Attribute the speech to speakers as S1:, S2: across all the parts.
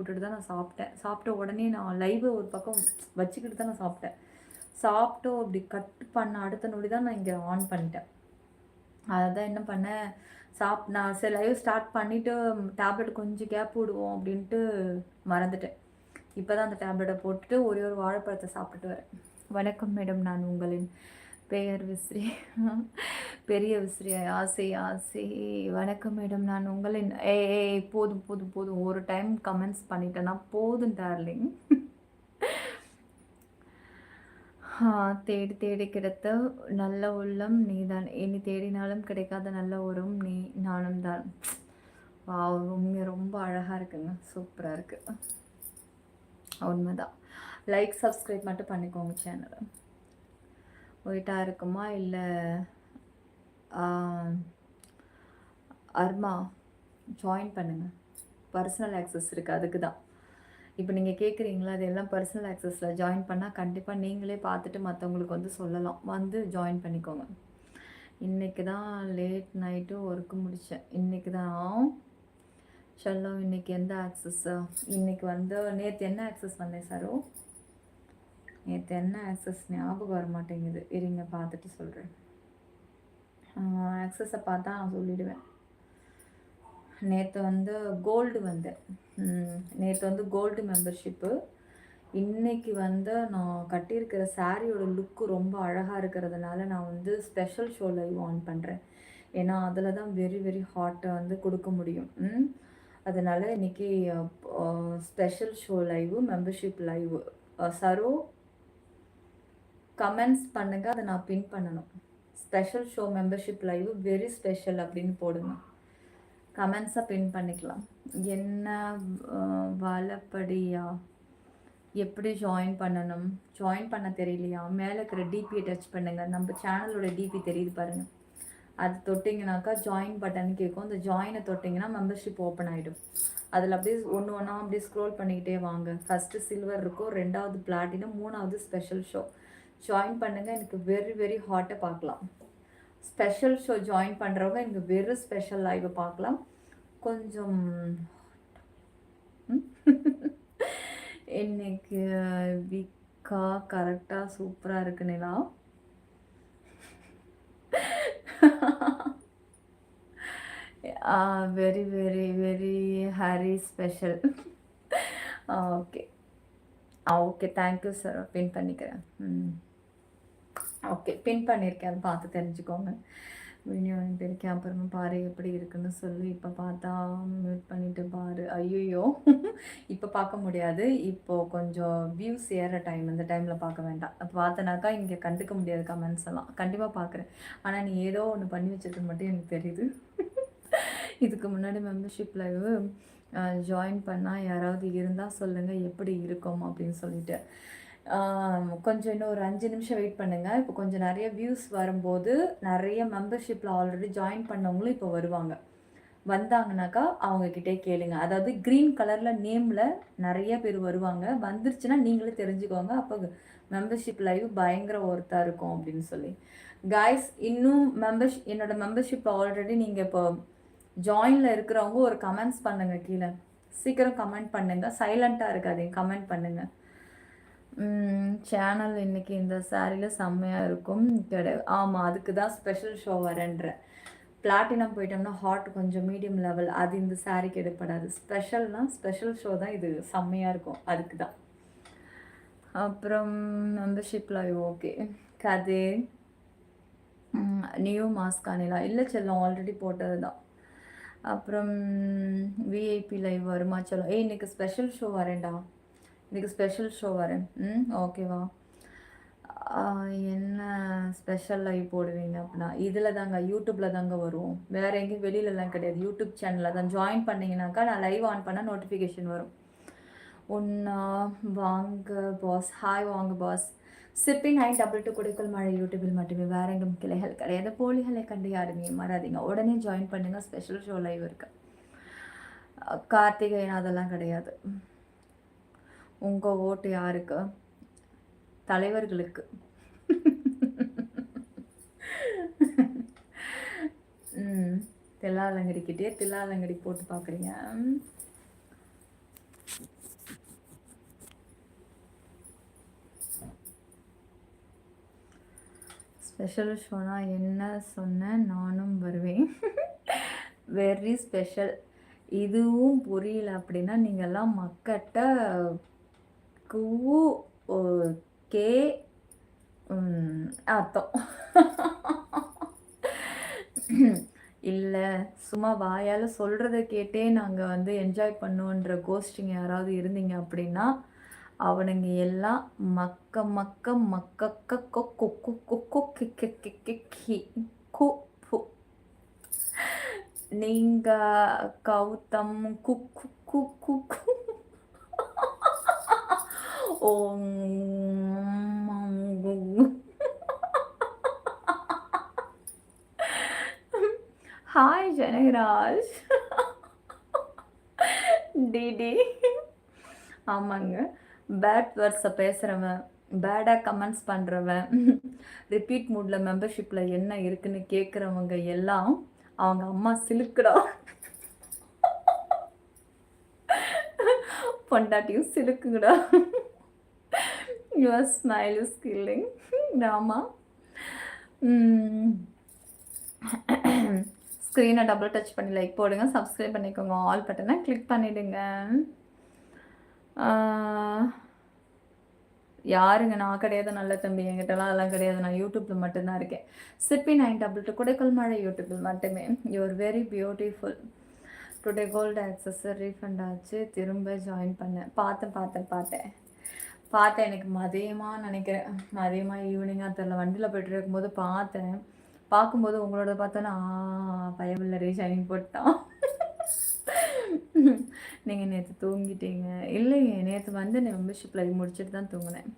S1: போட்டுட்டு தான் நான் சாப்பிட்டேன். சாப்பிட்ட உடனே நான் லைவ் ஒரு பக்கம் வச்சுக்கிட்டு தான் நான் சாப்பிட்டேன். சாப்பிட்டு அப்படி கட் பண்ண அடுத்த நொடி தான் நான் இங்கே ஆன் பண்ணிட்டேன். அதான் என்ன பண்ணேன், நான் சரி லைவ் ஸ்டார்ட் பண்ணிவிட்டு டேப்லெட் கொஞ்சம் கேப் விடுவோம் அப்படின்ட்டு மறந்துட்டேன். இப்போ தான் அந்த டேப்லெட்டை போட்டுட்டு ஒரே ஒரு வாழைப்பழத்தை சாப்பிட்டுட்டு வரேன். வணக்கம் மேடம், நான் உங்களின் பெயர் விஸ்ரீ பெரிய விஸ்ரீ ஆசை ஆசை. வணக்கம் மேடம், நான் உங்களின் போதும் போதும் போதும், ஒரு டைம் கமெண்ட்ஸ் பண்ணிட்டேன்னா போதும் டார்லிங். தேடி தேடி கிடைத்த நல்ல உள்ளம் நீதான், இனி தேடினாலும் கிடைக்காத நல்ல உறவும் நானும் தான். உண்மை ரொம்ப அழகாக இருக்குங்க, சூப்பராக இருக்குது. உண்மைதான். லைக் சப்ஸ்கிரைப் மட்டும் பண்ணிக்கோங்க சேனலை. ஒயிட்டாக இருக்குமா இல்லை அர்மா ஜாயின் பண்ணுங்கள், பர்சனல் ஆக்சஸ் இருக்குது அதுக்கு தான். இப்போ நீங்கள் கேட்குறீங்களா, அது எல்லாம் பர்சனல் ஆக்சஸில் ஜாயின் பண்ணால் கண்டிப்பாக நீங்களே பார்த்துட்டு மற்றவங்களுக்கு வந்து சொல்லலாம், வந்து ஜாயின் பண்ணிக்கோங்க. இன்றைக்கி தான் லேட் நைட்டு ஒர்க்கு முடித்தேன். இன்றைக்கி தான் சொல்லும். இன்றைக்கி எந்த ஆக்சஸ்ஸா? இன்றைக்கி வந்து நேற்று என்ன ஆக்சஸ் வந்தேன் சாரோ? நேற்று என்ன ஆக்சஸ் ஞாபகம் வர மாட்டேங்குது, இருங்க பார்த்துட்டு சொல்கிறேன். ஆக்சஸை பார்த்தா நான் சொல்லிவிடுவேன். நேற்று வந்து கோல்டு வந்தேன். நேற்று வந்து கோல்டு மெம்பர்ஷிப்பு. இன்றைக்கி வந்து நான் கட்டியிருக்கிற சாரியோட லுக்கு ரொம்ப அழகாக இருக்கிறதுனால நான் வந்து ஸ்பெஷல் ஷோ லைவ் ஆன் பண்ணுறேன். ஏன்னா அதில் தான் வெரி வெரி ஹாட்டை வந்து கொடுக்க முடியும். அதனால் இன்றைக்கி special show live, membership live. Saro comments பண்ணுங்கள், அதை நான் பின் பண்ணணும். Special show membership live very special அப்படின்னு போடுங்க. கமெண்ட்ஸை பின் பண்ணிக்கலாம். என்ன வலப்படியா, எப்படி ஜாயின் பண்ணணும்? ஜாயின் பண்ண தெரியலையா? மேலே இருக்கிற டிபியை டச் பண்ணுங்கள். நம்ம சேனலோட டிபி தெரியுது பாருங்கள், அது தொட்டிங்கனாக்கா ஜாயின் பட்டன் கேட்கும். அந்த ஜாயினை தொட்டிங்கன்னா மெம்பர்ஷிப் ஓப்பன் ஆகிடும். அதில் அப்படியே ஒன்று ஒன்றா அப்படியே ஸ்க்ரோல் பண்ணிக்கிட்டே வாங்க. ஃபஸ்ட்டு சில்வர் இருக்கும், 2வது பிளாட்டினம், 3வது ஸ்பெஷல் ஷோ. ஜாயின் பண்ணுங்கள், எனக்கு வெரி வெரி ஹாட்டை பார்க்கலாம். ஸ்பெஷல் ஷோ ஜாயின் பண்ணுறவங்க எனக்கு வெறு ஸ்பெஷல் லைவை பார்க்கலாம். கொஞ்சம் இன்னைக்கு விக்கா கரெக்டாக சூப்பராக இருக்குங்களா? Very very very hurry special. Okay okay, thank you sir. Pin பண்ணிக்கிறேன். ஓகே, பின் பண்ணியிருக்கேன், பார்த்து தெரிஞ்சுக்கோங்க. வீடியோ அனுப்பியிருக்கேன், அப்புறமா பாரு எப்படி இருக்குன்னு சொல்லி. இப்போ பார்த்தா மியூட் பண்ணிவிட்டு பாரு. ஐயோ இப்போ பார்க்க முடியாது, இப்போது கொஞ்சம் வியூஸ் ஏற டைம், இந்த டைமில் பார்க்க வேண்டாம். பார்த்தனாக்கா இங்கே கண்டுக்க முடியாது கமெண்ட்ஸ் எல்லாம். கண்டிப்பாக பார்க்குறேன், ஆனால் நீ ஏதோ ஒன்று பண்ணி வச்சுருக்கு மட்டும் எனக்கு தெரியுது. இதுக்கு முன்னாடி மெம்பர்ஷிப் லைவ் ஜாயின் பண்ணால் யாராவது இருந்தால் சொல்லுங்கள் எப்படி இருக்கும் அப்படின்னு சொல்லிட்டு. கொஞ்சம் இன்னும் ஒரு 5 நிமிஷம் வெயிட் பண்ணுங்கள். இப்போ கொஞ்சம் நிறைய வியூஸ் வரும்போது நிறைய மெம்பர்ஷிப்பில் ஆல்ரெடி ஜாயின் பண்ணவங்களும் இப்போ வருவாங்க. வந்தாங்கனாக்கா அவங்கக்கிட்டே கேளுங்க. அதாவது க்ரீன் கலரில் நேமில் நிறைய பேர் வருவாங்க. வந்துருச்சுன்னா நீங்களே தெரிஞ்சுக்கோங்க. அப்போ மெம்பர்ஷிப் லைவ் பயங்கர ஒர்த்தாக இருக்கும் அப்படின்னு சொல்லி. காய்ஸ், இன்னும் என்னோட மெம்பர்ஷிப் ஆல்ரெடி நீங்கள் இப்போ ஜாயினில் இருக்கிறவங்க ஒரு கமெண்ட்ஸ் பண்ணுங்கள் கீழே. சீக்கிரம் கமெண்ட் பண்ணுங்கள், சைலண்ட்டாக இருக்காதீங்க, கமெண்ட் பண்ணுங்கள். சேனல் இன்றைக்கி இந்த சாரியில் செம்மையாக இருக்கும். ஆமாம், அதுக்கு தான் ஸ்பெஷல் ஷோ வரேன்றேன். பிளாட்டினம் போயிட்டோம்னா ஹாட் கொஞ்சம் மீடியம் லெவல், அது இந்த சாரிக்கு எடுப்படாது. ஸ்பெஷல்னால் ஸ்பெஷல் ஷோ தான் இது செம்மையாக இருக்கும், அதுக்கு தான். அப்புறம் மெம்பர்ஷிப் லைவ் ஓகே. கதே நியூ மாஸ்க் அணிலா இல்லை செல்லம், ஆல்ரெடி போட்டது தான். அப்புறம் விஐபி லைவ் வருமா செல்லம்? இன்றைக்கி ஸ்பெஷல் ஷோ வரேன்டா, இன்றைக்கி ஸ்பெஷல் ஷோ வரேன். ஓகேவா? என்ன ஸ்பெஷல் லைவ் போடுவீங்க அப்படின்னா இதில் தாங்க, யூடியூப்பில் தாங்க வரும், வேறு எங்கேயும் வெளியிலலாம் கிடையாது. யூடியூப் சேனலில் தான். ஜாயின் பண்ணிங்கனாக்கா நான் லைவ் ஆன் பண்ணால் நோட்டிஃபிகேஷன் வரும். வாங்க பாஸ். ஹாய் வாங்க பாஸ். சிப்பி 922 குடைக்குள் மழை யூடியூபில் மட்டுமே, வேற எங்கும் கிளைகள் கிடையாது. போலிகளை கண்டு யாருமே மாறாதீங்க, உடனே ஜாயின் பண்ணுங்கள். ஸ்பெஷல் ஷோ லைவ் இருக்கு. கார்த்திகேயன் அதெல்லாம் கிடையாது. உங்கள் ஓட்டு யாருக்கு? தலைவர்களுக்கு. தில்லாலங்கடிக்கிட்டே தில்லாலங்கடி போட்டு பார்க்குறீங்க. ஸ்பெஷல் ஷோனா என்ன சொன்னேன், நானும் வருவேன். Very special. இதுவும் புரியல அப்படின்னா நீங்கள்லாம் மக்கட்ட கூ ஓ, கே அர்த்தம். இல்லை, சும்மா வாயால் சொல்கிறத கேட்டே நாங்கள் வந்து என்ஜாய் பண்ணுவோன்ற கோஸ்டிங் யாராவது இருந்தீங்க அப்படின்னா அவனுங்க எல்லாம் மக்க மக்க மக்கக்க கொக்கு கொக்கு கி கு பு. நீங்க கௌதம் குக்கு குக்கு ஓம் ஹாய் ஜனகராஜ். டிடி ஆமாங்க, பேட் வேர்ட்ஸை பேசுகிறவன், பேடாக கமெண்ட்ஸ் பண்ணுறவன், ரிப்பீட் மூடில் மெம்பர்ஷிப்பில் என்ன இருக்குன்னு கேட்குறவங்க எல்லாம் அவங்க அம்மா சிலுக்குடா, பொண்டாட்டியும் சிலுக்குங்கடா. Your smile is killing. Rama, ஸ்க்ரீனை டபுள் டச் பண்ணி லைக் போடுங்க, சப்ஸ்கிரைப் பண்ணிக்கோங்க, ஆல் பட்டனை கிளிக் பண்ணிவிடுங்க. யாருங்க, நான் கிடையாது நல்ல தம்பி, என்கிட்டலாம் அதெல்லாம் கிடையாது, நான் யூடியூப்பில் மட்டும்தான் இருக்கேன். சிப்பி 922 குடைக்கல் மழை யூடியூப்பில் மட்டுமே. You're very beautiful. Today gold access refund ஆச்சு, திரும்ப ஜாயின் பண்ணேன். பார்த்தேன் எனக்கு மதியமாக நினைக்கிறேன், மதியமாக ஈவினிங்காக தெரில, வண்டியில் போய்ட்டு இருக்கும்போது பார்த்தேன். பார்க்கும்போது உங்களோட பார்த்தோன்னா பயமில்லை ரீஷைனிங் போட்டான். நீங்கள் நேற்று தூங்கிட்டீங்க. இல்லையே, நேற்று வந்து மெம்பர்ஷிப் லைவ் முடிச்சுட்டு தான் தூங்கினேன்.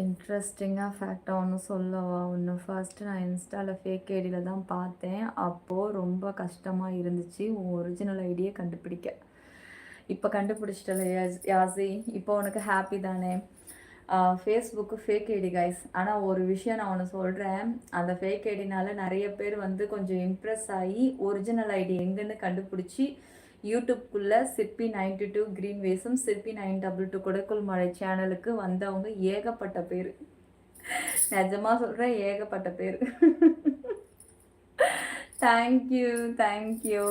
S1: இன்ட்ரெஸ்டிங்காக ஃபேக்டாக ஒன்று சொல்லவா? ஒன்று ஃபர்ஸ்ட்டு நான் இன்ஸ்டாவில் ஃபேக் ஐடியில் தான் பார்த்தேன். அப்போது ரொம்ப கஷ்டமாக இருந்துச்சு ஒரிஜினல் ஐடியை கண்டுபிடிக்க. இப்போ கண்டுபிடிச்சிட்டல யாசி, இப்போ உனக்கு ஹாப்பி தானே? Facebook fake ID guys. ஆனால் ஒரு விஷயம் நான் ஒன்று சொல்கிறேன், அந்த ஃபேக் ஐடினால நிறைய பேர் வந்து கொஞ்சம் இம்ப்ரெஸ் ஆகி ஒரிஜினல் ஐடி எங்கன்னு கண்டுபிடிச்சி யூடியூப்குள்ளே சிற்பி 92 க்ரீன் வேஸும் சிற்பி 922 குடைக்குள் மழை சேனலுக்கு வந்தவங்க ஏகப்பட்ட பேர். நிஜமாக சொல்கிறேன், ஏகப்பட்ட பேர். தேங்க்யூ தேங்க்யூ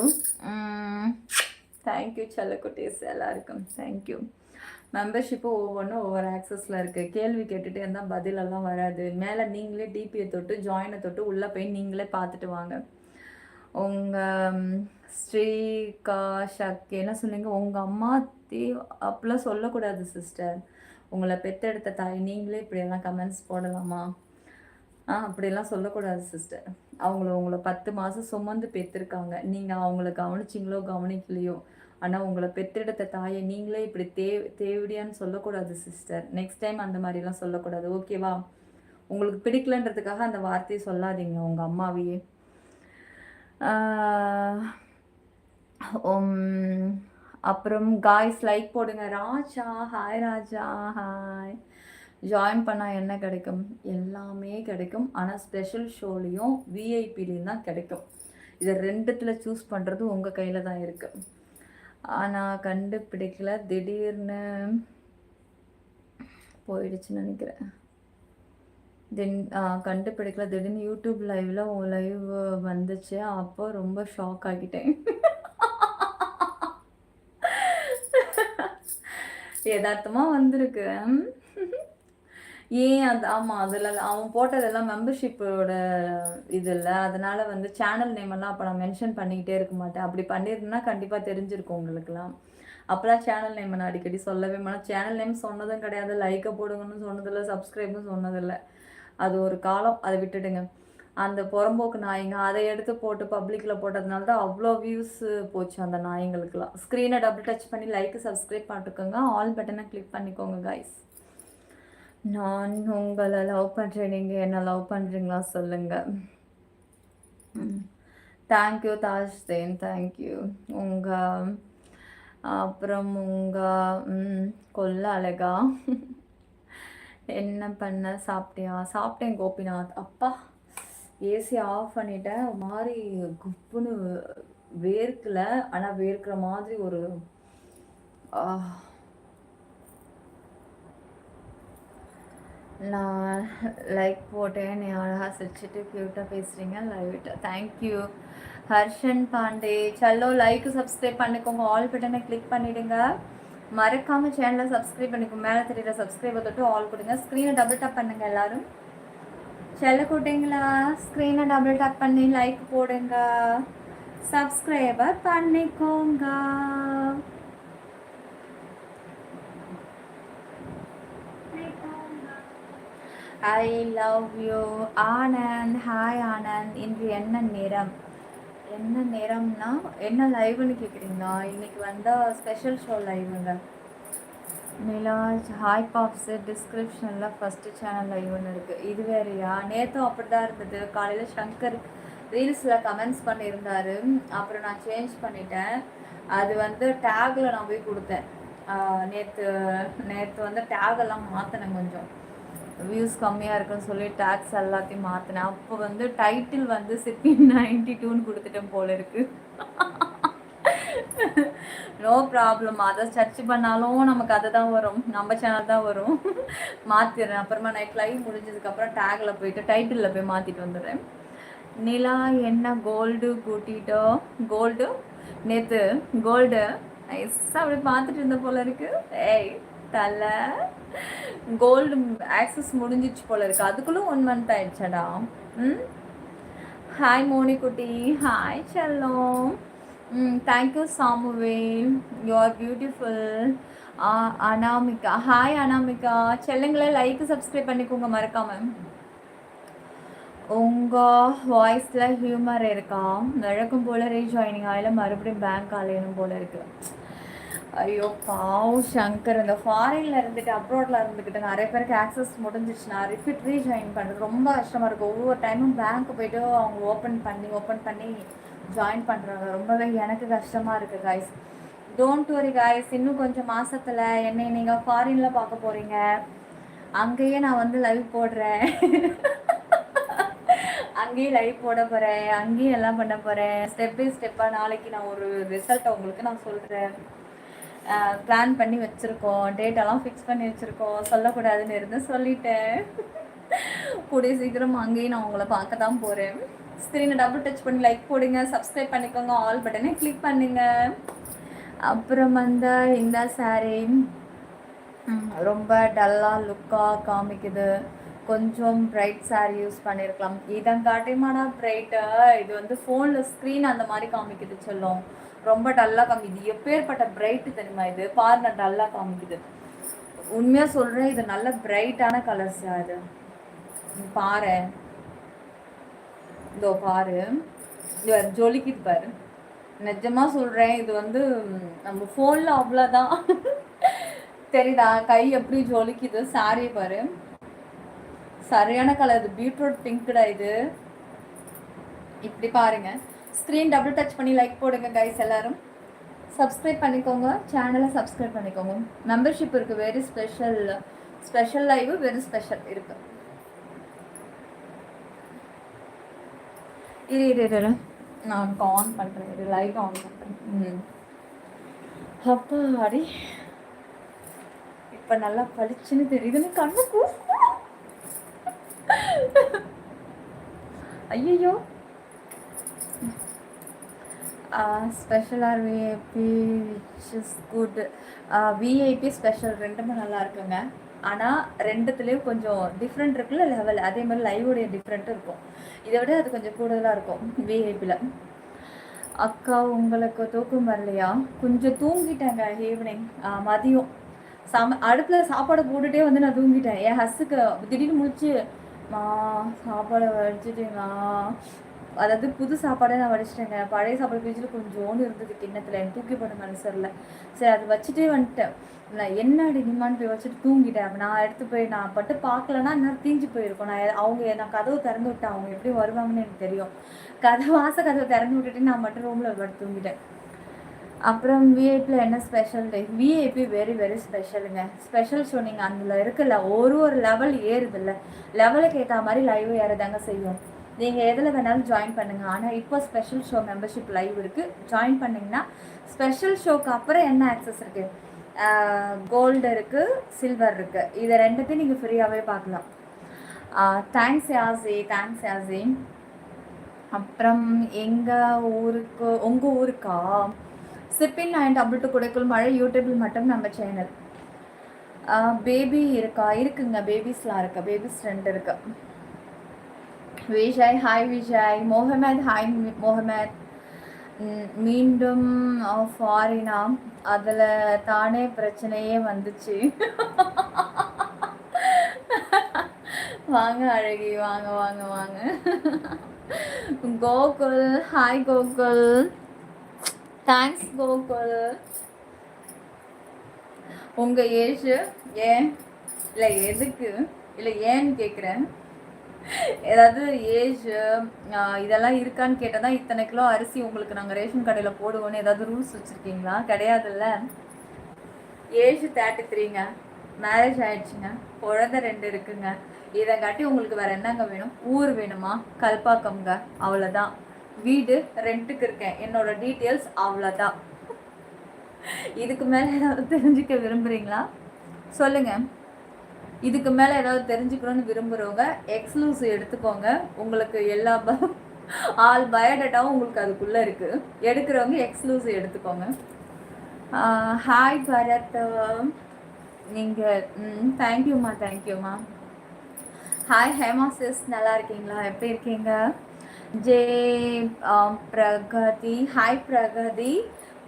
S1: தேங்க்யூ செல்லக்குட்டீஸ் எல்லாருக்கும் தேங்க்யூ. மெம்பர்ஷிப்பு ஒவ்வொன்றும் ஒவ்வொரு ஆக்சஸில் இருக்குது. கேள்வி கேட்டுகிட்டே இருந்தால் பதிலெல்லாம் வராது. மேலே நீங்களே டிபியை தொட்டு ஜாயினை தொட்டு உள்ளே போய் நீங்களே பார்த்துட்டு வாங்க. உங்கள் ஸ்ரீகா சக்தி என்ன சொன்னீங்க? உங்கள் அம்மா அப்படிலாம் சொல்லக்கூடாது சிஸ்டர். உங்களை பெற்றெடுத்த தாய் நீங்களே இப்படியெல்லாம் கமெண்ட்ஸ் போடலாமா? அப்படியெல்லாம் சொல்லக்கூடாது சிஸ்டர். உங்களை 10 மாதம் சுமந்து பெற்றிருக்காங்க. நீங்கள் அவங்கள கவனிச்சிங்களோ கவனிக்கலையோ, ஆனால் உங்களை பெற்றெடுத்த தாயை நீங்களே இப்படி தேவடியான்னு சொல்லக்கூடாது சிஸ்டர். நெக்ஸ்ட் டைம் அந்த மாதிரிலாம் சொல்லக்கூடாது, ஓகேவா? உங்களுக்கு பிடிக்கலன்றதுக்காக அந்த வார்த்தையை சொல்லாதீங்க உங்கள் அம்மாவையே. அப்புறம் காய்ஸ் லைக் போடுங்க. ராஜா ஹாய், ராஜா ஹாய். ஜாயின் பண்ணால் என்ன கிடைக்கும்? எல்லாமே கிடைக்கும். ஆனால் ஸ்பெஷல் ஷோலையும் விஐபிலையும் தான் கிடைக்கும். இதை ரெண்டுத்தில் சூஸ் பண்ணுறது உங்கள் கையில் தான் இருக்குது. ஆனால் கண்டுபிடிக்கல, திடீர்னு போயிடுச்சுன்னு நினைக்கிறேன். கண்டுபிடிக்கல, திடீர்னு யூடியூப் லைவில் லைவ் வந்துச்சு. அப்போ ரொம்ப ஷாக் ஆகிட்டேன். யதார்த்தமாக வந்திருக்கு. ஏன் அது? ஆமாம், அதில் அவன் போட்டதெல்லாம் மெம்பர்ஷிப்போட இது இல்லை, அதனால் வந்து சேனல் நேமெல்லாம் அப்போ நான் மென்ஷன் பண்ணிக்கிட்டே இருக்க மாட்டேன். அப்படி பண்ணியிருந்தேன்னா கண்டிப்பாக தெரிஞ்சிருக்கும் உங்களுக்குலாம். அப்போலாம் சேனல் நேம் நான் அடிக்கடி சொல்லவே மாட்டேன். சேனல் நேம் சொன்னதும் கிடையாது, லைக்கை போடுங்கன்னு சொன்னதில்லை, சப்ஸ்கிரைபும் சொன்னதில்லை. அது ஒரு காலம், அதை விட்டுடுங்க. அந்த புறம்போக்கு நாய்ங்க அதை எடுத்து போட்டு பப்ளிக்கில் போட்டதுனால தான் அவ்வளோ வியூஸ் போச்சு அந்த நாய்ங்களுக்கெல்லாம். ஸ்க்ரீனை டபுள் டச் பண்ணி லைக்கு சப்ஸ்கிரைப் பண்ணிட்டுக்கோங்க, ஆல் பட்டனை கிளிக் பண்ணிக்கோங்க கைஸ். நான் உங்களை லவ் பண்ணுறேன், நீங்கள் என்ன லவ் பண்ணுறீங்களா சொல்லுங்கள். தேங்க்யூ தாஜ்தேன், தேங்க்யூ. உங்கள் அப்புறம் உங்கள் கொல்ல அழகா என்ன பண்ண? சாப்பிட்டியா? சாப்பிட்டேன் கோபிநாத். அப்பா ஏசி ஆஃப் பண்ணிட்டேன். ஒரு மாதிரி குப்புன்னு வேர்க்கல, ஆனால் வேர்க்கிற மாதிரி ஒரு நான் லைக் போட்டேன். நீ அழகாக சிரிச்சிட்டு க்யூட்டாக பேசுகிறீங்க. Live it thank you. Harshan Pandey சல்லோ லைக் சப்ஸ்கிரைப் பண்ணிக்கோங்க. ஆல் பட்டனை கிளிக் பண்ணிவிடுங்க. மறக்காமல் சேனலை சப்ஸ்கிரைப் பண்ணிக்கோங்க. மேலே தெரியுற சப்ஸ்கிரைபை தொட்டு ஆல் கொடுங்க. ஸ்க்ரீனை டபுள் டேப் பண்ணுங்கள் எல்லோரும். செல்ல கூட்டிங்களா ஸ்க்ரீனை டபுள் டேப் பண்ணி லைக் போடுங்க. சப்ஸ்கிரைபர் பண்ணிக்கோங்க. I love you Anand. Hi Anand. இன்று என்ன நேரம்? என்ன நேரம்னா என்ன லைவ்னு கேட்குறீங்களா? இன்னைக்கு வந்தால் ஸ்பெஷல் ஷோ லைவுங்க. நிலாஜ் ஹாய் பாப்ஸு டிஸ்கிரிப்ஷனில் ஃபஸ்ட்டு சேனல் லைவ்னு இருக்குது. இது வேறையா? நேற்றும் அப்படி தான் இருந்தது. காலையில் சங்கர் ரீல்ஸில் கமெண்ட்ஸ் பண்ணியிருந்தாரு. அப்புறம் நான் சேஞ்ச் பண்ணிட்டேன். அது வந்து டேக்கில் நான் போய் கொடுத்தேன். நேற்று வந்து டேகெல்லாம் மாற்றினேன். கொஞ்சம் வியூஸ் கம்மியாக இருக்குன்னு சொல்லி டேக்ஸ் எல்லாத்தையும் மாற்றினேன். அப்போ வந்து டைட்டில் வந்து சிப்பி 92ன்னு கொடுத்துட்டேன் போல இருக்கு. No problem. அதை சர்ச் பண்ணாலும் நமக்கு அதை தான் வரும், நம்ம சேனல் தான் வரும். மாற்றிடுறேன். அப்புறமா நைட் லைவ் முடிஞ்சதுக்கப்புறம் டேக்கில் போயிட்டு டைட்டிலில் போய் மாற்றிட்டு வந்துடுறேன். நிலா என்ன கோல்டு கூட்டிட்டோ? கோல்டு நேற்று கோல்டு நைஸாக அப்படி பார்த்துட்டு இருந்த போல இருக்கு. ஏய் தலை கோல்டு ஆக்சஸ் முடிஞ்சிச்சு போல இருக்கு. அதுக்குள்ளே 1 month ஆயிடுச்சடா. ஹாய் மோனி குட்டி. ஹாய் செல்லம். Thank you Samuel. You are beautiful. Anamika hi Anamika. செல்லுங்களே லைக் சப்ஸ்கிரைப் பண்ணிக்கோங்க மறக்காம. உங்கள் வாய்ஸில் ஹியூமர் இருக்கா? வழக்கம் போல் ரீஜாயினிங் ஆயில் மறுபடியும் பேங்க் ஆலையணும் போல் இருக்குது. ஐயோ பாவ் சங்கர். இந்த ஃபாரினில் இருந்துட்டு அப்ராடில் இருந்துக்கிட்டு நிறைய பேருக்கு ஆக்சஸ் முடிஞ்சிச்சுன்னா ரிப்பீட் ரீஜாயின் பண்ணுறது ரொம்ப கஷ்டமாக இருக்குது. ஒவ்வொரு டைமும் பேங்க்கு போய்ட்டு அவங்க ஓப்பன் பண்ணி ஜாயின் பண்ணுறாங்க. ரொம்பவே எனக்கு கஷ்டமாக இருக்குது காய்ஸ். Don't worry guys. இன்னும் கொஞ்சம் மாதத்தில் என்னை நீங்கள் ஃபாரினில் பார்க்க போகிறீங்க. அங்கேயே நான் வந்து லைவ் போடுறேன். அங்கேயும் லைவ் போட போகிறேன். அங்கேயும் எல்லாம் பண்ண போகிறேன். ஸ்டெப் பை ஸ்டெப்பாக நாளைக்கு நான் ஒரு ரிசல்ட்டை உங்களுக்கு நான் சொல்கிறேன். பிளான் பண்ணி வச்சுருக்கோம். டேட்டெல்லாம் ஃபிக்ஸ் பண்ணி வச்சுருக்கோம். சொல்லக்கூடாதுன்னு இருந்து சொல்லிட்டேன். கூடிய சீக்கிரம் அங்கேயும் நான் உங்களை பார்க்க தான் போகிறேன். ஸ்க்ரீனை டபுள் டச் பண்ணி லைக் போடுங்க. சப்ஸ்கிரைப் பண்ணிக்கோங்க. ஆல் பட்டனை கிளிக் பண்ணுங்க. அப்புறம் வந்து இந்த சாரீ ரொம்ப டல்லாக லுக்காக காமிக்குது. கொஞ்சம் பிரைட் சாரீ யூஸ் பண்ணியிருக்கலாம். இதன் காட்டியமான பிரைட்டு இது வந்து ஃபோனில் ஸ்க்ரீன் அந்த மாதிரி காமிக்குது சொல்லும். ரொம்ப டல்லாக காமிக்குது. எப்பேற்பட்ட பிரைட்டு தெரியுமா இது? பாருங்க டல்லாக காமிக்குது. உண்மையாக சொல்கிறேன், இது நல்ல பிரைட்டான கலர்ஸ். அது பாரு, இதோ பாரு, இது ஜொலிக்குது பாரு. நிஜமாக சொல்கிறேன், இது வந்து நம்ம ஃபோனில் அவ்வளோதான் தெரியுதா? கை எப்படி ஜொலிக்குது. சாரி பாரு, சரியான கலர். இது பீட்ரூட் பிங்க்டா. இது இப்படி பாருங்க. ஸ்க்ரீன் டபுள் டச் பண்ணி லைக் போடுங்க கைஸ். எல்லாரும் சப்ஸ்கிரைப் பண்ணிக்கோங்க. சேனலை சப்ஸ்கிரைப் பண்ணிக்கோங்க. மெம்பர்ஷிப் இருக்குது. Very special live very special இருக்கு. இரு நான் ஆன் பண்ணுறேன். இது லைவ் ஆன் பண்ணுறேன். அப்பாடி இப்போ நல்லா பளிச்சுன்னு தெரியுதுன்னு கண்ணு ஐயோ. Special or VIP which is good. VIP special ரெண்டுமே நல்லா இருக்குங்க. ஆனால் ரெண்டுத்துலேயும் கொஞ்சம் டிஃப்ரெண்ட் இருக்குல்ல லெவல். அதே மாதிரி லைவோடைய டிஃப்ரெண்ட்டும் இருக்கும். இதை விட அது கொஞ்சம் கூடுதலாக இருக்கும் விஐபியில். அக்கா உங்களுக்கு தூக்கம் வரலையா? கொஞ்சம் தூங்கிட்டேங்க ஈவினிங். மதியம் அடுப்பில் சாப்பாடை போட்டுகிட்டே வந்து நான் தூங்கிட்டேன். என் ஹஸ்ஸுக்கு திடீர்னு முடிச்சு சாப்பாடை வடிச்சிட்டேங்க. அதாவது புது சாப்பாடை நான் வடிச்சிட்டேங்க. பழைய சாப்பாடு ஃப்ரிட்ஜில் கொஞ்சோண்டு இருந்தது கிண்ணத்தில். எனக்கு தூக்கி போட மனசில். சரி அது வச்சுட்டே வந்துட்டேன். நான் என்ன அடிக்குமான்னு போய் வச்சுட்டு தூங்கிட்டேன். அப்போ நான் எடுத்து போய் நான் பட்டு பார்க்கலன்னா இன்னும் தீஞ்சு போயிருக்கோம். நான் கதவு திறந்து விட்டேன். அவங்க எப்படி வருவாங்கன்னு எனக்கு தெரியும். கதவை திறந்து விட்டுட்டு நான் மட்டும் ரூமில் பட்டு தூங்கிட்டேன். அப்புறம் விஐபியில் என்ன special day? VIP very very ஸ்பெஷலுங்க. ஸ்பெஷல் ஷோ நீங்கள் அதில் இருக்குல்ல, ஒரு லெவல் ஏறுதில்ல, லெவலுக்கு ஏற்ற மாதிரி லைவ் ஏறதாங்க செய்யும். நீங்கள் எதில் வேணாலும் ஜாயின் பண்ணுங்கள். ஆனால் இப்போ ஸ்பெஷல் ஷோ மெம்பர்ஷிப் லைவ் இருக்குது. ஜாயின் பண்ணிங்கன்னா ஸ்பெஷல் ஷோக்கு அப்புறம் என்ன ஆக்சஸ் இருக்குது? கோல்டு இருக்குது, சில்வர் இருக்குது. இதை ரெண்டுத்தையும் நீங்கள் ஃப்ரீயாகவே பார்க்கலாம். Thanks Yasi, thanks Yasi. அப்புறம் எங்கள் ஊருக்கு, உங்கள் ஊருக்கா? சிப்பின் 922 குடைக்குள் மழை யூடியூபில் மட்டும் நம்ம சேனல். பேபி இருக்கா? இருக்குங்க, பேபிஸ்லாம் இருக்கா, பேபிஸ் 2 இருக்கு. விஜய் ஹாய் விஜய். முகமது ஹாய் முகமது. மீண்டும் ஃபாரினா? அதில் தானே பிரச்சனையே வந்துச்சு. வாங்க அழகி, வாங்க வாங்க வாங்க. கோகுல் ஹாய் கோகுல். தேங்க்ஸ் கோகுல். உங்கள் ஏஜ் ஏன் இல்லை எதுக்கு இல்லை ஏன்னு கேட்குறேன். ஏதாவது ஏஜ் இதெல்லாம் இருக்கான்னு கேட்டால் தான் இத்தனை கிலோ அரிசி உங்களுக்கு நாங்கள் ரேஷன் கடையில் போடுவோன்னு ஏதாவது ரூல்ஸ் வச்சுருக்கீங்களா? கிடையாதுல்ல. ஏஜ் 33ங்க, மேரேஜ் ஆயிடுச்சுங்க, குழந்தை 2 இருக்குங்க. இதை காட்டி உங்களுக்கு வேறு என்னங்க வேணும்? ஊர் வேணுமா? கல்பாக்கம்ங்க, அவ்வளோதான். வீடு ரெண்ட்டுக்கு இருக்கேன், என்னோட டீட்டெயில்ஸ் அவ்வளோதான். இதுக்கு மேலே ஏதாவது தெரிஞ்சுக்க விரும்புகிறீங்களா சொல்லுங்கள். இதுக்கு மேலே ஏதாவது தெரிஞ்சுக்கணும்னு விரும்புகிறவங்க எக்ஸ்க்ளூசிவ் எடுத்துக்கோங்க. உங்களுக்கு எல்லா ஆல் பயோடேட்டாவும் உங்களுக்கு அதுக்குள்ளே இருக்குது. எடுக்கிறவங்க எக்ஸ்க்ளூசிவ் எடுத்துக்கோங்க. ஹாய் பரத். நீங்கள் தேங்க்யூம்மா, தேங்க்யூம்மா. ஹாய் ஹேமா சிஸ், நல்லா இருக்கீங்களா? எப்படி இருக்கீங்க? J Pragathi, hi Pragathi,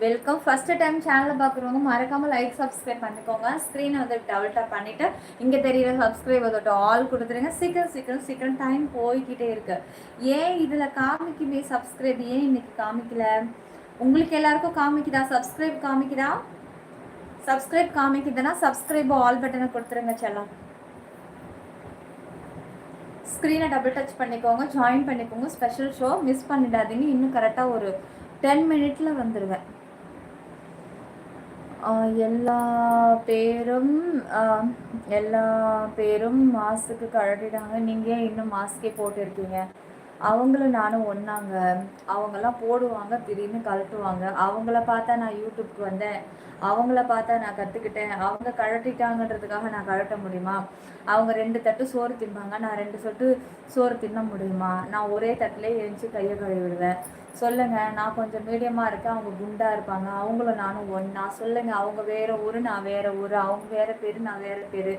S1: welcome. First time சேனலில் பார்க்குறவங்க மறக்காமல் லைக் சப்ஸ்கிரைப் பண்ணிக்கோங்க. ஸ்க்ரீனை வந்து டபுள் டாப் பண்ணிவிட்டு இங்கே தெரியிற சப்ஸ்கிரைப் அதோட ஆல் கொடுத்துருங்க. சீக்கிரம் சீக்கிரம் சீக்கிரம், டைம் போய்கிட்டே இருக்கு. ஏன் இதில் காமிக்குமே சப்ஸ்கிரைப், ஏன் இன்னைக்கு காமிக்கல? உங்களுக்கு எல்லாருக்கும் காமிக்குதா? சப்ஸ்கிரைப் காமிக்குதா? சப்ஸ்கிரைப் காமிக்குதுன்னா சப்ஸ்கிரைப் ஆல் பட்டனை கொடுத்துருங்க. செல்லம், ஸ்க்ரீனை டபுள் டச் பண்ணிக்கோங்க, ஜாயின் பண்ணிக்கோங்க. ஸ்பெஷல் ஷோ மிஸ் பண்ணிடாதீங்க. இன்னும் கரெக்டாக ஒரு 10 மினிட்ல வந்துடுவேன். எல்லா பேரும் மாஸ்க்கு கழட்டிட்டாங்க. நீங்கள் இன்னும் மாஸ்கே போட்டு இருக்கீங்க. அவங்களும் நானும் ஒன்றாங்க. அவங்கெல்லாம் போடுவாங்க, திடீர்னு கழட்டுவாங்க. அவங்கள பார்த்தா நான் யூடியூப்க்கு வந்தேன், அவங்கள பார்த்தா நான் கற்றுக்கிட்டேன். அவங்க கழட்டிட்டாங்கன்றதுக்காக நான் கழட்ட முடியுமா? அவங்க 2 தட்டு சோறு தின்பாங்க, நான் 2 சொட்டு சோறு தின்ன முடியுமா? நான் ஒரே தட்டிலே எழுந்துச்சி கையை கழுவி விடுவேன். சொல்லுங்கள். நான் கொஞ்சம் மீடியமாக இருக்கேன், அவங்க குண்டாக இருப்பாங்க. அவங்களும் நானும் ஒன்றா? சொல்லுங்கள். அவங்க வேறு ஊர், நான் வேறு ஊர். அவங்க வேறு பேர், நான் வேறு பேர்.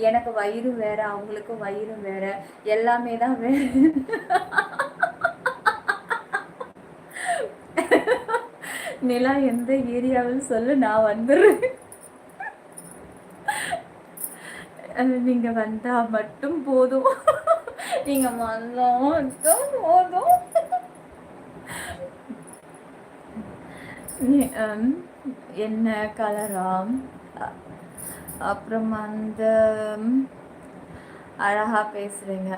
S1: எனக்கு வயிறு வேறு, அவங்களுக்கு வயிறு வேறு. எல்லாமே தான் வேறு. நிலா எந்த ஏரியாவில் சொல்லு, நான் வந்துடுறேன். நீங்கள் வந்தால் மட்டும் போதும். நீங்கள் வந்தால் மட்டும் போதும். என்ன கலராம்? அப்புறம் அந்த அழகாக பேசுகிறீங்க,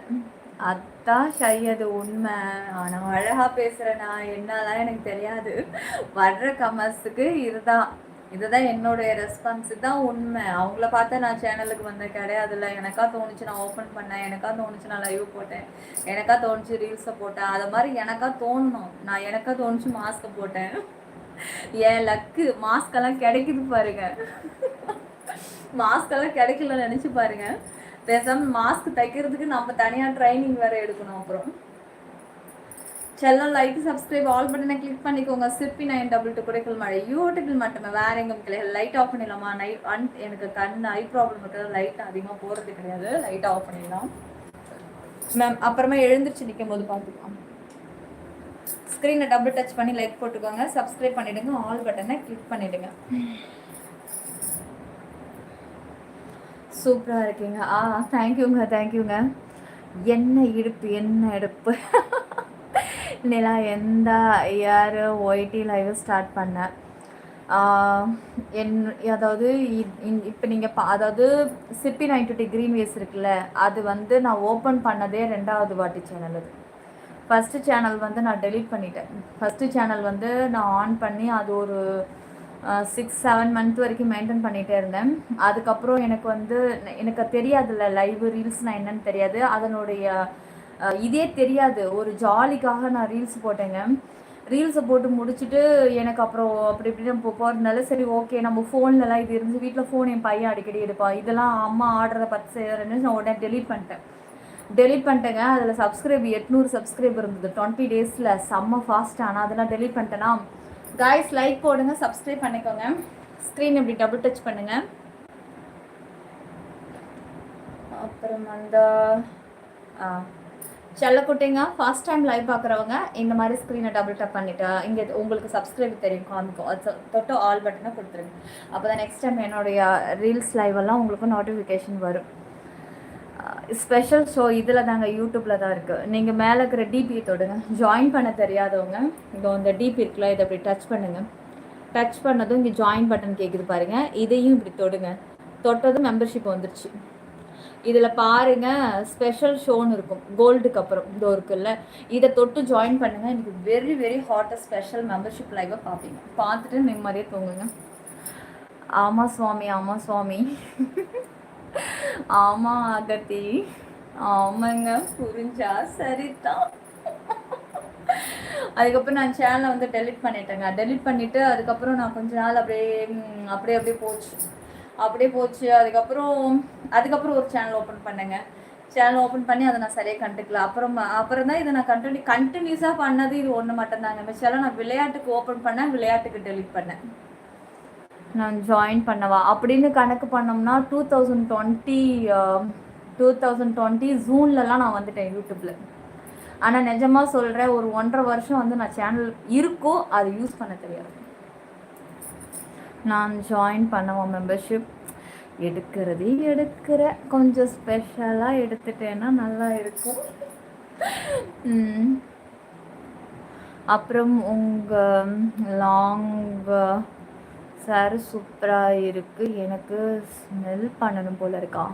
S1: அதான் ஷை, அது உண்மை. ஆனால் அழகாக பேசுகிறேன்னா என்னதான் எனக்கு தெரியாது. வர்ற கமெண்ட்ஸுக்கு இதுதான் என்னுடைய ரெஸ்பான்ஸ், தான் உண்மை. அவங்கள பார்த்தா நான் சேனலுக்கு வந்தேன் கிடையாதுல்ல. எனக்கா தோணுச்சு நான் ஓப்பன் பண்ணேன், எனக்கா தோணுச்சு நான் லைவ் போட்டேன், எனக்கா தோணுச்சு ரீல்ஸை போட்டேன். அதை மாதிரி எனக்கா தோணணும். நான் எனக்கா தோணுச்சு மாஸ்க்கை போட்டேன். என் லக்கு, மாஸ்கெல்லாம் கிடைக்குது பாருங்க. மாஸ்கெல்லாம் கிடைக்கல நினச்சி பாருங்க. பேசாமல் மாஸ்க் தைக்கிறதுக்கு நம்ம தனியாக ட்ரைனிங் வேறு எடுக்கணும். அப்புறம் செல்லம், லைக் சப்ஸ்கிரைப் ஆல் பட்டனை கிளிக் பண்ணிக்கோங்க. சிற்பி 922 குடைக்குள் மழை யூடியூபில் மட்டுமே, வேற எங்கும் கிடையாது. லைட் ஆஃப் பண்ணிடலாமா? எனக்கு கண் ஐ ப்ராப்ளம் இருக்கிறது, லைட் அதிகமாக போகிறது கிடையாது. லைட் ஆஃப் பண்ணிடலாம் மேம். அப்புறமா எழுந்திரிச்சு நிற்கும் போது பார்த்துக்கலாம். ஸ்க்ரீனை டபுள் டச் பண்ணி லைக் போட்டுக்கோங்க, சப்ஸ்கிரைப் பண்ணிவிடுங்க, ஆல் பட்டனை கிளிக் பண்ணிவிடுங்க. சூப்பராக இருக்கீங்க. தேங்க்யூங்க, தேங்க்யூங்க. என்ன எடுப்பு. நிலா எந்த யார் ஒய்டி லைவ் ஸ்டார்ட் பண்ணேன். அதாவது இப்போ நீங்கள் அதாவது சிப்பி 920 க்ரீன் வேஸ் இருக்குல்ல, அது வந்து நான் ஓப்பன் பண்ணதே 2வது வாட்டி சேனல். அது ஃபஸ்ட்டு சேனல் வந்து நான் டெலீட் பண்ணிட்டேன். ஃபஸ்ட்டு சேனல் வந்து நான் ஆன் பண்ணி அது ஒரு 6-7 மந்த் வரைக்கும் மெயின்டைன் பண்ணிகிட்டே இருந்தேன். அதுக்கப்புறம் எனக்கு தெரியாதுல்ல, லைவ் ரீல்ஸ்னால் என்னன்னு தெரியாது. அதனுடைய இதே தெரியாது. ஒரு ஜாலிக்காக நான் ரீல்ஸ் போட்டேங்க. ரீல்ஸை போட்டு முடிச்சுட்டு எனக்கு அப்புறம் அப்படி இப்படின்னு போகிறதுனால சரி ஓகே நம்ம ஃபோன்லலாம் இது இருந்து வீட்டில் ஃபோன் என் பையன் அடிக்கடி எடுப்பான், இதெல்லாம் அம்மா ஆர்டரை 10 நான் உடனே டெலீட் பண்ணிட்டேங்க. அதில் சப்ஸ்கிரைப் 800 சப்ஸ்கிரைபர் இருந்தது 20 டேஸில், செம்ம ஃபாஸ்ட். ஆனால் அதெல்லாம் டெலீட் பண்ணிட்டேன்னா. காய்ஸ் லைக் போடுங்க, சப்ஸ்கிரைப் பண்ணிக்கோங்க, ஸ்க்ரீன் இப்படி டபுள் டச் பண்ணுங்கள். அப்புறம் அந்த செல்லக்குட்டிங்க ஃபர்ஸ்ட் டைம் லைவ் பார்க்குறவங்க இந்த மாதிரி ஸ்க்ரீனை டபுள் டப் பண்ணிவிட்டு இங்கே உங்களுக்கு சப்ஸ்கிரைப் தெரியும் காமிக்கும், அது தொட்டு ஆல் பட்டனை கொடுத்துருங்க. அப்போ தான் நெக்ஸ்ட் டைம் என்னுடைய ரீல்ஸ் லைவெல்லாம் உங்களுக்கு நோட்டிஃபிகேஷன் வரும். ஸ்பெஷல் ஷோ இதில் தாங்க, யூடியூப்பில் தான் இருக்குது. நீங்கள் மேலே இருக்கிற டிபியை தொடுங்க. ஜாயின் பண்ண தெரியாதவங்க இங்கே இந்த டிபி இருக்குல்ல, இதை அப்படி டச் பண்ணுங்கள். டச் பண்ணதும் இங்கே ஜாயின் பட்டன் கேட்குது பாருங்கள், இதையும் இப்படி தொடுங்க. தொட்டதும் மெம்பர்ஷிப் வந்துருச்சு. இதில் பாருங்கள் ஸ்பெஷல் ஷோன்னு இருக்கும், கோல்டுக்கு அப்புறம் இதோ இருக்குல்ல, இதை தொட்டு ஜாயின் பண்ணுங்கள். எனக்கு very very hottest special membership லைவாக பார்ப்பீங்க. பார்த்துட்டு நிம்மதியாக தூங்குங்க. ஆமாம் சுவாமி, ஆமாம் சுவாமி, ஆமாம் ஆகத்தி, ஆமாங்க, புரிஞ்சா சரிதான். அதுக்கப்புறம் நான் சேனலை வந்து டெலிட் பண்ணிட்டேங்க. டெலிட் பண்ணிவிட்டு அதுக்கப்புறம் நான் கொஞ்ச நாள் அப்படியே போச்சு. அதுக்கப்புறம் ஒரு சேனல் ஓப்பன் பண்ணேங்க. சேனல் ஓப்பன் பண்ணி அதை நான் சரியாக கண்டுக்கல. அப்புறம் தான் இதை நான் கண்டினியூஸாக பண்ணது இது ஒன்று மட்டும்தாங்க. மிச்சம் நான் விளையாட்டுக்கு ஓப்பன் பண்ணேன், விளையாட்டுக்கு டெலிட் பண்ணேன். நான் ஜாயின் பண்ணவா அப்படின்னு கணக்கு பண்ணோம்னா 2020 ஜூன்லலாம் நான் வந்துட்டேன் யூடியூப்பில். ஆனால் நிஜமாக சொல்கிறேன், ஒரு 1.5 வருஷம் வந்து நான் சேனல் இருக்கோ அது யூஸ் பண்ண தெரியாது. நான் ஜாயின் பண்ணுவோம், மெம்பர்ஷிப் எடுக்கிற கொஞ்சம் ஸ்பெஷலாக எடுத்துட்டேன்னா நல்லா இருக்கும். அப்புறம் உங்கள் லாங் சார் சூப்பராக இருக்குது, எனக்கு ஸ்மெல் பண்ணணும் போல் இருக்கா.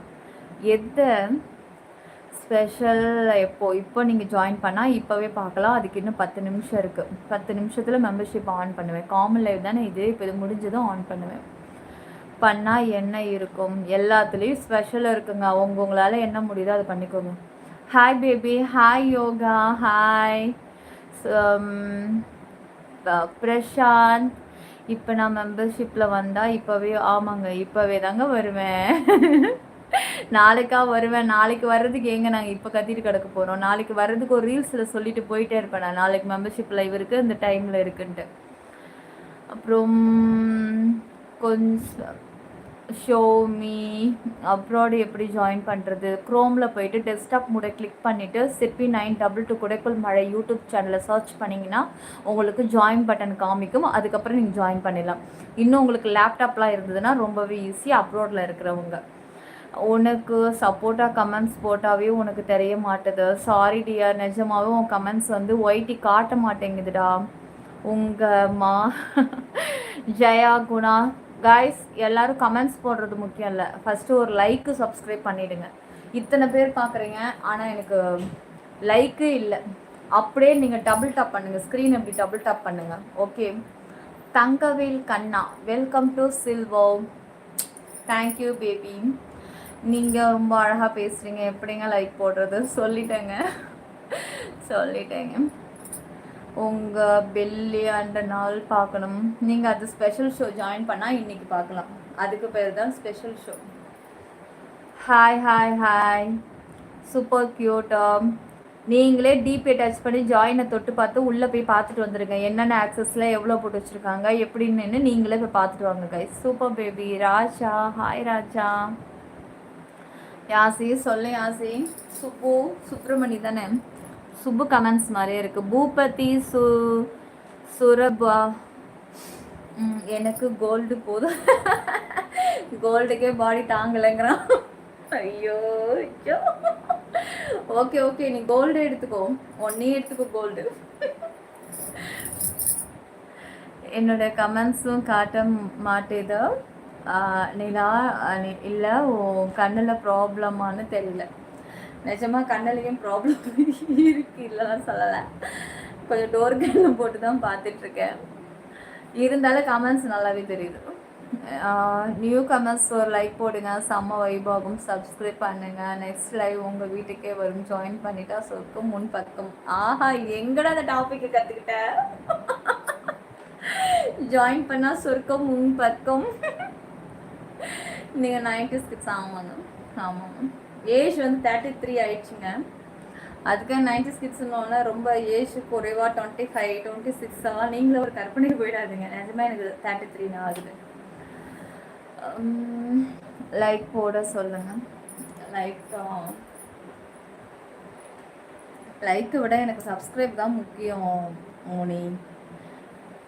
S1: எதை ஸ்பெஷல் இப்போ நீங்கள் ஜாயின் பண்ணால் இப்போவே பார்க்கலாம். அதுக்கு இன்னும் 10 நிமிஷம் இருக்குது. 10 நிமிஷத்தில் மெம்பர்ஷிப் ஆன் பண்ணுவேன். காமன் லைவ் தானே இது, இப்போ இது முடிஞ்சதும் ஆன் பண்ணுவேன். பண்ணால் என்ன இருக்கும், எல்லாத்துலேயும் ஸ்பெஷலாக இருக்குங்க. உங்களால் என்ன முடியுதோ அதை பண்ணிக்கோங்க. Hi baby, hi Yoga, hi Prashanth. இப்போ நான் மெம்பர்ஷிப்பில் வந்தால் இப்போவே, ஆமாங்க இப்போவே தாங்க வருவேன். நாளைக்கா வருவேன். நாளைக்கு வர்றதுக்கு எங்கே நாங்கள் இப்போ கத்திட்டு கிடக்க போகிறோம். நாளைக்கு வர்றதுக்கு ஒரு ரீல்ஸில் சொல்லிட்டு போயிட்டே இருப்பேன் நான், நாளைக்கு மெம்பர்ஷிப் லைவ் இருக்குது, இந்த டைமில் இருக்குன்ட்டு. அப்புறம் கொஞ்சம் ஷோமி அப்ராடு எப்படி ஜாயின் பண்ணுறது. க்ரோமில் போயிட்டு டெஸ்க்டாப் மூட கிளிக் பண்ணிவிட்டு சிற்பி 922 குடைக்குள் மழை யூடியூப் சேனலை சர்ச் பண்ணிங்கன்னா உங்களுக்கு ஜாயின் பட்டன் காமிக்கும். அதுக்கப்புறம் நீங்கள் ஜாயின் பண்ணிடலாம். இன்னும் உங்களுக்கு லேப்டாப்லாம் இருந்ததுன்னா ரொம்பவே ஈஸி. அப்ரோடில் இருக்கிறவங்க உனக்கு சப்போர்ட்டாக கமெண்ட்ஸ் போட்டாவே உனக்கு தெரிய மாட்டுது. சாரி டியர், நிஜமாகவே உன் கமெண்ட்ஸ் வந்து ஒயிட்டி காட்ட மாட்டேங்குதுடா. உங்கள் ஜெயா குணா. காய்ஸ் எல்லோரும் கமெண்ட்ஸ் போடுறது முக்கியம் இல்லை, ஃபஸ்ட்டு ஒரு லைக்கு சப்ஸ்கிரைப் பண்ணிவிடுங்க. இத்தனை பேர் பார்க்குறீங்க ஆனால் எனக்கு லைக்கு இல்லை. அப்படியே நீங்கள் டபுள் டாப் பண்ணுங்கள், ஸ்க்ரீன் எப்படி டபுள் டாப் பண்ணுங்கள். ஓகே. தங்கவேல் கண்ணா, வெல்கம் டு சில்வோ. Thank you baby. நீங்கள் ரொம்ப அழகாக பேசுகிறீங்க. எப்படிங்க லைக் போடுறது சொல்லிட்டேங்க. உங்கள் பெல்லி அந்த நாள் பார்க்கணும். நீங்கள் அது ஸ்பெஷல் ஷோ ஜாயின் பண்ணால் இன்றைக்கி பார்க்கலாம். அதுக்கு பேர் தான் ஸ்பெஷல் ஷோ. ஹாய் சூப்பர் க்யூட்டா. நீங்களே டிபே டச் பண்ணி ஜாயினை தொட்டு பார்த்து உள்ளே போய் பார்த்துட்டு வந்துடுங்க. என்னென்ன ஆக்சஸில் எவ்வளோ போட்டு வச்சுருக்காங்க எப்படின்னு நீங்களே போய் பார்த்துட்டு வாங்க guys. Super baby. Raja, hi Raja. Yasi சொல்ல, யாசி. சுப்ரமணி தானே. சுப்பு கமெண்ட்ஸ் மாதிரியே இருக்குது. பூபதி சுரபா. எனக்கு கோல்டு போதும், கோல்டுக்கே பாடி தாங்கலைங்கிறான். ஐயோ. ஓகே நீ கோல்டு எடுத்துக்கோ, நீ எடுத்துக்கோ கோல்டு. என்னோட கமெண்ட்ஸும் காட்ட மாட்டேதா நிலா? இல்லை, உன் கண்ணில் ப்ராப்ளமானு தெரியல. நிஜமாக கண்ணிலையும் ப்ராப்ளம் இருக்குது, இல்லைலாம் சொல்லலை. கொஞ்சம் டோர் கண்ணில் போட்டு தான் பார்த்துட்ருக்கேன். இருந்தாலும் கமெண்ட்ஸ் நல்லாவே தெரியுது. நியூ கமர்ஸ் ஒரு லைக் போடுங்க, செம்ம வைபாகும். சப்ஸ்கிரைப் பண்ணுங்க. நெக்ஸ்ட் லைவ் உங்கள் வீட்டுக்கே வரும். ஜாயின் பண்ணிட்டா சொர்க்கம் முன் பக்கம். ஆஹா, எங்கடா அந்த டாபிக் கற்றுக்கிட்டேன். ஜாயின் பண்ணால் சொர்க்கம் முன் பக்கம். நீங்கள் 90s கிட்ஸ். ஆமாங்க, ஆமாங்க. ஏஜ் வந்து 33 ஆயிடுச்சுங்க. அதுக்காக 90s கிட்ஸ்னோன்னா ரொம்ப ஏஜ் குறைவா 25 26 நீங்களும் ஒரு கற்பனைக்கு போயிடாதுங்க. நிஜமா எனக்கு 33 ஆகுது. லைக் போட சொல்லுங்க. லைக்கை விட எனக்கு சப்ஸ்கிரைப் தான் முக்கியம். மோனி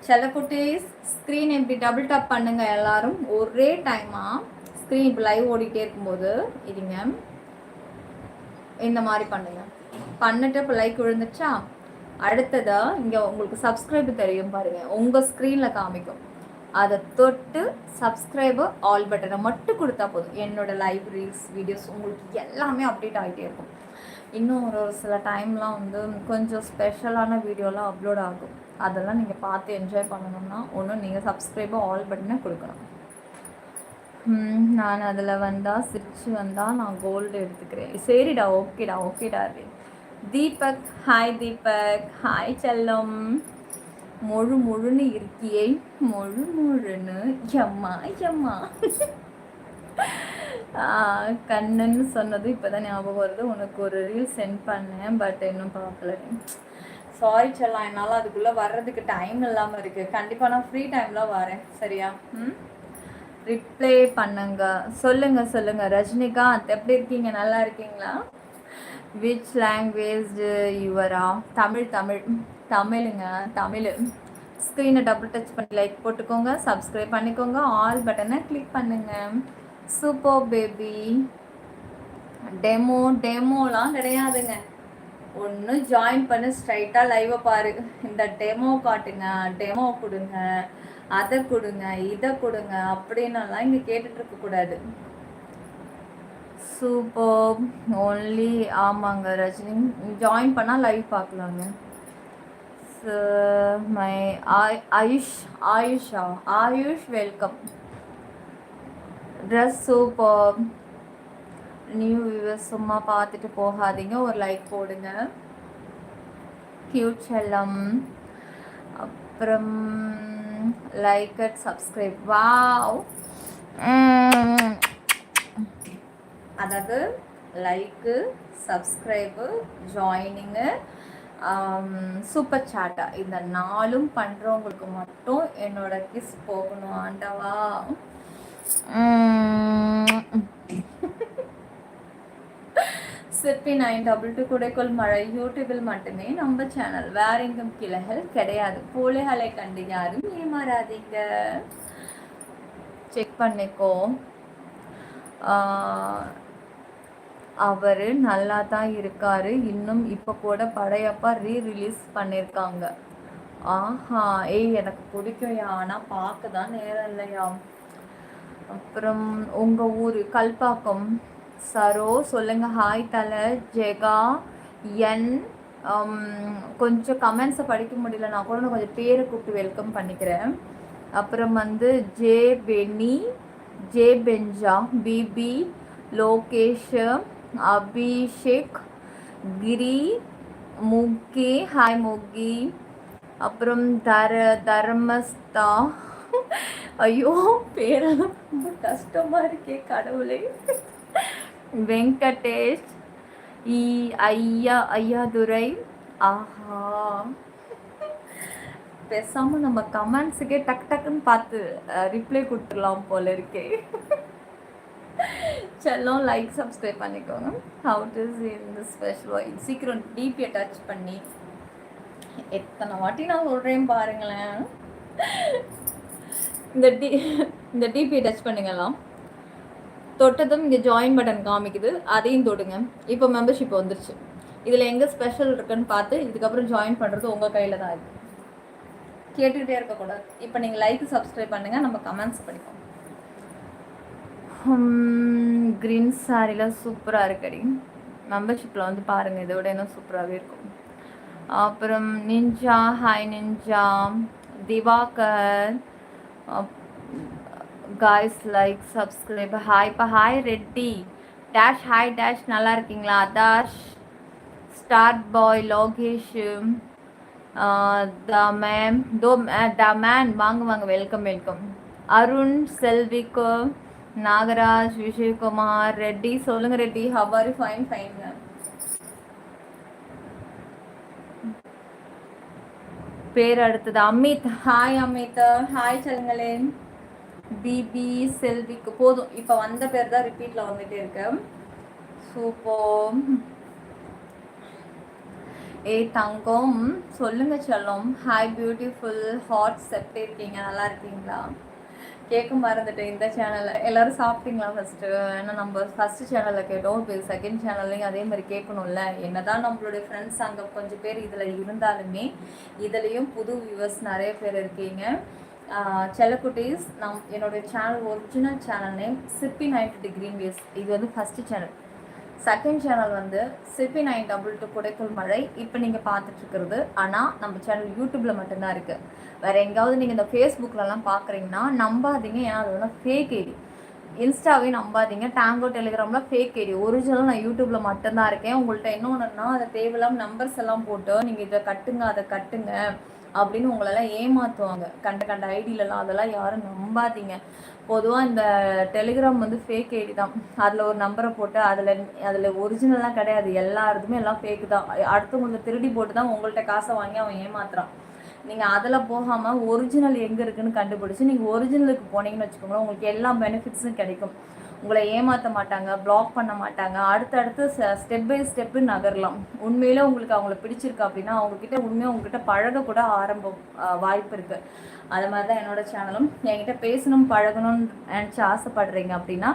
S1: செல்லக்குட்டீஸ், ஸ்க்ரீன் இப்படி டபுள் டாப் பண்ணுங்க எல்லாரும் ஒரே டைமா. ஸ்க்ரீன் இப்போ லைவ் ஓடிட்டே இருக்கும்போது இதுங்க இந்த மாதிரி பண்ணுங்க. பண்ணிட்டு இப்போ லைக் விழுந்துச்சா, அடுத்ததா இங்கே உங்களுக்கு சப்ஸ்கிரைப் தெரியும் பாருங்க, உங்கள் ஸ்க்ரீனில் காமிக்கும். அதை தொட்டு சப்ஸ்கிரைபு ஆல் பட்டனை மட்டும் கொடுத்தா போதும். என்னோட லைவ் ரீல்ஸ் வீடியோஸ் உங்களுக்கு எல்லாமே அப்டேட் ஆகிட்டே இருக்கும். இன்னும் ஒரு சில டைம்லாம் வந்து கொஞ்சம் ஸ்பெஷலான வீடியோலாம் அப்லோட் ஆகும். அதெல்லாம் நீங்கள் பார்த்து என்ஜாய் பண்ணணும்னா ஒன்றும் நீங்கள் சப்ஸ்கிரைபு ஆல் பட்டனை கொடுக்கணும். நான் அதில் வந்தால் சிரிச்சு வந்தால் நான் கோல்டு எடுத்துக்கிறேன். சரிடா, ஓகேடா, ஓகேடா. தீபக், ஹாய் தீபக், ஹாய் செல்லம். முழுன்னு இருக்கியே, முழுன்னு எம்மா எம்மா. கண்ணன்னு சொன்னது இப்போதான் ஞாபகம் வருது. உனக்கு ஒரு ரீல் சென்ட் பண்ணேன், பட் இன்னும் பார்க்கல. சாரி செல்லாம், என்னால் அதுக்குள்ளே வர்றதுக்கு டைம் இல்லாமல் இருக்குது. கண்டிப்பாக நான் ஃப்ரீ டைமில் வரேன், சரியா? ரிப்ளை பண்ணுங்க. சொல்லுங்க. ரஜினிகாந்த் எப்படி இருக்கீங்க? நல்லா இருக்கீங்களா? விச் லாங்குவேஜ் யுவரா? தமிழுங்க, தமிழ். ஸ்க்ரீனை டபுள் டச் பண்ணி லைக் போட்டுக்கோங்க, சப்ஸ்கிரைப் பண்ணிக்கோங்க, ஆல் பட்டனை கிளிக் பண்ணுங்க. Super baby. டெமோலாம் கிடையாதுங்க. ஒன்று ஜாயின் பண்ணி ஸ்ட்ரைட்டாக லைவை பாரு. இந்த டெமோ காட்டுங்க, டெமோ கொடுங்க, அதை கொடுங்க, இதை கொடுங்க அப்படின்னலாம் இங்கே கேட்டுட்டு இருக்கக்கூடாது. Super only. ஆமாங்க ரஜினி, ஜாயின் பண்ணால் லைவ் பார்க்கலாங்க. My AYUSH welcome. Dress super. New viewers சும்மா பார்த்துட்டு போகாதீங்க, ஒரு லைக் போடுங்க. கியூட் செல்லம். அப்புறம் லைக் அட் சப்ஸ்கிரைப். வாவ். அதாவது லைக்கு, சப்ஸ்கிரைபு, ஜாயினிங்கு, சூப்பர் சாட்டா, இந்த 4 பண்ணுறவங்களுக்கு மட்டும் என்னோட கிஸ் போகணும் ஆண்டவா. சிற்பி 922 குடைக்குள் மழை யூடியூபில் மட்டுமே நம்ம சேனல், வேற எங்கும் கிளைகள் கிடையாது. போலிகளை கண்டு யாரும் ஏமாறாதீங்க, செக் பண்ணிக்கோ. அவர் நல்லா தான் இருக்காரு. இன்னும் இப்போ கூட படையப்பா ரீரிலீஸ் பண்ணியிருக்காங்க. ஆஹா, எனக்கு பிடிக்கும்யா, ஆனால் பார்க்க தான் நேரம் இல்லையா. அப்புறம் உங்கள் ஊர் கல்பாக்கம். சரோ சொல்லுங்க. ஹாய் தலை ஜெகா என். கொஞ்சம் கமெண்ட்ஸை படிக்க முடியல, நான் கூட கொஞ்சம் பேரை கூப்பிட்டு வெல்கம் பண்ணிக்கிறேன். அப்புறம் வந்து ஜே பெனி, ஜே பெஞ்சா, பிபி, லோகேஷ், அபிஷேக், கிரி, முக்கி, ஹாய் முக்கி. அப்புறம் தர்மஸ்தா. ஐயோ, பேரெல்லாம் ரொம்ப கஷ்டமாக இருக்கே கடவுளே. வெங்கடேஷ், ஐயாதுரை. ஆஹா, பேசாமல் நம்ம கமெண்ட்ஸுக்கே டக்குன்னு பார்த்து ரிப்ளை கொடுத்துடலாம் போல இருக்கே. செல்லம் லைக் சப்ஸ்கிரைப் பண்ணிக்கோங்க. ஹவு டு இந்த ஸ்பெஷல் வாய் சீக்கிரம் டிபியை டச் பண்ணி எத்தனை வாட்டி நான் சொல்கிறேன் பாருங்களேன். இந்த டிபியை டச் பண்ணுங்கலாம். தொட்டதும் இங்கே ஜாயின் பட்டன் காமிக்குது, அதையும் தொடுங்க. இப்போ மெம்பர்ஷிப் வந்துருச்சு. இதில் எங்கே ஸ்பெஷல் இருக்குன்னு பார்த்து இதுக்கப்புறம் ஜாயின் பண்ணுறது உங்கள் கையில் தான் இருக்குது. கேட்டுக்கிட்டே இருக்கக்கூடாது. இப்போ நீங்கள் லைக் சப்ஸ்கிரைப் பண்ணுங்கள், நம்ம கமெண்ட்ஸ் படிப்போம். க்ரீன் சாரியில் சூப்பராக இருக்கடி. மெம்பர்ஷிப்பில் வந்து பாருங்கள், இதை விட இன்னும் சூப்பராகவே இருக்கும். அப்புறம் Ninja, hi Ninja. Diwakar, guys like subscribe. Hi Reddy dash hi dash நல்லா இருக்கீங்களா? Dash star boy Lokesh the ma'am the man வாங்க வாங்க வெல்கம் வெல்கம். அருண் செல்விக்கு நாகராஜ் விஜயகுமார் ரெட்டி சொல்லுங்க Reddy. How are you? Fine fine. பேர் அடுத்தது அமித். ஹாய் அமித். ஹாய் சொல்லுங்களேன். பிபி செல்விக்கு போதும். இப்போ வந்த பேர் தான் ரிப்பீட்டில் வந்துட்டே இருக்கு. சூப்பர். தங்கம் சொல்லுங்க செல்லம். ஹாய் பியூட்டிஃபுல் ஹாட் செப்ட் இருக்கீங்க, நல்லா இருக்கீங்களா? கேட்க மறந்துட்டேன். இந்த சேனலில் எல்லோரும் சாப்பிட்டீங்களா ஃபஸ்ட்டு? ஏன்னா நம்ம ஃபஸ்ட்டு சேனலில் கேட்டோம், இப்போ செகண்ட் சேனல்லையும் அதே மாதிரி கேட்கணும்ல. என்ன தான் நம்மளுடைய ஃப்ரெண்ட்ஸ் அங்கே கொஞ்சம் பேர் இதில் இருந்தாலுமே இதுலேயும் புது வியூவர்ஸ் நிறைய பேர் இருக்கீங்க. செல்லக்குட்டீஸ், என்னுடைய சேனல் ஒரிஜினல் சேனல் நேம் சிப்பி 90 டிகிரி வேஸ். இது வந்து ஃபஸ்ட்டு சேனல். செகண்ட் சேனல் வந்து சிப்பி 922 குடைக்குள் மழை. இப்போ நீங்கள் பார்த்துட்ருக்கிறது ஆனால் நம்ம சேனல் யூடியூப்பில் மட்டும்தான் இருக்குது. வேறு எங்கேயாவது நீங்கள் இந்த ஃபேஸ்புக்கிலலாம் பார்க்குறீங்கன்னா நம்பாதீங்க, ஏன்னா அது வந்து ஃபேக் ஐடி. இன்ஸ்டாவே நம்பாதீங்க, டேங்கோ டெலிகிராமில் ஃபேக் ஐடி. ஒரிஜினல் நான் யூடியூப்பில் மட்டும்தான் இருக்கேன். உங்கள்கிட்ட இன்னொன்றுனா அதை தேவையில்லாமல் நம்பர்ஸ் எல்லாம் போட்டு நீங்கள் இதை கட்டுங்க அதை கட்டுங்க அப்படின்னு உங்களெல்லாம் ஏமாற்றுவாங்க கண்ட ஐடியிலலாம். அதெல்லாம் யாரும் நம்பாதீங்க. பொதுவாக இந்த டெலிகிராம் வந்து ஃபேக் ஐடி தான். அதில் ஒரு நம்பரை போட்டு அதில் ஒரிஜினல்லாம் கிடையாது. எல்லாருமே எல்லாம் ஃபேக்கு தான். அடுத்தவங்களுக்கு திருடி போட்டு தான் உங்கள்கிட்ட காசை வாங்கி அவன் ஏமாத்துறான். நீங்கள் அதில் போகாமல் ஒரிஜினல் எங்கே இருக்குதுன்னு கண்டுபிடிச்சி நீங்கள் ஒரிஜினலுக்கு போனீங்கன்னு வச்சுக்கோங்களேன், உங்களுக்கு எல்லா பெனிஃபிட்ஸும் கிடைக்கும். உங்களை ஏமாற்ற மாட்டாங்க, பிளாக் பண்ண மாட்டாங்க. அடுத்தடுத்து ஸ்டெப் பை ஸ்டெப்பு நகரலாம். உண்மையிலே உங்களுக்கு அவங்கள பிடிச்சிருக்கு அப்படின்னா அவங்கக்கிட்ட உண்மையாக உங்ககிட்ட பழக கூட வாய்ப்பு இருக்குது. அது மாதிரி தான் என்னோடய சேனலும். என்கிட்ட பேசணும் பழகணும்னு நினச்சி ஆசைப்படுறீங்க அப்படின்னா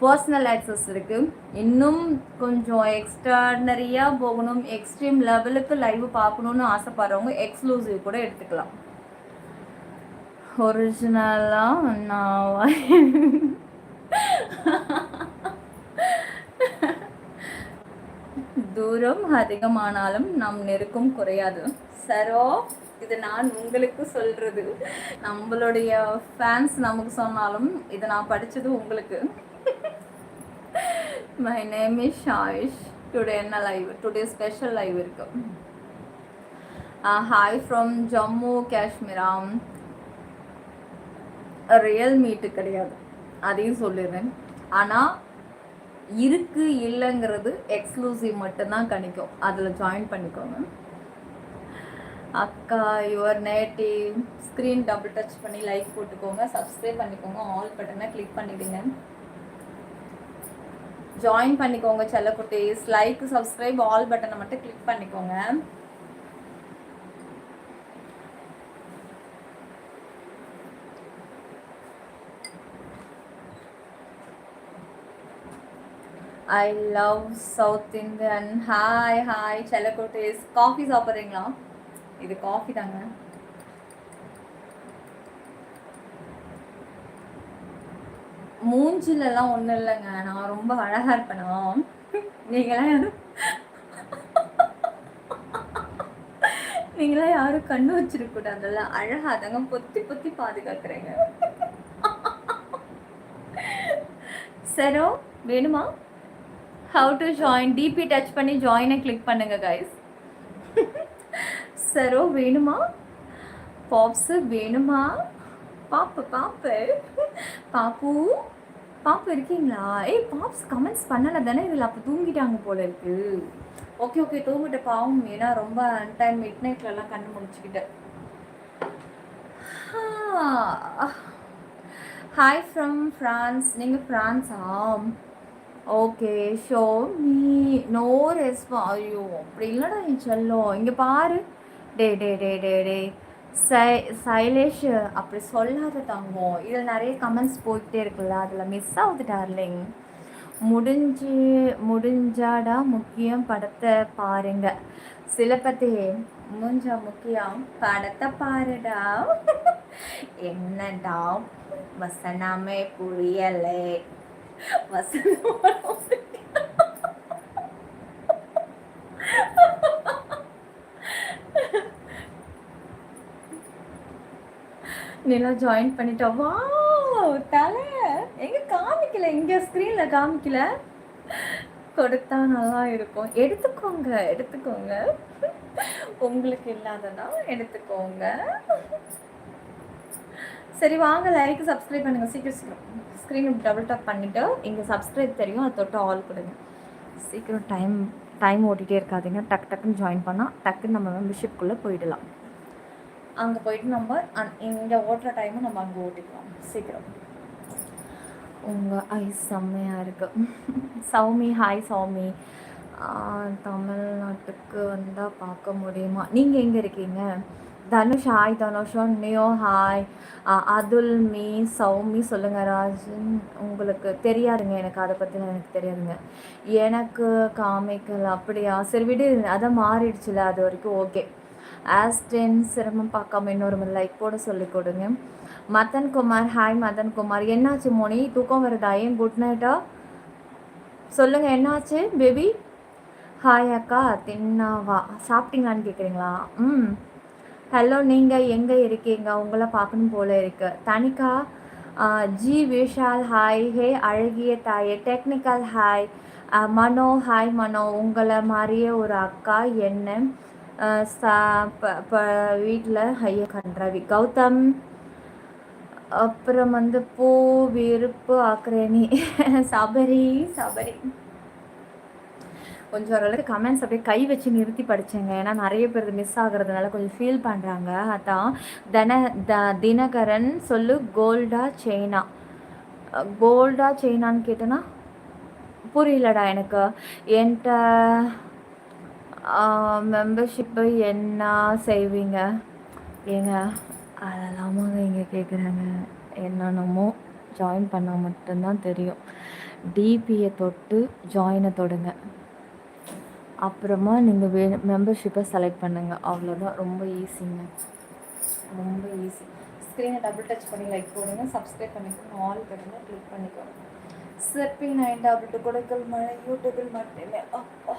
S1: பர்சனல் ஆக்சஸ் இருக்குது. இன்னும் கொஞ்சம் எக்ஸ்ட்ரானரியாக போகணும், எக்ஸ்ட்ரீம் லெவலுக்கு லைவ் பார்க்கணுன்னு ஆசைப்படுறவங்க எக்ஸ்க்ளூசிவ் கூட எடுத்துக்கலாம். ஒரிஜினலாக நான் தூரம் அதிகமானாலும் நம் நெருக்கம் குறையாது. சரோ, இது நான் உங்களுக்கு சொல்கிறது. நம்மளுடைய ஃபேன்ஸ் நமக்கு சொன்னாலும் இதை நான் படித்தது உங்களுக்கு. My name is Shayish. Today என்ன லைவ்? டுடே ஸ்பெஷல் லைவ் இருக்கு. ஹாய் ஃப்ரம் ஜம்மு காஷ்மீரா. ரியல் மீட்டு கிடையாது, அதையும் சொல்லிடுறேன். ஆனால் இருக்கு இல்லைங்கிறது எக்ஸ்க்ளூசிவ் மட்டும்தான் கிடைக்கும். அதில் ஜாயின் பண்ணிக்கோங்க. அக்கா your native screen double touch பண்ணி லைக் போட்டுக்கோங்க, சப்ஸ்கிரைப் பண்ணிக்கோங்க, ஆல் பட்டனை கிளிக் பண்ணிவிடுங்க, ஜாயின் பண்ணிக்கோங்க செல்லக்குட்டீஸ். லைக் சப்ஸ்கிரைப் ஆல் பட்டனை மட்டும் கிளிக் பண்ணிக்கோங்க. I love south Indian. Hi செல்லக்குட்டீஸ். காஃபி சாப்பிட்றீங்களா? இது காஃபி தாங்க. மூஞ்சிலெல்லாம் ஒன்றும் இல்லைங்க, நான் ரொம்ப அழகாக இருப்பேனா? நீங்களாம் யாரும் கண்ணு வச்சிருக்கூடாதுல்ல, அழகாக தாங்க பொத்தி பொத்தி பாதுகாக்கிறேங்க. சரோ வேணுமா? How to join? DP touch பண்ணி ஜாயினை கிளிக் பண்ணுங்க கைஸ். சரோ வேணுமா? பாப்ஸு வேணுமா? பாப்பு பாப்பு இருக்கீங்களா? பாப்ஸ் கமெண்ட்ஸ் பண்ணலை தானே இதில்? அப்போ தூங்கிட்டாங்க போல இருக்கு. ஓகே தூங்கிட்ட பாவம். ஏன்னா ரொம்ப அன்டைம் மிட் நைட்லலாம் கண்ணு முடிச்சுக்கிட்டேன். Hi from France. நீங்கள் ஃப்ரான்ஸா? Okay show me no response. ஐயோ அப்படி இல்லைடா நீ செல்லும். இங்கே பாரு. டே சைலேஷ் அப்படி சொல்லாத தங்கம். இதில் நிறைய கமெண்ட்ஸ் போயிட்டே இருக்குல்ல, அதில் மிஸ் ஆகுது டார்லிங். முடிஞ்சாடா முக்கியம் படத்தை பாருங்க. சிலப்பத்தி முடிஞ்சா முக்கியம் படத்தை பாருடா. என்னடா வசனமே புரியலை. நீலாம் ஜாயின் பண்ணிட்டா? வா தலை எங்க காமிக்கல, இங்க ஸ்க்ரீன்ல காமிக்கல. கொடுத்தா நல்லா இருக்கும். எடுத்துக்கோங்க எடுத்துக்கோங்க, உங்களுக்கு இல்லாததா எடுத்துக்கோங்க. சரி வாங்க, லைக் சப்ஸ்கிரைப் பண்ணுங்க சீக்கிரம் சீக்கிரம். ஸ்க்ரீன் டபுள் டாப் பண்ணிவிட்டு இங்கே சப்ஸ்கிரைப் தெரியும், அதை தொட்டு ஆல் கொடுங்க. சீக்கிரம் டைம் ஓட்டிகிட்டே இருக்காதிங்க. டக்குன்னு ஜாயின் பண்ணால் டக்குன்னு நம்ம மெம்பர்ஷிப்குள்ளே போயிடலாம். அங்கே போயிட்டு நம்ம இங்கே ஓட்டுற டைமை நம்ம அங்கே ஓட்டிக்கலாம் சீக்கிரம். உங்கள் ஐஸ் செம்மையாக இருக்குது. சௌமி ஹாய் சௌமி. தமிழ்நாட்டுக்கு வந்தால் பார்க்க முடியுமா? நீங்கள் எங்கே இருக்கீங்க? தனுஷ் ஹாய் தனுஷம். Neo hi. அதுல் மீ சௌமி சொல்லுங்கள். ராஜன் உங்களுக்கு தெரியாதுங்க, எனக்கு அதை பற்றிலாம் எனக்கு தெரியாதுங்க. எனக்கு காமிக்கல அப்படியா? சரி விடு, அதை மாறிடுச்சுல அது வரைக்கும் ஓகே. ஆஸ்டென் சிரமம் பார்க்காம இன்னொரு லைக் போட சொல்லி கொடுங்க. மதன் குமார் ஹாய் மதன் குமார். என்னாச்சு மோனி, தூக்கம் வருதா? ஏன் குட் நைட்டா? சொல்லுங்கள் என்னாச்சு பேபி? ஹாய் அக்கா. தின்னாவா சாப்பிட்டீங்களான்னு கேட்குறீங்களா? ஹலோ, நீங்கள் எங்கே இருக்கீங்க? உங்களை பார்க்கணும் போல இருக்கு. தனிகா ஜி விஷால் ஹாய். ஹே அழகிய தாயே. Technical hi. Mano hi Mano. உங்களை மாதிரியே ஒரு அக்கா என்ன வீட்டில் ஐயா கன்றாவி. கௌதம் அப்புறம் பூ விருப்பு ஆக்குறேனி. சபரி கொஞ்சம் ஓரளவுக்கு கமெண்ட்ஸ் அப்படியே கை வச்சு நிறுத்தி படித்தேங்க. ஏன்னா நிறைய பேர் மிஸ் ஆகுறதுனால கொஞ்சம் ஃபீல் பண்ணுறாங்க. அதான் தினகரன் சொல்லு. கோல்டா செயினான்னு கேட்டேன்னா புரியலடா எனக்கு. என்கிட்ட மெம்பர்ஷிப்பு என்ன செய்வீங்க ஏங்க? அதெல்லாமாங்க இங்கே கேட்குறாங்க. என்னென்னமோ ஜாயின் பண்ணால் மட்டும்தான் தெரியும். டிபியை தொட்டு ஜாயினை தொடுங்க, அப்புறமா நீங்கள் மெம்பர்ஷிப்பை செலக்ட் பண்ணுங்கள். அவ்வளோதான், ரொம்ப ஈஸிங்க, ரொம்ப ஈஸி. ஸ்க்ரீனை டபுள் டச் பண்ணி லைக் போடுங்க, சப்ஸ்கிரைப் பண்ணிக்கோங்க, ஆல் பண்ணுங்க, கிளிக் பண்ணிக்கோங்க. சிற்பி 922 கொடுக்கல் மழை யூடியூபில் மட்டுமே. அப்பா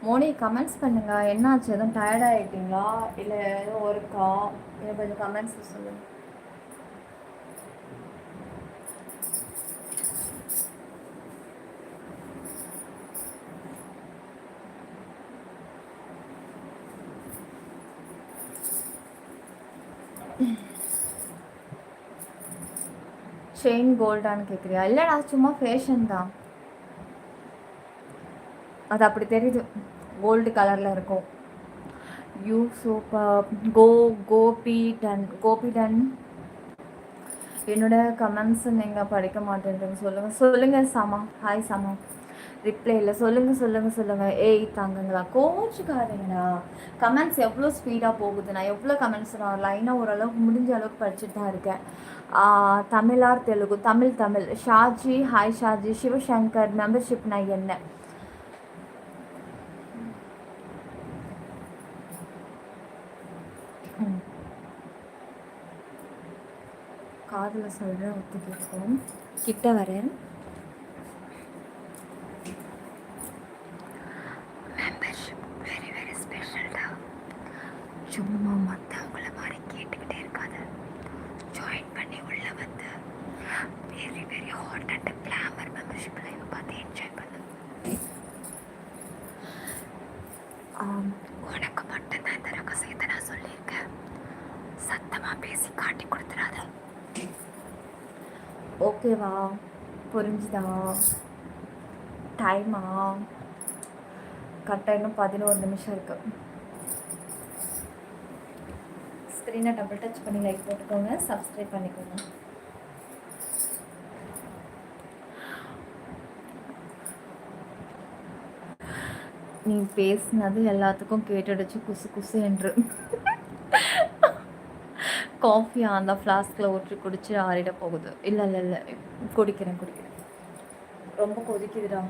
S1: மோனி கமெண்ட்ஸ் பண்ணுங்கள். என்னாச்சு, எதுவும் டயர்டாகிட்டீங்களா இல்லை எதுவும் ஒர்க்கா? இல்லை கொஞ்சம் கமெண்ட்ஸ் சொல்லுங்கள். செயின் கோல்டான்னு கேட்குறியா? இல்லைடா, சும்மா ஃபேஷன் தான், அது அப்படி தெரியுது, கோல்டு கலரில் இருக்கும். You super. கோபிடன் என்னோட கமெண்ட்ஸ் நீங்கள் படிக்க மாட்டேன்றீங்க. சொல்லுங்கள் சமா. ஹாய் சமா. ரிப்ளை இல்லை. சொல்லுங்கள். ஏய் தாங்கங்களா, கோச்சுக்காதீங்களா. கமெண்ட்ஸ் எவ்வளோ ஸ்பீடாக போகுது. நான் எவ்வளோ கமெண்ட்ஸ் நான் லைனாக ஓரளவுக்கு முடிஞ்ச அளவுக்கு படிச்சுட்டு தான் இருக்கேன். தமிழ் தெலுங்கு. தமிழ். ஷாஜி ஹாய் ஷாஜி. சிவசங்கர் மெம்பர்ஷிப்னா என்ன? காதில் சொல்கிறேன், ஒத்து கேட்கும். கிட்ட வரேன். மெம்பர்ஷிப் வெரி வெரி ஸ்பெஷல்டா. சும்மா மற்றவங்கள மாதிரி கேட்டுக்கிட்டே இருக்காது. ஜாயின் பண்ணி உள்ள வந்து very very hot and glamour membership live பார்த்து என்ஜாய் பண்ணு. உனக்கு மட்டும்தான் இந்த ரகசியத்தை நான் சொல்லியிருக்கேன். சத்தமாக பேசி காட்டி கொடுத்துடாத. ஓகேவா? புரிஞ்சுதா? டைமா கரெக்டாக இன்னும் 11 நிமிஷம் இருக்கு. ஸ்க்ரீனை டபுள் டச் பண்ணி லைக் போட்டுக்கோங்க, சப்ஸ்கிரைப் பண்ணிக்கோங்க. நீ பேசினது எல்லாத்துக்கும் கேட்டுடுச்சு குசு என்று. காஃபி அந்த ஃப்ளாஸ்கில் ஊற்றி குடிச்சு ஆறிட போகுது. இல்லை குடிக்கிறேன். ரொம்ப கொதிக்குதுடா,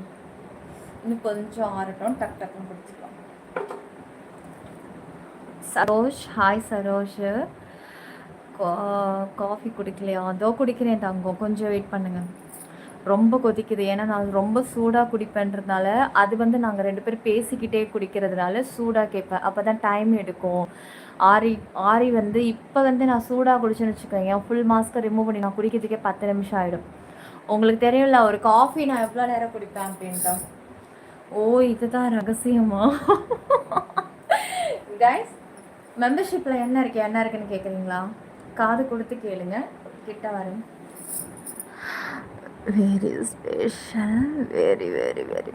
S1: இன்னும் கொஞ்சம் ஆறட்டும், டக்குன்னு குடிச்சிக்கலாம். சரோஷ் ஹாய் சரோஷ். காஃபி குடிக்கலையா? அதோ குடிக்கிறேன் தங்கம், கொஞ்சம் வெயிட் பண்ணுங்கள். ரொம்ப கொதிக்குது. ஏன்னா நான் ரொம்ப சூடாக குடிப்பேன்றதுனால அது வந்து நாங்கள் 2 பேரும் பேசிக்கிட்டே குடிக்கிறதுனால சூடாக கேட்பேன். அப்போ தான் டைம் எடுக்கும். ஆரி ஆரி வந்து இப்போ வந்து நான் சூடாக குடிச்சேன்னு வச்சுக்கோங்க, ஃபுல் மாஸ்க்கை ரிமூவ் பண்ணி நான் குடிக்கிறதுக்கே 10 நிமிஷம் ஆகிடும். உங்களுக்கு தெரியும்ல ஒரு காஃபி நான் எவ்வளோ நேரம் குடிப்பேன் அப்படின்ட்டு. ஓ இதுதான் ரகசியமா? கைஸ் மெம்பர்ஷிப்பில் என்ன இருக்குன்னு கேட்குறீங்களா? காது கொடுத்து கேளுங்க, கிட்ட வரேன். Very special, very very very.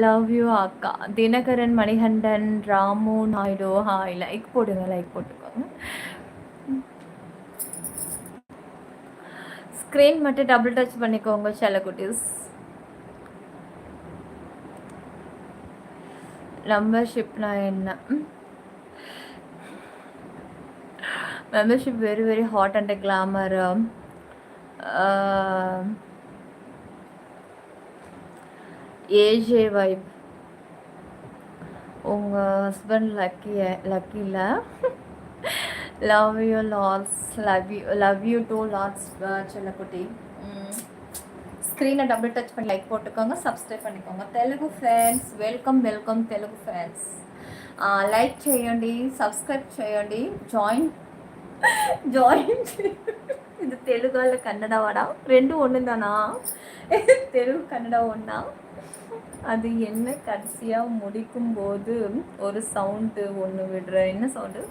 S1: Love you அக்கா. தினகரன், மணிகண்டன், ராமு நாயுடு, ஹாய். லைக் போடுங்க, லைக் போட்டுக்கோங்க. ஸ்க்ரீன் மட்டும் டபுள் டச் பண்ணிக்கோங்க செல்லக்குட்டீஸ். மெம்பர்ஷிப்னா என்ன? Membership very very hot and glamour. AJ vibe. உங்கள் ஹஸ்பண்ட் லக்கியில். Love you lots. Love you too lots செல்லக்குட்டி. ஸ்க்ரீனை டபுள் டச் பண்ணி லைக் போட்டுக்கோங்க, சబ్ஸ்క్రైబ్ பண்ணிக்கோங்க. Telugu friends welcome welcome. Telugu friends like చేయండి, సబ్స్క్రైబ్ చేయండి, జాయిన్. இது தெலுங்கால கன்னடாவாடா? ரெண்டும் ஒன்று தானா? தெலுங்கு கன்னடா ஒன்றா? அது என்ன கடைசியாக முடிக்கும் போது ஒரு சவுண்டு ஒன்று விடுற, என்ன சவுண்டு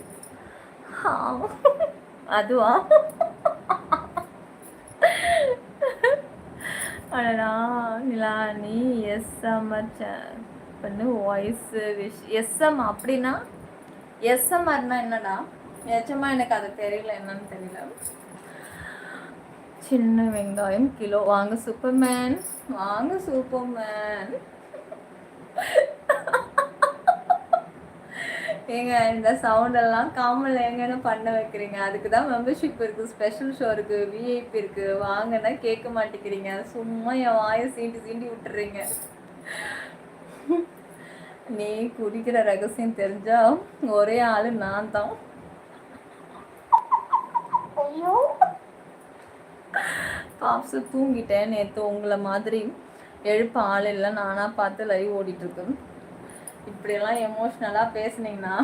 S1: அதுவா? அடடா நிலா நீ எஸ்எம் பண்ணு வாய்ஸ் விஷ். எஸ்எம் அப்படின்னா எஸ்எம்ஆர்னா என்னடா? நிஜமா எனக்கு அது தெரியல, என்னன்னு தெரியல. சின்ன வெங்காயம் கிலோ. வாங்க சூப்பர்மேன், வாங்க சூப்பர்மேன். ஏங்க இந்த சவுண்டெல்லாம் காமல் எங்கன்னு பண்ண வைக்கிறீங்க? அதுக்கு தான் மெம்பர்ஷிப் இருக்குது, ஸ்பெஷல் ஷோ இருக்குது, விஐபி இருக்குது. வாங்கன்னா கேட்க மாட்டேங்கிறீங்க, சும்மா என் வாயை சீண்டி விட்டுறீங்க. நீ குடிக்கிற ரகசியம் தெரிஞ்சா ஒரே ஆள் நான் தான். ஐயோ பாப்ஸு தூங்கிட்டேன் நேற்று. உங்களை மாதிரி எழுப்ப ஆள் இல்லை, நானாக பார்த்து லைவ் ஓடிட்டுருக்கு. இப்படியெல்லாம் எமோஷ்னலாக பேசுனீங்கன்னா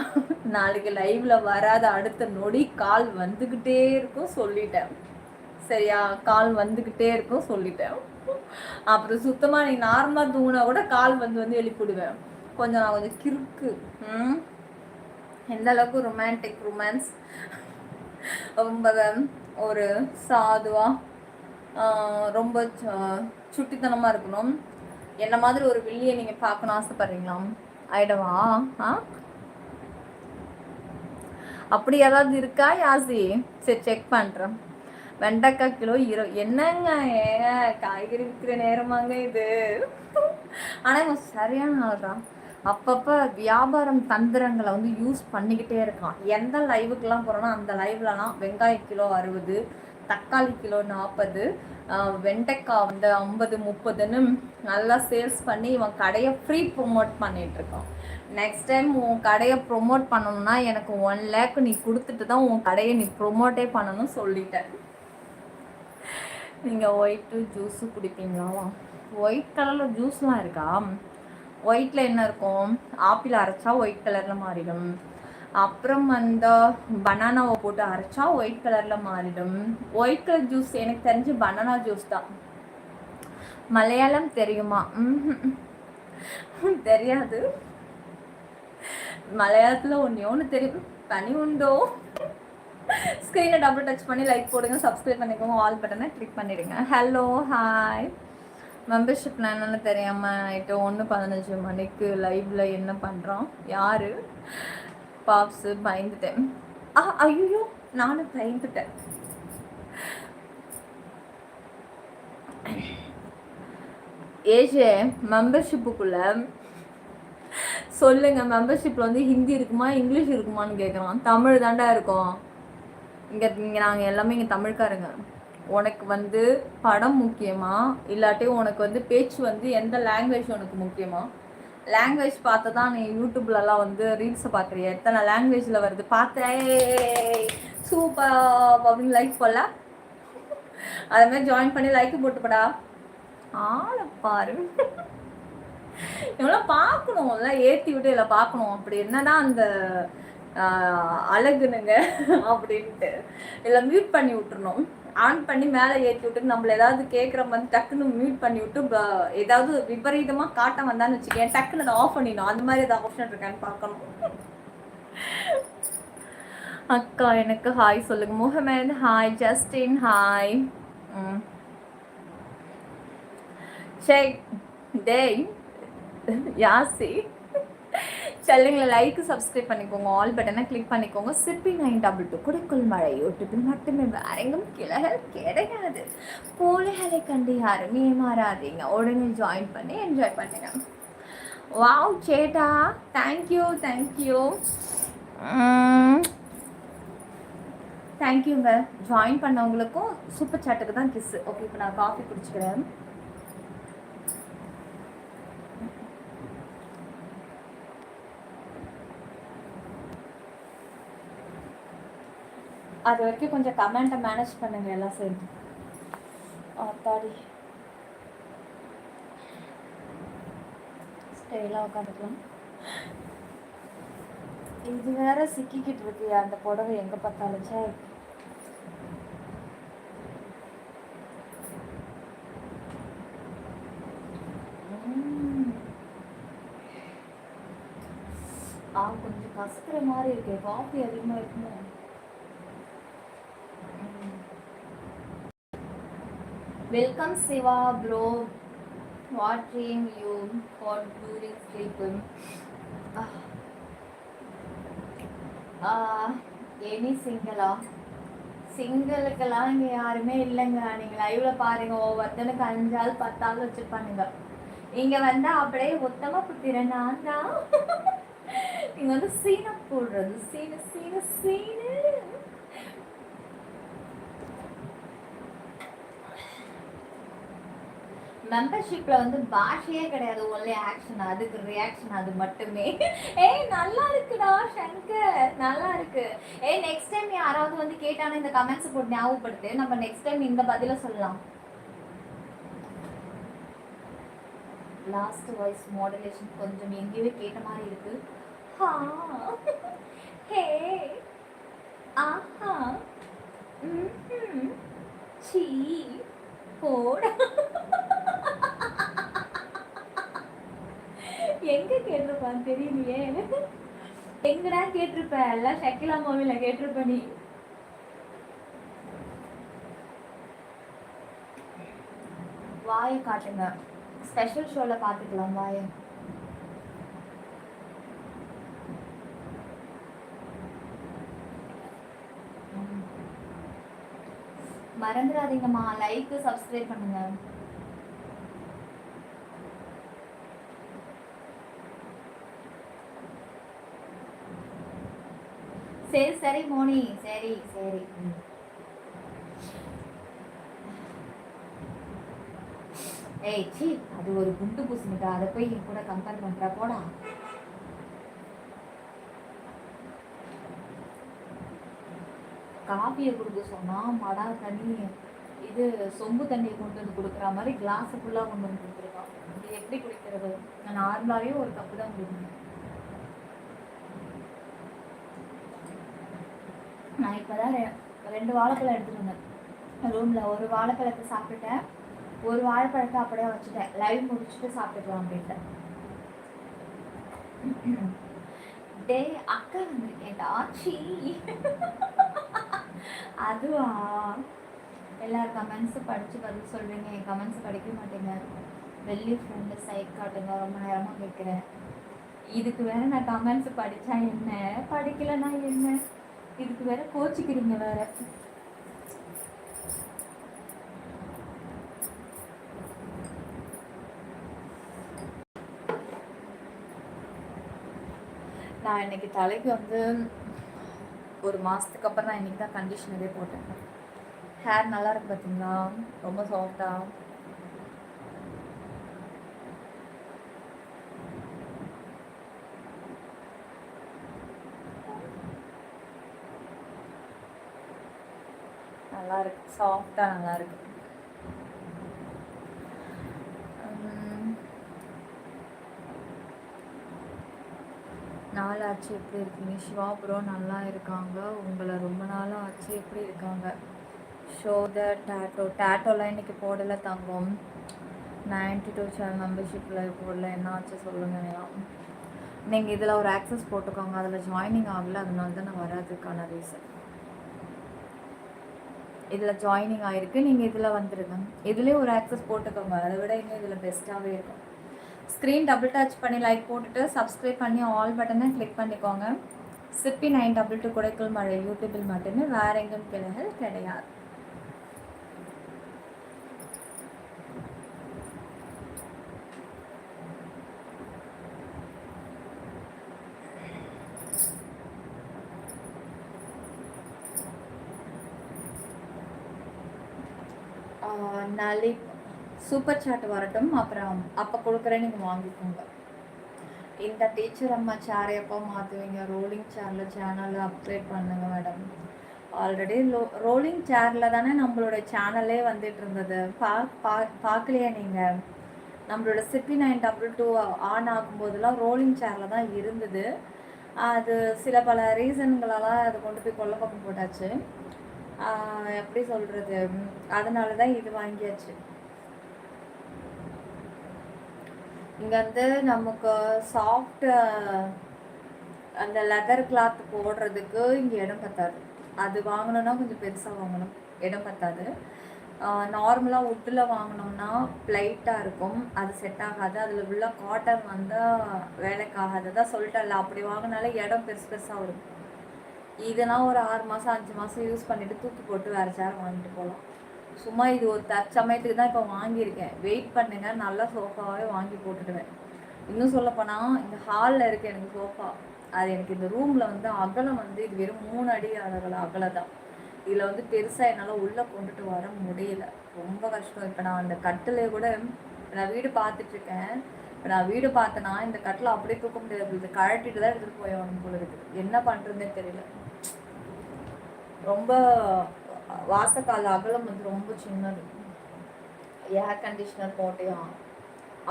S1: நாளைக்கு லைவில் வராத அடுத்த நொடி கால் வந்துக்கிட்டே இருக்கும் சொல்லிட்டேன். சரியா? கால் வந்துக்கிட்டே இருக்கும் சொல்லிட்டேன். அப்புறம் சுத்தமாக நீ நார்மலாக தூங்கினா கூட கால் வந்து எழுப்பிடுவேன். நான் கொஞ்சம் கிறுக்கு. எந்த அளவுக்கு ரொமான்ஸ் ரொம்ப ஒரு சாதுவா ரொம்ப சுட்டித்தனமாக இருக்கணும். என்ன மாதிரி ஒரு வில்லியை நீங்கள் பார்க்கணும் ஆசைப்படுறீங்களா? ஆயிடவா? அப்படி ஏதாவது இருக்கா யாசி? சரி செக் பண்ணுறேன். வெண்டைக்காய் கிலோ 20. என்னங்க காய்கறி விற்கிற நேரமாங்க இது? ஆனால் இவன் சரியான ஆள்தான். அப்பப்போ வியாபாரம் தந்திரங்களை வந்து யூஸ் பண்ணிக்கிட்டே இருக்கான். எந்த லைவுக்கெல்லாம் போகிறோன்னா அந்த லைவ்லலாம் வெங்காய கிலோ 60, தக்காளி கிலோ 40, வெண்டைக்காய் வந்து 50, 30ன்னு நல்லா சேல்ஸ் பண்ணி இவன் கடையை ஃப்ரீ ப்ரொமோட் பண்ணிகிட்ருக்கான். நெக்ஸ்ட் டைம் உன் கடையை ப்ரொமோட் பண்ணணும்னா எனக்கு 1 lakh நீ கொடுத்துட்டு தான் உன் கடையை நீ ப்ரொமோட்டே பண்ணணும்னு சொல்லிட்டேன். நீங்கள் ஒயிட்டு ஜூஸு குடிப்பீங்களா? ஒயிட் கலரில் ஜூஸ்லாம் இருக்கா? ஒயிட்டில் என்ன இருக்கும்? ஆப்பிள் அரைச்சா ஒயிட் கலரில் மாறிடும். அப்புறம் அந்த பனானாவை போட்டு அரைச்சா ஒயிட் கலரில் மாறிடும். ஒயிட் கலர் ஜூஸ் எனக்கு தெரிஞ்சு பனானா ஜூஸ் தான். மலையாளம் தெரியுமா? தெரியாது. மலையாளத்தில் ஒன்று தெரியும், பனி உண்டோ. ஸ்க்ரீனை டபுள் டச் பண்ணி லைக் போடுங்க, சப்ஸ்கிரைப் பண்ணிக்கோங்க, ஆல் பட்டனை கிளிக் பண்ணிடுங்க. Hello hi. மெம்பர்ஷிப்னா என்னென்னு தெரியாமல் நைட்டு 1:15 மணிக்கு லைவில் என்ன பண்ணுறோம்? யார்? பாப்ஸு பயந்துட்டேன். ஐயோ நானும் பயந்துட்டேன். ஏஜே மெம்பர்ஷிப்புக்குள்ள சொல்லுங்க. மெம்பர்ஷிப்பில் வந்து ஹிந்தி இருக்குமா இங்கிலீஷ் இருக்குமான்னு கேட்குறான். தமிழ் தாண்டா இருக்கும். இங்கே நாங்கள் எல்லாமே இங்கே தமிழ்காரங்க. உனக்கு வந்து படம் முக்கியமா இல்லாட்டி உனக்கு வந்து பேச்சு வந்து எந்த லாங்குவேஜ் உனக்கு முக்கியமா? லாங்குவேஜ் பார்த்து தான் நீ யூடியூப்லலாம் வந்து ரீல்ஸை பார்க்குறிய, எத்தனை லாங்குவேஜில் வருது பார்த்தேன், சூப்பர் அப்படின்னு லைக் போடல, அது மாதிரி ஜாயின் பண்ணி லைக் போட்டுப்படா. ஆளை பாரு, இவெல்லாம் பார்க்கணும்ல, ஏற்றி விட்டு இதில் பார்க்கணும். அப்படி என்னதான் அந்த அழகுனுங்க அப்படின்ட்டு இல்லை மியூட் பண்ணி விட்டுருணும். ஆன் பண்ணி மேலே ஏற்றி விட்டு நம்மள ஏதாவது கேட்குற மாதிரி டக்குன்னு மியூட் பண்ணி விட்டு ஏதாவது விபரீதமாக காட்ட வந்தான்னு வச்சுக்கேன், டக்குன்னு அதை ஆஃப் பண்ணிடணும். அந்த மாதிரி ஏதாவது ஆப்ஷன் இருக்கான்னு பார்க்கணும். அக்கா எனக்கு ஹாய் சொல்லுங்க. Mohammed hi, Justin hi. Check டேய் யாசி சொல்லுங்களேன். லைக் சப்ஸ்கிரைப் பண்ணிக்கோங்க, ஆல் பட்டனை கிளிக் பண்ணிக்கோங்க. சிப்பி 922 குடைக்குள் மழை யூடியூப்பில் மட்டுமே, வேறெங்கும் கிளைகள் கிடையாது. போலிகளை கண்டு யாரும் ஏமாறாதீங்க, உடனே ஜாயின் பண்ணி என்ஜாய் பண்ணுங்க. வாவ் சேட்டா, தேங்க்யூ தேங்க்யூ தேங்க்யூங்க. ஜாயின் பண்ணவங்களுக்கும் சூப்பர் சாட்டுக்கு தான் கிஸ். ஓகே, இப்போ நான் காஃபி குடிச்சுக்கிறேன். அது வரைக்கும் கொஞ்சம் கமெண்ட்டை மேனேஜ் பண்ணுங்க எல்லாம் சேர்ந்து. ஆத்தாடி ஸ்டைலாக உட்காந்துக்கலாம். இது வேற சிக்கிக்கிட்டு இருக்கு அந்த புடவை எங்கே பார்த்தாலும். சே, கொஞ்சம் கசக்கிற மாதிரி இருக்கு. காஃபி அதிகமாக இருக்குமோ? Welcome Siva bro. What dream you for during sleeping? Any சிங்கிளா? சிங்கிளுக்கெல்லாம் இங்கே யாருமே இல்லைங்க. நீங்கள் லைவில் பாருங்க, ஒவ்வொருத்தனுக்கு 5 ஆள் 10 ஆள் வச்சுருப்பானுங்க. இங்கே வந்தால் அப்படியே மொத்தமாக புத்திரன் நான் தான். இங்கே வந்து சீனை போடுறது, சீனு சீனு சீனு. மெம்பர்ஷிப்ல வந்து பாஷையே கிடையாது, ஒன்லி ஆக்ஷன், அதுக்கு ரியாக்ஷன் அது மட்டுமே. ஏய் நல்லா இருக்குடா சங்கர், நல்லா இருக்கு. ஏய் நெக்ஸ்ட் டைம் யாராவது வந்து கேட்டானே இந்த கமெண்ட்ஸ் போட்டு ஞாபகப்படுத்து, நம்ம நெக்ஸ்ட் டைம் இந்த பதில சொல்லலாம். லாஸ்ட் வாய்ஸ் மாடுலேஷன் கொஞ்சம் எங்கேயோ கேட்ட மாதிரி இருக்கு. ஹா ஹே ஆஹா சீ போட. எங்க கேட்டிருப்பான்னு தெரியலையே. எங்கடா கேட்டிருப்ப? எல்லாம் ஷக்கிலா மூவில கேட்டிருப்ப நீ. வாயை காட்டுங்க, ஸ்பெஷல் ஷோல பாத்துக்கலாம் வாயை. மறந்துடாதீங்கம்மா, லைக் சப்ஸ்கிரைப் பண்ணுங்க. சரி சரி மோனி, சரி சரி. ஏய் சி, அது ஒரு குண்டு பூசணிக்கா, அதை போய் என் கூட கம்பேர் பண்ற போடா. காப்பியை கொடுக்க சொன்னா மடா தண்ணி, இது சொம்பு தண்ணியை கொண்டு வந்து கொடுக்குற மாதிரி கிளாஸு ஃபுல்லாக கொண்டு வந்து கொடுத்துருக்கான். இது எப்படி குடிக்கிறது? நான் நார்மலாகவே ஒரு கப்பு தான் குடிக்கணும். நான் இப்போ தான் 2 வாழைப்பழம் எடுத்துகிட்டு வந்தேன் ரூமில். ஒரு வாழைப்பழத்தை சாப்பிட்டுட்டேன், ஒரு வாழைப்பழத்தை அப்படியே வச்சுட்டேன், லைவ் முடிச்சுட்டு சாப்பிட்டுக்கலாம் அப்படின்ட்டு. டே அக்கா வந்திருக்கேன்டா. சீ அதுவா? எல்லாரும் கமெண்ட்ஸும் படித்து பதில் சொல்கிறீங்க, என் கமெண்ட்ஸ் படிக்க மாட்டேங்க. வெள்ளி ஃப்ரெண்டு சைட் காட்டுங்க, ரொம்ப நேரமாக கேட்குறேன். இதுக்கு வேற நான் கமெண்ட்ஸ் படித்தா என்ன, படிக்கலைன்னா என்ன? இதுக்கு வேற கோச்சிக்கிறீங்க வேற. நான் இன்னைக்கு தலைக்கு வந்து ஒரு மாதத்துக்கு அப்புறம் நான் இன்றைக்கி தான் கண்டிஷனரே போட்டேன். ஹேர் நல்லா இருக்கு பார்த்தீங்களா, ரொம்ப சாஃப்டாக. நல்லா இருக்கு, சாஃப்டாக நல்லா இருக்கு. நாளாச்சு, எப்படி இருக்கீங்க? சிவா ப்ரோ நல்லா இருக்காங்க. உங்களை ரொம்ப நாளாக ஆச்சு, எப்படி இருக்காங்க? ஷோ த டேட்டோலாம் இன்னைக்கு போடலை தங்கம். 92 சேனல் மெம்பர்ஷிப்பில் போடல, என்ன ஆச்சு சொல்லுங்கள். நீங்கள் இதில் ஒரு ஆக்சஸ் போட்டுக்கோங்க, அதில் ஜாயினிங் ஆகலை, அதனால தான் நான் வராதுக்கான ரீசன். இதில் ஜாயினிங் ஆகிருக்கு, நீங்கள் இதில் வந்துடுங்க. இதுலேயே ஒரு ஆக்சஸ் போட்டுக்கோங்க, அதை விட இன்னும் இதில் பெஸ்ட்டாகவே இருக்கும். ஸ்க்ரீன் டபுள் டச் பண்ணி லைக் போட்டுட்டு சப்ஸ்கிரைப் பண்ணி ஆல் பட்டனை கிளிக் பண்ணிக்கோங்க. சிப்பி 922 குடைக்குள் மழை யூடியூபில் மட்டுமே, வேற எங்கும் கிளைகள் கிடையாது. நாளை சூப்பர் சாட் வரட்டும், அப்புறம் அப்போ கொடுக்குறேன், நீங்கள் வாங்கிக்கோங்க. இந்த டீச்சர் அம்மா சேரை எப்போ மாற்றுவீங்க? ரோலிங் சேரில் சேனலை அப்கிரேட் பண்ணுங்க மேடம். ஆல்ரெடி ரோலிங் சேரில் தானே நம்மளோட சேனலே வந்துட்டு இருந்தது. பார்க்கலையா நீங்கள்? நம்மளோட சிப்பி 922 ஆன் ஆகும்போதெல்லாம் ரோலிங் சேரில் தான் இருந்தது. அது சில பல ரீசன்களெல்லாம் அதை கொண்டு போய் கொல்லை பக்கம் போட்டாச்சு. எப்படி சொல்கிறது, அதனால தான் இது வாங்கியாச்சு. இங்கே வந்து நமக்கு சாஃப்ட் அந்த லெதர் கிளாத் போடுறதுக்கு இங்கே இடம் பத்தாது. அது வாங்கணுன்னா கொஞ்சம் பெருசாக வாங்கணும், இடம் பத்தாது. நார்மலாக வுட்டில் வாங்கினோம்னா ப்ளைட்டாக இருக்கும், அது செட் ஆகாது. அதில் உள்ள காட்டன் வந்தால் வேலைக்காகாது. தான் சொல்லிட்டேன்ல, அப்படி வாங்கினாலே இடம் பெருசாக வரும். இதெல்லாம் ஒரு 6 மாதம் 5 மாதம் யூஸ் பண்ணிவிட்டு தூக்கி போட்டு வேறு சேர் வாங்கிட்டு போகலாம். சும்மா இது ஒரு தற்சமயத்துக்கு தான் இப்போ வாங்கியிருக்கேன். வெயிட் பண்ணுங்க, நல்ல சோஃபாவே வாங்கி போட்டுடுவேன். இன்னும் சொல்லப்போனால் இந்த ஹாலில் இருக்குது எனக்கு சோஃபா. அது எனக்கு இந்த ரூமில் வந்து அகலம் வந்து இது வெறும் 3 அடி அகலம் தான். இதில் வந்து பெருசாக என்னால் உள்ளே கொண்டுட்டு வர முடியல, ரொம்ப கஷ்டம். இப்போ நான் அந்த கட்டிலே கூட நான் வீடு பார்த்துட்ருக்கேன். இப்போ நான் வீடு பார்த்தேன்னா இந்த கட்டில் அப்படியே தூக்க முடியாது, இது கழட்டிட்டு தான் எடுத்துகிட்டு போய் வரணும் போல இருக்குது. என்ன பண்ணுறதுன்னே தெரியல. ரொம்ப வாசக்கால அகலம் வந்து ரொம்ப சின்னது. ஏர் கண்டிஷ்னர் போட்டேன்,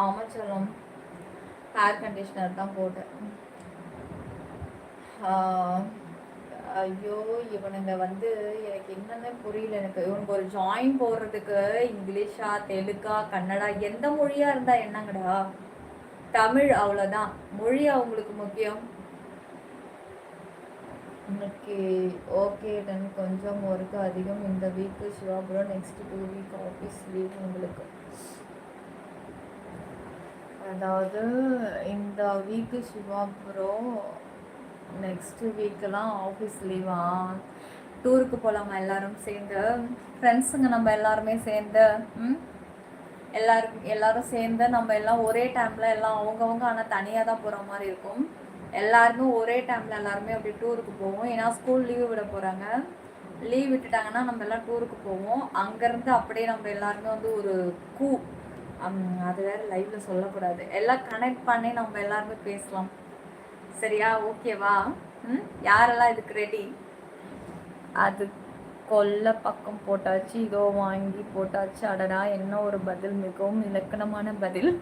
S1: அமைச்சலம் ஏர் கண்டிஷ்னர் தான் போட்டேன். ஐயோ, இவனுங்க வந்து எனக்கு என்னன்னு புரியல. இவனுக்கு ஒரு ஜாயின் போடுறதுக்கு இங்கிலீஷா தெலுங்கா கன்னடா எந்த மொழியா இருந்தா என்னங்கடா? தமிழ் அவ்வளோதான் மொழி அவங்களுக்கு முக்கியம். இன்னைக்கு ஓகே டன், கொஞ்சம் ஒர்க்கு அதிகம் இந்த week Sivapuram. Next 2 week office leave உங்களுக்கு. அதாவது இந்த வீக்கு சிவாபுரம், நெக்ஸ்ட் வீக்கெல்லாம் ஆஃபீஸ் லீவா? டூருக்கு போகலாமா எல்லாரும் சேர்ந்து? ஃப்ரெண்ட்ஸுங்க நம்ம எல்லாருமே சேர்ந்து எல்லாரும் சேர்ந்து நம்ம எல்லாம் ஒரே டைமில் எல்லாம் அவங்கவுங்க ஆனால் தனியாக தான் போகிற மாதிரி இருக்கும். எல்லாருமே ஒரே டைமில் எல்லாருமே அப்படி டூருக்கு போவோம். ஏன்னா ஸ்கூல் லீவு விட போகிறாங்க. லீவ் விட்டுட்டாங்கன்னா நம்ம எல்லாம் டூருக்கு போவோம். அங்கேருந்து அப்படியே நம்ம எல்லாருமே வந்து ஒரு அது வேறு லைவில் சொல்லக்கூடாது, எல்லாம் கனெக்ட் பண்ணி நம்ம எல்லாருமே பேசலாம். சரியா? ஓகேவா? யாரெல்லாம் இதுக்கு ரெடி? அது கொல்லை பக்கம் போட்டாச்சு, இதோ வாங்கி போட்டாச்சு. அடடா, என்ன ஒரு பதில், மிகவும் இலக்கணமான பதில்.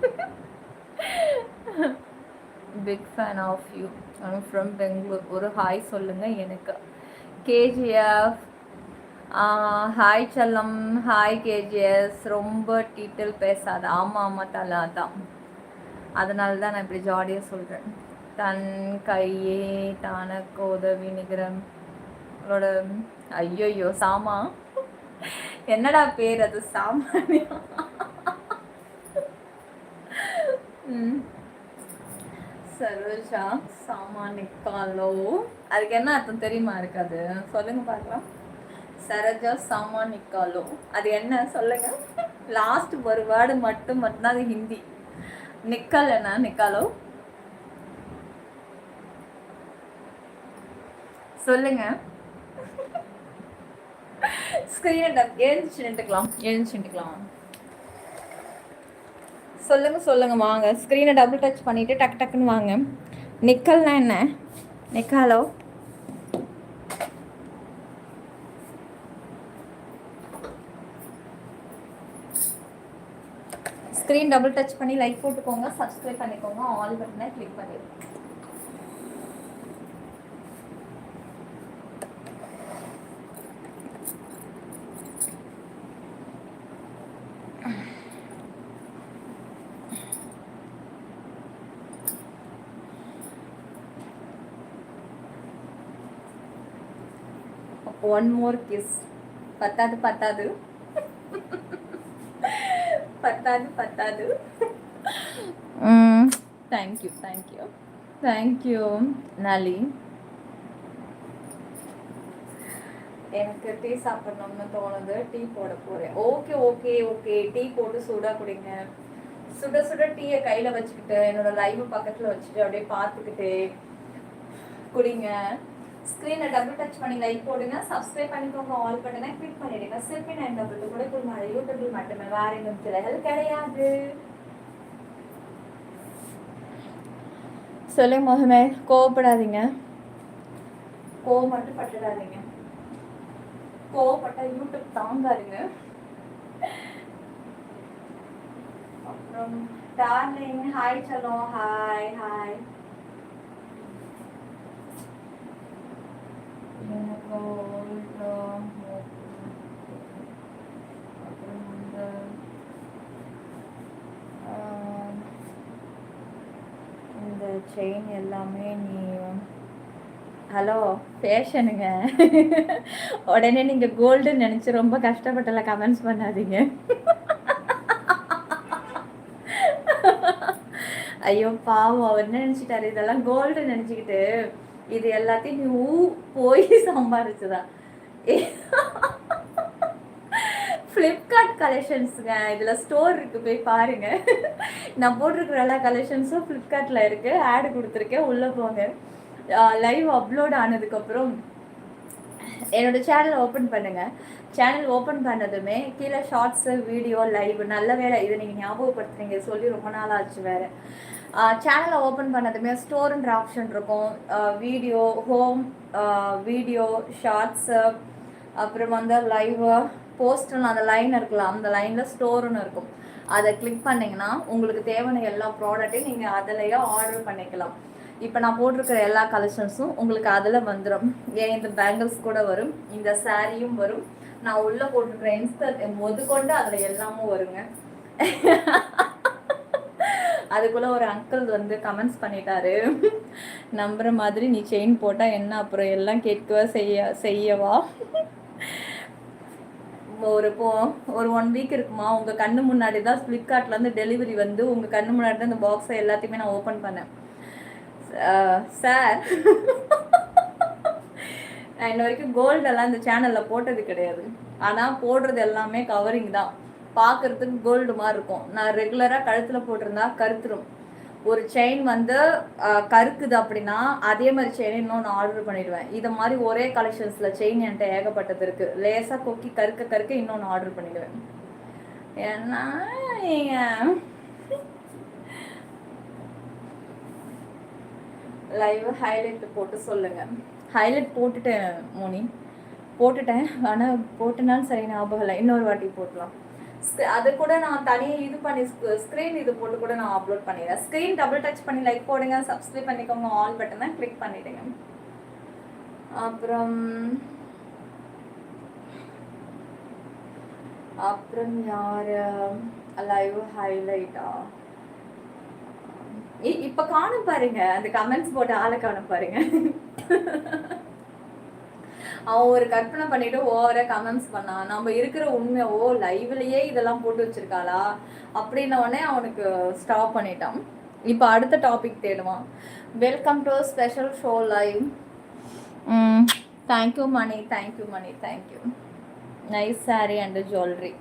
S1: Big fan of you, I'm from Bangalore. ஒரு ஹாய் சொல்லுங்க எனக்கு. கேஜிஎஃப் ஹாய் செல்லம். Hi KGS. ரொம்ப டீட்டெயில் பேசாத. ஆமாம் தலா தான், அதனால தான் நான் இப்படி ஜாலியாக சொல்கிறேன். தன் கையே தனக்கு உதவி நிகரம் அவளோட. ஐயோயோ, சாமா என்னடா பேர் அது? சாமானியா? சரோஜா சாமானிக்காலோ, அதுக்கு என்ன அர்த்தம் தெரியுமா? இருக்காது, சொல்லுங்க பார்க்கலாம். சரோஜா சாமானிக்காலோ, அது என்ன சொல்லுங்க? லாஸ்ட் ஒரு வேர்டு மட்டும்தான் அது ஹிந்தி. நிக்கல் என்ன? நிக்காலோ சொல்லுங்க. ஸ்கிரீனை எழுந்துச்சுட்டுக்கலாம். சொல்லுங்க வாங்க. ஸ்க்ரீனை டபுள் டச் பண்ணிவிட்டு டக்கு டக்குன்னு வாங்க. நிக்கல்னா என்ன? நிக்காலோ ஸ்க்ரீன் டபுள் டச் பண்ணி லைக் போட்டுக்கோங்க, சப்ஸ்கிரைப் பண்ணிக்கோங்க, ஆல் பட்டனை கிளிக் பண்ணிடுங்க. One more kiss. பத்தாது பத்தாது பத்தாது பத்தாது. தேங்க்யூ தேங்க்யூ தேங்க்யூ நாலி. எனக்கு டீ சாப்பிடணும்னு தோணுது, டீ போட போறேன். ஓகே ஓகே ஓகே, டீ போட்டு சூடாக குடிங்க. சுட சுட டீயை கையில் வச்சுக்கிட்டு என்னோட லைவ் பக்கத்தில் வச்சுட்டு அப்படியே பார்த்துக்கிட்டு குடிங்க. ஸ்க்ரீனை டபுள் டச் பண்ணி லைக் போடுங்க, சப்ஸ்கிரைப் பண்ணிக்கோங்க, ஆல் பட்டனை கிளிக் பண்ணிடுங்க. சிற்பி 922 கூட குடும்பம் யூடியூபில் மட்டுமே, வேற எதுவும் சிலைகள் கிடையாது. சொல்லுங்க முகமே, கோவப்படாதீங்க, கோவம் மட்டும் பட்டுடாதீங்க. கோவப்பட்டா யூடியூப் தாங்காதுங்க. அப்புறம் டார்லிங் ஹாய் சொல்லும். Hi hi. இந்த செயின் எல்லாமே நீ ஹலோ ஃபேஷனுங்க. உடனே நீங்கள் கோல்டுன்னு நினச்சி ரொம்ப கஷ்டப்பட்டல கமெண்ட்ஸ் பண்ணாதீங்க. ஐயோ பாவம், அவர் என்ன நினச்சிட்டாரு, இதெல்லாம் கோல்டு நினச்சிக்கிட்டு இது எல்லாத்தையும் நீ போய் சம்பாரிச்சுதான். ஃப்ளிப்கார்ட் கலெக்ஷன்ஸுங்க, இதில் ஸ்டோர் இருக்குது, போய் பாருங்கள். நான் போட்டிருக்கிற எல்லா கலெக்ஷன்ஸும் ஃப்ளிப்கார்ட்டில் இருக்குது, ஆடு கொடுத்துருக்கேன், உள்ளே போங்க. லைவ் அப்லோட் ஆனதுக்கப்புறம் என்னோடய சேனலை ஓப்பன் பண்ணுங்கள். சேனல் ஓப்பன் பண்ணதுமே கீழே ஷார்ட்ஸு, வீடியோ, லைவ், நல்ல வேலை இதை நீங்கள் ஞாபகப்படுத்துறீங்க, சொல்லி ரொம்ப நாள் ஆச்சு வேறு. சேனலை ஓப்பன் பண்ணதுமே ஸ்டோருன்ற ஆப்ஷன் இருக்கும். வீடியோ, ஹோம், வீடியோ, ஷார்ட்ஸு, அப்புறம் வந்து லைவ், போஸ்ட்னு அந்த லைன் இருக்கலாம், அந்த லைனில் ஸ்டோருன்னு இருக்கும். அதை கிளிக் பண்ணிங்கன்னா உங்களுக்கு தேவையான எல்லா ப்ராடக்ட்டையும் நீங்கள் அதிலேயே ஆர்டர் பண்ணிக்கலாம். இப்போ நான் போட்டிருக்கிற எல்லா கலெக்ஷன்ஸும் உங்களுக்கு அதில் வந்துடும். ஏன் இந்த பேங்கிள்ஸ் கூட வரும், இந்த சாரியும் வரும், நான் உள்ளே போட்டிருக்கிற இன்ஸ்டா முதற்கொண்டு அதில் எல்லாமும் வருங்க. அதுக்குள்ளே ஒரு அங்கிள் வந்து கமெண்ட்ஸ் பண்ணிட்டாரு, நம்புற மாதிரி நீ செயின் போட்டால் என்ன அப்புறம் எல்லாம் கேட்கவா செய்யவா. ஒரு 1 வீக் இருக்குமா, உங்கள் கண்ணு முன்னாடி தான் ஃப்ளிப்கார்ட்லேருந்து டெலிவரி வந்து உங்கள் கண்ணு முன்னாடி தான் இந்த பாக்ஸை எல்லாத்தையுமே நான் ஓப்பன் பண்ணேன். சார் நான் இன்ன வரைக்கும் கோல்டெல்லாம் இந்த சேனலில் போட்டது கிடையாது, ஆனால் போடுறது எல்லாமே கவரிங் தான், பார்க்குறதுக்கு கோல்டு மாதிரி இருக்கும். நான் ரெகுலராக கழுத்தில் போட்டிருந்தா கருத்துரும். ஒரு செயின் வந்து கருக்குது அப்படின்னா அதே மாதிரி செயின் இன்னொன்று ஆர்டர் பண்ணிடுவேன். இதை மாதிரி ஒரே கலெக்ஷன்ஸில் செயின் என்கிட்ட ஏகப்பட்டது இருக்குது. லேசாக கொக்கி கருக்க இன்னொன்று ஆர்டர் பண்ணிடுவேன். ஏன்னா நீங்கள் லைவ் ஹைலைட் போட்டு சொல்லுங்கள். ஹைலைட் போட்டுட்டேன் மோனி, போட்டுட்டேன், ஆனால் போட்டனாலும் சரி ஞாபகம் இல்லை, இன்னொரு வாட்டி போட்டலாம். அது கூட நான் தனியாக இது பண்ணி ஸ்க்ரீன் இது போட்டு கூட நான் அப்லோட் பண்ணிடுறேன். ஸ்க்ரீன் டபுள் டச் பண்ணி லைக் போடுங்க, சப்ஸ்கிரைப் பண்ணிக்கோங்க, ஆல் பட்டனை கிளிக் பண்ணிவிடுங்க. அப்புறம் யார் லைவ் ஹைலைட்டா இப்போ காணும் பாருங்க, அந்த கமெண்ட்ஸ் போட்டு ஆளை காணும் பாருங்க. அவன் ஒரு கற்பனை பண்ணிட்டு ஓவரா கமெண்ட்ஸ் பண்ணான். நம்ம இருக்கிற உண்மை, ஓ லைவ்லயே இதெல்லாம் போட்டு வச்சிருக்காளா அப்படின்ன உடனே அவனுக்கு ஸ்டாப் பண்ணிட்டான். இப்போ அடுத்த டாபிக் தேடுவான். Welcome to special show live. Thank you Mani, thank you Mani, thank you. Nice sari and jewellery.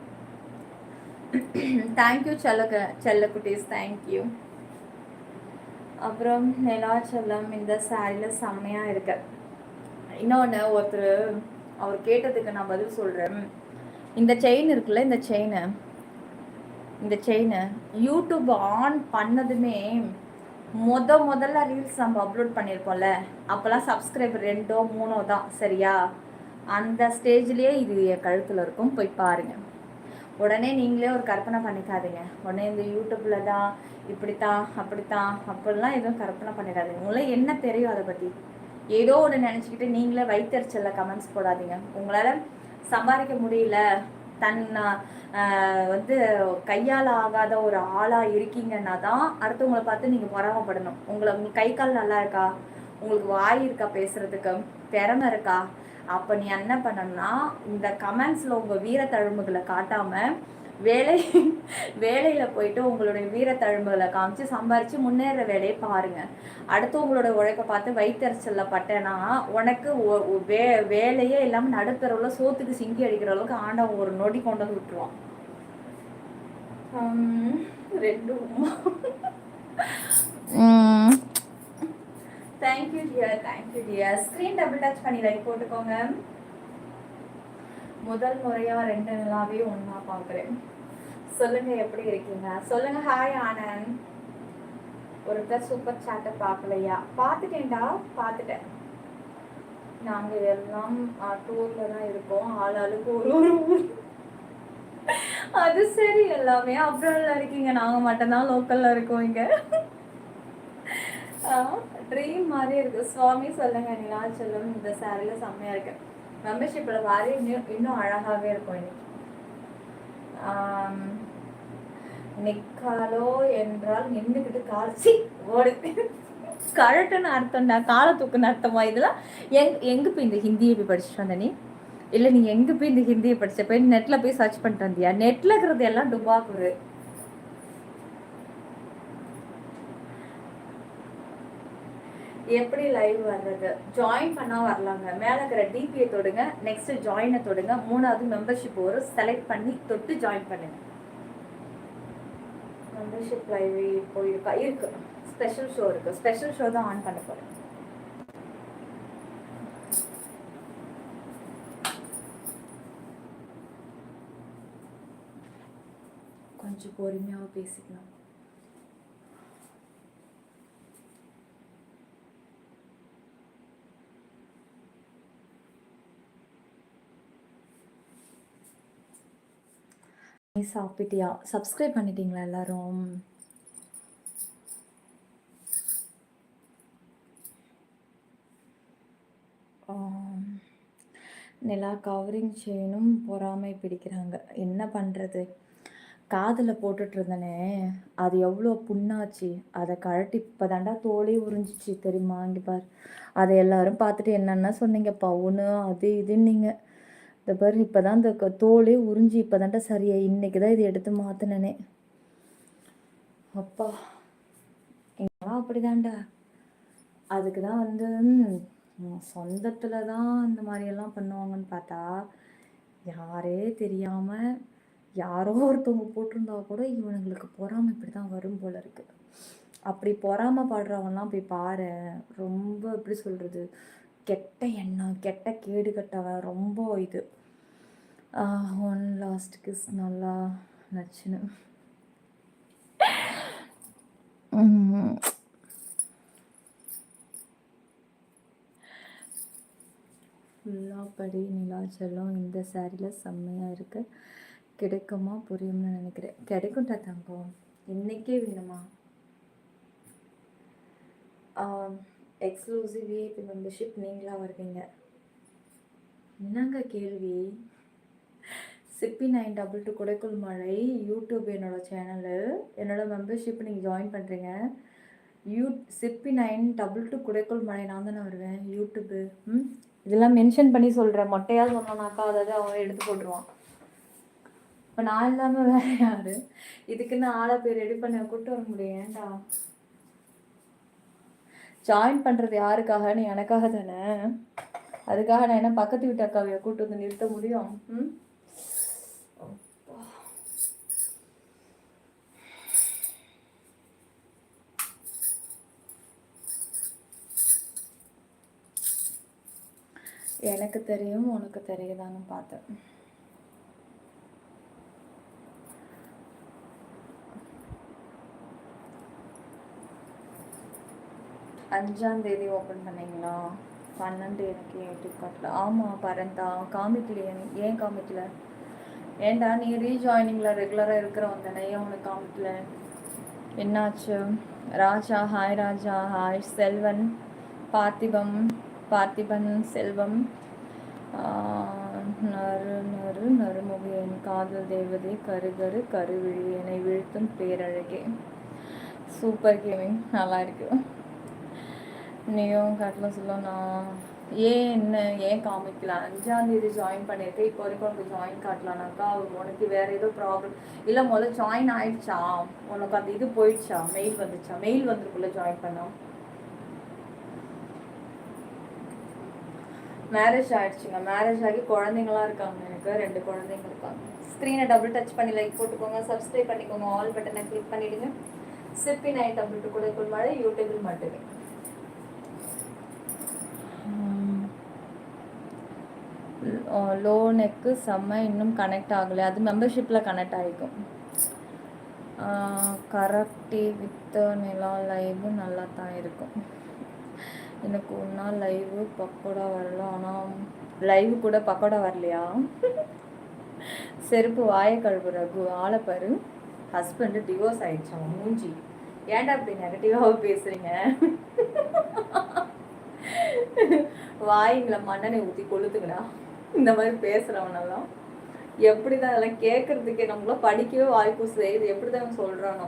S1: Thank you செல்ல குட்டீஸ், தேங்க்யூ. அப்புறம் நிலாச்சலம், இந்த சாரியில் செம்மையாக இருக்கு. இன்னொன்று ஒருத்தர் அவர் கேட்டதுக்கு நான் பதில் சொல்கிறேன். இந்த செயின் இருக்குல்ல, இந்த செயினை யூடியூப் ஆன் பண்ணதுமே முதல்ல ரீல்ஸ் நம்ம அப்லோட் பண்ணியிருப்போம்ல, அப்போல்லாம் சப்ஸ்கிரைபர் 2 3 தான், சரியா? அந்த ஸ்டேஜ்லேயே இது என் கழுத்தில் இருக்கும், போய் பாருங்கள். உடனே நீங்களே ஒரு கற்பனை பண்ணிக்காதீங்க. உடனே இந்த யூடியூப்பில் தான் இப்படித்தான் அப்படித்தான் அப்படிலாம் எதுவும் கற்பனை பண்ணிக்காதீங்க. உங்களுக்கு என்ன தெரியும் அதை பற்றி? ஏதோ ஒன்று நினச்சிக்கிட்டு நீங்களே வயிற்றுச்சலில் கமெண்ட்ஸ் போடாதீங்க. உங்களால் சம்பாதிக்க முடியல, தன் வந்து கையால் ஆகாத ஒரு ஆளாக இருக்கீங்கன்னா தான் அடுத்தவங்களை பார்த்து நீங்கள் பொறாமப்படணும். உங்களுக்கு கை கால் நல்லா இருக்கா, உங்களுக்கு வாய் இருக்கா, பேசுகிறதுக்கு திறமை இருக்கா, அப்போ நீ என்ன பண்ணணும்னா இந்த கமெண்ட்ஸில் உங்கள் வீரத்தழும்புகளை காட்டாமல் வேலையில் போயிட்டு உங்களுடைய வீரத்தழும்புகளை காமிச்சு சம்பாரித்து முன்னேற வேலையை பாருங்கள். அடுத்து உங்களோட உழைப்பை பார்த்து வயிற்றுச்சலில் பட்டேன்னா உனக்கு வேலையே இல்லாமல் நடுத்தரவில் சோத்துக்கு சிங்கி அடிக்கிற அளவுக்கு ஆண்டவன் ஒரு நொடி கொண்டு வந்து விட்டுருவான். 2 thank you dear. Screen double touch பண்ணி லைக் போட்டுக்கோங்க. முதல் முறையாக 2 நிலாவே ஒன்றா பார்க்குறேன். சொல்லுங்க, எப்படி இருக்கீங்க? சொல்லுங்க. ஹாய் ஆனந்த். ஒருத்தர் சூப்பர் சாட்டை பார்க்கலையா? பார்த்துட்டேன்டா, பார்த்துட்டேன். நாங்கள் எல்லாம் டூரில் தான் இருக்கோம், ஆளாளுக்கு ஒரு ஊர். அது சரி, எல்லாமே அப்ராட்ல இருக்கீங்க, நாங்கள் மட்டும்தான் லோக்கலில் இருக்கோம் இங்கே. ட்ரீம் மாதிரி இருக்கு. சுவாமி சொல்லுங்க. நிலா செல்லும் இந்த சாரியில் செம்மையாக இருக்கு. மெம்பர்ஷிப்பில் வாரி இன்னும் அழகாகவே இருக்கும் இன்னைக்கு. நிக்காலோ என்றால் நின்றுக்கிட்டு கால்ச்சி ஓடு கழட்டுன்னு அர்த்தம்டா, காலை தூக்குன்னு அர்த்தமா? இதெல்லாம் எங்கே போய் இந்த ஹிந்தியை போய் படிச்சுட்டு வந்த நீ? இல்லை நீ எங்கே போய் இந்த ஹிந்தியை படிச்ச? போய் நெட்டில் போய் சர்ச் பண்ணிட்டு வந்தியா? நெட்டில் இருக்கிறது எல்லாம் டுபாக்குரு. எப்படி லைவ் வர்றது? ஜாயின் பண்ணால் வரலாங்க. மேலே இருக்கிற டிபியை தொடுங்க, நெக்ஸ்ட் ஜாயினை தொடுங்க, 3வது மெம்பர்ஷிப் ஒரு செலக்ட் பண்ணி தொட்டு ஜாயின் பண்ணுங்க. மெம்பர்ஷிப் லைவ் இப்போ இருக்கு. ஸ்பெஷல் ஷோ இருக்கு. ஸ்பெஷல் ஷோ தான் ஆன் பண்ண போறேன். கொஞ்சம் பொறுமையாக பேசிக்கலாம். சாப்பிட்டியா? சப்ஸ்கிரைப் பண்ணிட்டீங்களா எல்லாரும்? நிலா கவரிங் செயினும் பொறாமை பிடிக்கிறாங்க. என்ன பண்ணுறது? காதில் போட்டுட்டு இருந்தனே, அது எவ்வளோ புண்ணாச்சு. அதை கழட்டி இப்போ தாண்டா தோலே உறிஞ்சிச்சு தெரியுமா? இங்கே பார். அதை எல்லாரும் பார்த்துட்டு என்னென்ன சொன்னீங்க, பவுனு அது இதுன்னீங்க. இந்த பாரு, இப்போ தான் இந்த தோலே உறிஞ்சி இப்போ தாண்டா சரியா. இன்றைக்கி தான் இது எடுத்து மாற்றினனே. அப்பா, இங்கெல்லாம் அப்படி தாண்டா. அதுக்கு தான் வந்து சொந்தத்தில் தான் இந்த மாதிரியெல்லாம் பண்ணுவாங்கன்னு பார்த்தா, யாரே தெரியாமல் யாரோ ஒருத்தவங்க போட்டிருந்தா கூட இவனுங்களுக்கு பொறாமை இப்படி தான் வரும் போல இருக்கு. அப்படி பொறாமை பாடுறவங்கலாம் போய் பாரு. ரொம்ப எப்படி சொல்கிறது, கெட்ட எண்ணம், கெட்ட கேடு கட்டவன், ரொம்ப இது. ஒன் லாஸ்ட் கிஸ் நல்லா நச்சுன்னு. ஃபுல்லாக படி நிலா செல்லும் இந்த சாரியில் செம்மையாக இருக்குது. கிடைக்குமா புரியும்னு நினைக்கிறேன். கிடைக்கும்டா தங்கம். இன்றைக்கே வேணுமா? எக்ஸ்க்ளூசிவ் விஐபி மெம்பர்ஷிப் நீங்களாக வருவீங்க. என்னங்க கேள்வி? சிப்பி 922 குடைக்குள் மழை யூடியூப் என்னோடய சேனலு. என்னோடய மெம்பர்ஷிப் நீங்கள் ஜாயின் பண்ணுறீங்க. சிப்பி 922 குடைக்குள் மழை நான் தானே வருவேன் யூடியூப்பு. இதெல்லாம் மென்ஷன் பண்ணி சொல்கிறேன். மொட்டையாக சொன்னானாக்கா அதாவது அவன் எடுத்து போட்டுருவான். இப்போ நான் இல்லாமல் வேறு யார்? இதுக்குன்னு ஆளை பேர் ரெடி பண்ண கூப்பிட்டு வர முடியும். ஏன்டா ஜாயின் பண்ணுறது யாருக்காகன்னு? எனக்காக தானே. அதுக்காக நான் என்ன பக்கத்து வீட்டு அக்காவையை கூப்பிட்டு வந்து நிறுத்த முடியும்? எனக்கு தெரியும், உனக்கு தெரியுதான்னு பார்த்தேன். அஞ்சாம் தேதி ஓப்பன் பண்ணீங்களா? 12 எனக்கு யூடியூப் காட்டல. ஆமாம் பரந்தா காமிக்கலையே. ஏன் காமிக்கல? ஏண்டா நீ ரீஜாயினிங்கில் ரெகுலராக இருக்கிறவன் தானே, ஏன் உனக்கு காமிக்கல? என்னாச்சு? ராஜா ஹாய், ராஜா ஹாய், செல்வன், பார்த்திபம், பார்த்திபன், செல்வம், நறு நறு நறுமுகி, என் காதல் தேவதை, கருகரு கருவிழி, என்னை வீழ்த்தும் பேரழகே. சூப்பர் கேமிங், நல்லா இருக்கு. நீயும் கட்டலாம் சொல்ல. நான் ஏன் காமிக்கல? 5ஆம் தேதி ஜாயின் பண்ணியிருக்கேன், இப்போ வரைக்கும் உனக்கு ஜாயின் காட்டலாம்னாக்கா உனக்கு வேறு ஏதோ ப்ராப்ளம் இல்லை. முதல்ல ஜாயின் ஆயிடுச்சா உனக்கு? அந்த இது போயிடுச்சா? மெயில் வந்துச்சா? மெயில் வந்துருக்குள்ள ஜாயின் பண்ணா? மேரேஜ் ஆயிடுச்சுங்க. மேரேஜ் ஆகி குழந்தைங்களாம் இருக்காங்க. எனக்கு 2 குழந்தைங்க இருக்காங்க. ஸ்க்ரீனை டபுள் டச் பண்ணி லைக் போட்டுக்கோங்க, சப்ஸ்கிரைப் பண்ணிக்கோங்க, ஆல் பட்டனை கிளிக் பண்ணிவிடுங்க. சிப்பி நைட் டபுள் கூட மழை யூடியூபில் மட்டுமே. லோனுக்கு செம்ம, இன்னும் கனெக்ட் ஆகலை. அது மெம்பர்ஷிப்பில் கனெக்ட் ஆகிக்கும். கரெக்டி வித் நிலா லைவு நல்லா தான் இருக்கும். எனக்கு ஒரு நாள் லைவு பக்கோடா வரல. ஆனால் லைவு கூட பக்கோடா வரலையா? செருப்பு வாயை கழுவு ரகு. ஆளைப்பாரு, ஹஸ்பண்டு டிவோர்ஸ் ஆயிடுச்சான். மூஞ்சி ஏன்டா அப்படி நெகட்டிவாக பேசுறீங்க? வாய்ங்களை மண்ணனை ஊற்றி கொளுத்துங்கடா. இந்த மாதிரி பேசுகிறவனெல்லாம் எப்படி தான் அதெல்லாம் கேட்கறதுக்கே நம்மளாம் படிக்கவே வாய்ப்பு செய்யுது. எப்படி தான் சொல்கிறானோ.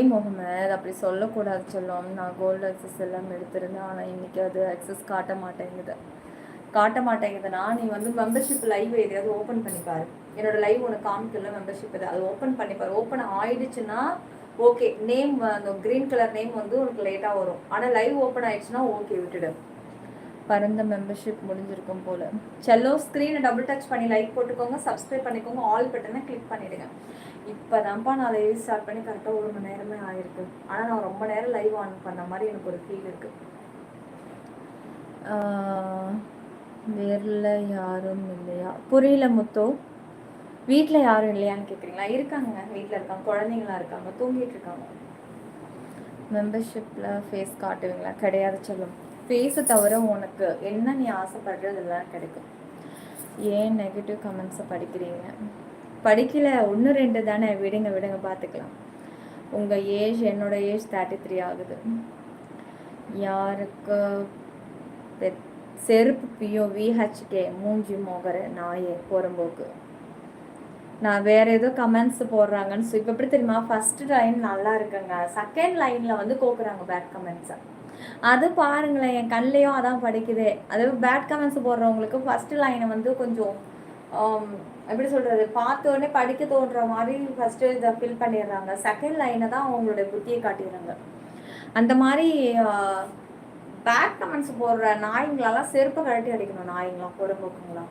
S1: முகமது அப்படி சொல்லக்கூடாது சொல்லும். நான் கோல்டு அக்சஸ் எல்லாம் எடுத்திருந்தேன், ஆனால் இன்னைக்கு அது அக்சஸ் காட்ட மாட்டேங்குதுன்னா நீ வந்து மெம்பர்ஷிப் லைவ் எதையாவது ஓப்பன் பண்ணிப்பாரு. என்னோட லைவ் உனக்கு காமிக்கல, மெம்பர்ஷிப் அது ஓப்பன் பண்ணிப்பாரு. ஓப்பன் ஆயிடுச்சுன்னா ஓகே, நேம் அந்த கிரீன் கலர் நேம் வந்து உனக்கு லேட்டாக வரும். ஆனால் லைவ் ஓப்பன் ஆயிடுச்சுன்னா ஓகே, விட்டுடு. பரந்த மெம்பர்ஷிப் முடிஞ்சிருக்கும் போல. செல்லோ ஸ்க்ரீனை டபுள் டச் பண்ணி லைக் போட்டுக்கோங்க, சப்ஸ்கிரைப் பண்ணிக்கோங்க, ஆல் பட்டனை கிளிக் பண்ணிவிடுங்க. இப்போ தான்ப்பா நான் லைவ் ஸ்டார்ட் பண்ணி கரெக்டாக 1 மணி நேரமே ஆயிருக்கு. ஆனால் நான் ரொம்ப நேரம் லைவ் ஆன் பண்ண மாதிரி எனக்கு ஒரு ஃபீல் இருக்குது. வேறில் யாரும் இல்லையா? புரியல முத்தோ. வீட்டில் யாரும் இல்லையான்னு கேட்குறீங்களா? இருக்காங்க, வீட்டில் இருக்காங்க, குழந்தைங்களா இருக்காங்க, தூங்கிட்டு இருக்காங்க. மெம்பர்ஷிப்பில் ஃபேஸ் காட்டுவீங்களா? கிடையாது சொல்லும். ஃபேஸை தவிர உனக்கு என்ன நீ ஆசைப்படுறதெல்லாம் கிடைக்கும். ஏன் நெகட்டிவ் கமெண்ட்ஸை படிக்கிறீங்க? படிக்கல, 1-2 தானே, விடுங்க பார்த்துக்கலாம். உங்கள் ஏஜ், என்னோட ஏஜ் 33 ஆகுது. யாருக்கு செருப்பு பியோ விஹெச்கே மூஞ்சி மோகர நாயே போகிறம்போக்கு. நான் வேறு ஏதோ கமெண்ட்ஸ் போடுறாங்கன்னு இப்போ எப்படி தெரியுமா? ஃபஸ்ட்டு லைன் நல்லா இருக்குங்க, செகண்ட் லைனில் வந்து கோக்குறாங்க பேட் கமெண்ட்ஸை. அது பாருங்களேன், என் கண்லேயும் அதான் படிக்குது. அது பேட் கமெண்ட்ஸ் போடுறவங்களுக்கு ஃபஸ்ட்டு லைனை வந்து கொஞ்சம் எப்படி சொல்கிறது, பார்த்தோடனே படிக்க தோன்ற மாதிரி ஃபஸ்ட்டு இதை ஃபில் பண்ணிடுறாங்க. செகண்ட் லைனை தான் அவங்களுடைய புத்தியை காட்டிடுறாங்க. அந்த மாதிரி பேட் கமெண்ட்ஸ் போடுற நாய்ங்களெல்லாம் செருப்பை கழட்டி அடிக்கணும். நாய்ங்களாம் பொறும்போக்குங்களா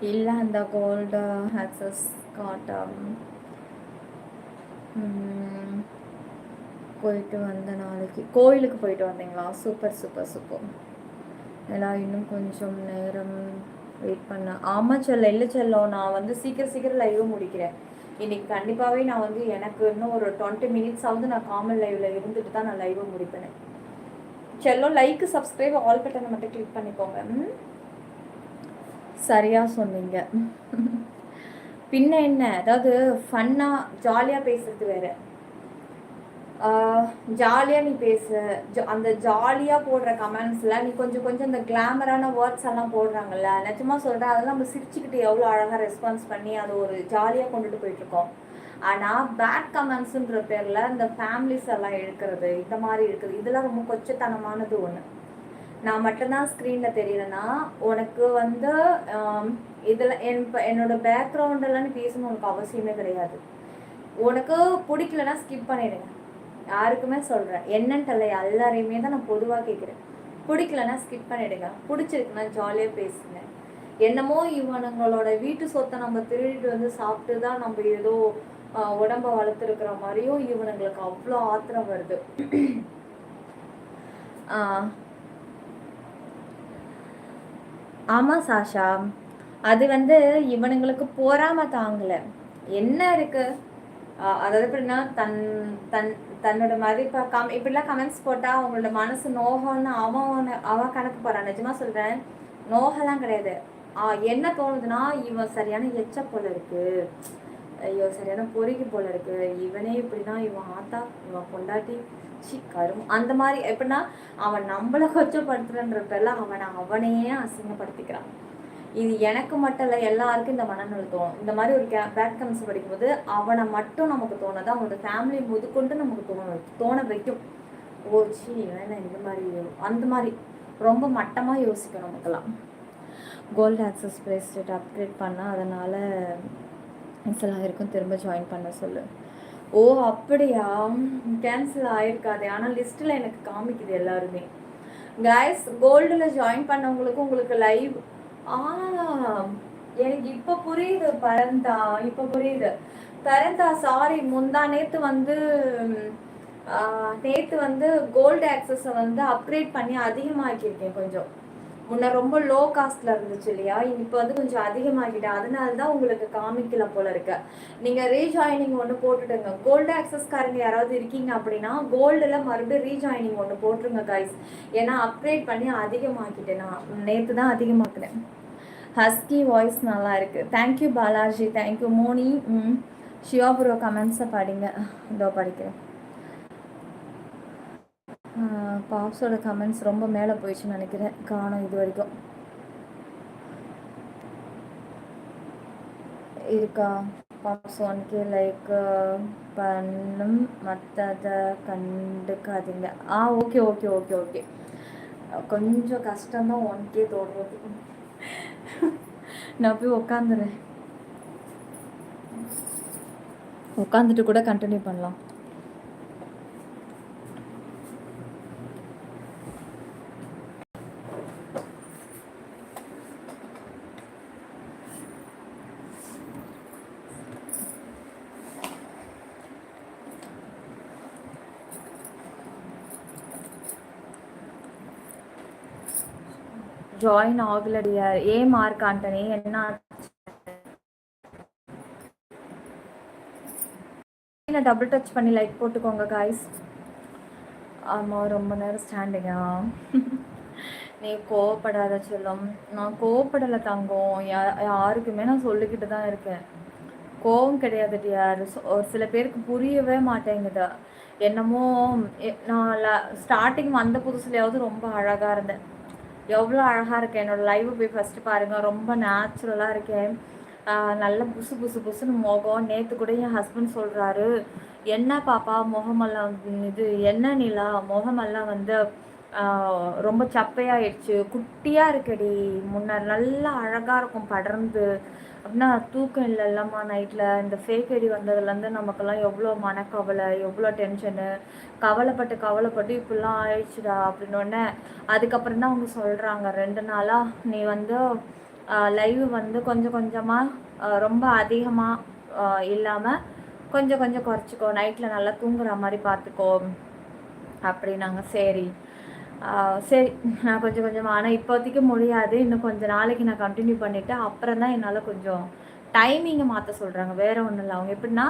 S1: இல்லை. அந்த கோல்டு ஆக்சஸ் காட்டம் போயிட்டு வந்த நாளைக்கு கோயிலுக்கு போயிட்டு வந்தீங்களா? சூப்பர். எல்லாம் இன்னும் கொஞ்சம் நேரம் வெயிட் பண்ண. ஆமாம் செல்லம், இல்லை செல்லம், நான் வந்து சீக்கிரம் லைவ் முடிக்கிறேன் இன்னைக்கு. கண்டிப்பாகவே நான் வந்து எனக்கு இன்னும் ஒரு 20 மினிட்ஸ் ஆகுது. நான் காமன் லைவில் இருந்துட்டு தான் நான் லைவை முடிப்பேன். செல்லம், லைக்கு சப்ஸ்கிரைப் ஆல் பட்டனை மட்டும் கிளிக் பண்ணிக்கோங்க. சரியாக சொன்னீங்க. பின்ன என்ன, அதாவது ஃபன்னாக ஜாலியாக பேசுறது வேறு. ஜாலியாக நீ பேசு. அந்த ஜாலியாக போடுற கமெண்ட்ஸில் நீ கொஞ்சம் இந்த கிளாமரான வேர்ட்ஸ் எல்லாம் போடுறாங்கல்ல, நிஜமாக சொல்கிறேன், அதெல்லாம் நம்ம சிரிச்சுக்கிட்டு எவ்வளோ அழகாக ரெஸ்பான்ஸ் பண்ணி அது ஒரு ஜாலியாக கொண்டுட்டு போயிட்டுருக்கோம். ஆனால் பேட் கமெண்ட்ஸுன்ற பேரில் இந்த ஃபேமிலிஸ் எல்லாம் இழுக்கிறது, இந்த மாதிரி இருக்குது, இதெல்லாம் ரொம்ப கொச்சத்தனமானது ஒன்று. நான் மட்டும்தான் ஸ்க்ரீனில் தெரியலன்னா உனக்கு வந்து இதில் என்னோட பேக்ரவுண்டெல்லாம் நீ பேசணும் உனக்கு அவசியமே கிடையாது. உனக்கு பிடிக்கலன்னா ஸ்கிப் பண்ணிடுங்க. யாருக்குமே சொல்கிறேன், என்னன்ட்டு எல்லாரையுமே தான் நான் பொதுவாக கேட்குறேன். பிடிக்கலன்னா ஸ்கிப் பண்ணிடுங்க, பிடிச்சிருக்குன்னா ஜாலியாக பேசுங்க. என்னமோ இவனுங்களோட வீட்டு சொத்தை நம்ம திருடிட்டு வந்து சாப்பிட்டு தான் நம்ம ஏதோ உடம்ப வளர்த்துருக்கிற மாதிரியும் இவனுங்களுக்கு அவ்வளோ ஆத்திரம் வருது. ஆமாம் சாஷா, அது வந்து இவனுங்களுக்கு போராம தாங்கலை. என்ன இருக்குது, அதாவது எப்படின்னா தன்னோட மதிப்பை இப்படிலாம் கமெண்ட்ஸ் போட்டால் அவங்களோட மனசு நோகம்னு அவன் கணக்கு போகிறான். நிஜமாக சொல்கிறேன், நோகலாம் கிடையாது. என்ன தோணுதுன்னா, இவன் சரியான எச்ச போல இருக்கு, ஐயோ சரியான பொறுக்கி போல இருக்கு, இவனே இப்படின்னா இவன் ஆத்தா இவன் பொண்டாட்டி கரும் அந்த மாதிரி. எப்படின்னா அவன் நம்மளை கொச்சப்படுத்துறன்ற பேர்ல அவனையே அசிங்கப்படுத்திக்கிறான். இது எனக்கு மட்டும் இல்லை, எல்லாருக்கும் இந்த மனநிலை தோணும். இந்த மாதிரி ஒரு பேட் கமெண்ட்ஸ் படிக்கும்போது அவனை மட்டும் நமக்கு தோணுது, அவனோட ஃபேமிலி முதற்கொண்டு நமக்கு தோண வைக்கும். ஓச்சி வேணா இந்த மாதிரி அந்த மாதிரி ரொம்ப மட்டமாக யோசிக்கணும் நமக்கெல்லாம். கோல்டு ஆக்சஸ் பிரேஸ்லெட் அப்கிரேட் பண்ணால் அதனால் கேன்சல் ஆகிருக்கும், திரும்ப ஜாயின் பண்ண சொல்லு. ஓ அப்படியா, கேன்சல் ஆகிருக்காது, ஆனால் லிஸ்ட்டில் எனக்கு காமிக்குது எல்லாருமே. கைஸ் கோல்டில் ஜாயின் பண்ணவங்களுக்கும் உங்களுக்கு லைவ் எனக்கு இப்போ புரியுது பரந்தா, இப்போ புரியுது பரந்தா. சாரி, நேற்று வந்து கோல்டு ஆக்சஸை வந்து அப்கிரேட் பண்ணி அதிகமாக்கியிருக்கேன். கொஞ்சம் முன்ன ரொம்ப லோ காஸ்ட்ல இருந்துச்சு இல்லையா, இப்போ வந்து கொஞ்சம் அதிகமாகிட்டேன். அதனால தான் உங்களுக்கு காமிக்கல போல இருக்கு. நீங்கள் ரீஜாயினிங் ஒன்று போட்டுடுங்க. கோல்டு ஆக்சஸ்காரங்க யாராவது இருக்கீங்க அப்படின்னா கோல்டில் மறுபடியும் ரீஜாயினிங் ஒன்று போட்டுருங்க கைஸ். ஏன்னா அப்கிரேட் பண்ணி அதிகமாக்கிட்டேன். நான் நேற்று தான் அதிகமாக்குறேன். ஹஸ்கி வாய்ஸ் நல்லா இருக்கு. Thank you Balaji, thank you Moni. ஷிவாபுரோ கமெண்ட்ஸை படிங்க, இதோ படிக்கிறேன். பாப்ஸோட கமெண்ட்ஸ் ரொம்ப மேலே போயிடுச்சுன்னு நினைக்கிறேன், காணும் இது வரைக்கும் இருக்கா. பாப்ஸ் 1K லைக் பண்ணும், மற்றதை கண்டுக்காதீங்க. Okay okay okay okay. கொஞ்சம் கஷ்டம்தான் 1K தோடுறது. நான் போய் உட்காந்துட்டு கூட கண்டினியூ பண்ணலாம். ஜாயின் ஆகலடியார். மார்க் ஆண்டனி என்ன டபுள் டச் பண்ணி லைக் போட்டுக்கோங்க காய்ஸ். ஆமாம், ரொம்ப நேரம் ஸ்டாண்டிங்கா. நீ கோவப்படாத சொல்லும். நான் கோவப்படலை தங்கம், யாருக்குமே நான் சொல்லிக்கிட்டு தான் இருக்கேன். கோவம் கிடையாது டியார். ஒரு சில பேருக்கு புரியவே மாட்டேங்குது. என்னமோ நான் ஸ்டார்டிங் வந்த புதுசுலையாவது ரொம்ப அழகாக இருந்தேன். எவ்வளோ அழகாக இருக்கேன். என்னோடய லைவை போய் ஃபஸ்ட்டு பாருங்கள். ரொம்ப நேச்சுரலாக இருக்கேன். நல்ல புசு புசு புசுன்னு முகம். நேற்று கூட என் ஹஸ்பண்ட் சொல்கிறாரு, என்ன பாப்பா முகமெல்லாம் இது என்ன நிலா முகமெல்லாம் வந்து ரொம்ப சப்பையாயிடுச்சு, குட்டியாக இருக்கடி, முன்னர் நல்லா அழகாக இருக்கும் படர்ந்து அப்படின்னா. தூக்கம் இல்லைல்லம்மா நைட்டில். இந்த ஃபேக் ஐடி வந்ததுலேருந்து நமக்கெல்லாம் எவ்வளோ மனக்கவலை, எவ்வளோ டென்ஷனு, கவலைப்பட்டு இப்படிலாம் ஆயிடுச்சுடா அப்படின்னோடனே அதுக்கப்புறம் தான் அவங்க சொல்கிறாங்க, 2 நாளாக நீ வந்து லைவ் வந்து கொஞ்சம் கொஞ்சமாக ரொம்ப அதிகமாக இல்லாமல் கொஞ்சம் கொஞ்சம் குறைச்சிக்கோ, நைட்டில் நல்லா தூங்குற மாதிரி பார்த்துக்கோ அப்படின்னாங்க. சரி நான் கொஞ்சம் கொஞ்சமாக, ஆனால் இப்போதைக்கு முடியாது, இன்னும் கொஞ்சம் நாளைக்கு நான் கண்டினியூ பண்ணிவிட்டு அப்புறம் தான் என்னால் கொஞ்சம் டைமிங்கை மாற்ற சொல்கிறாங்க. வேறு ஒன்றும் இல்லை. அவங்க எப்படின்னா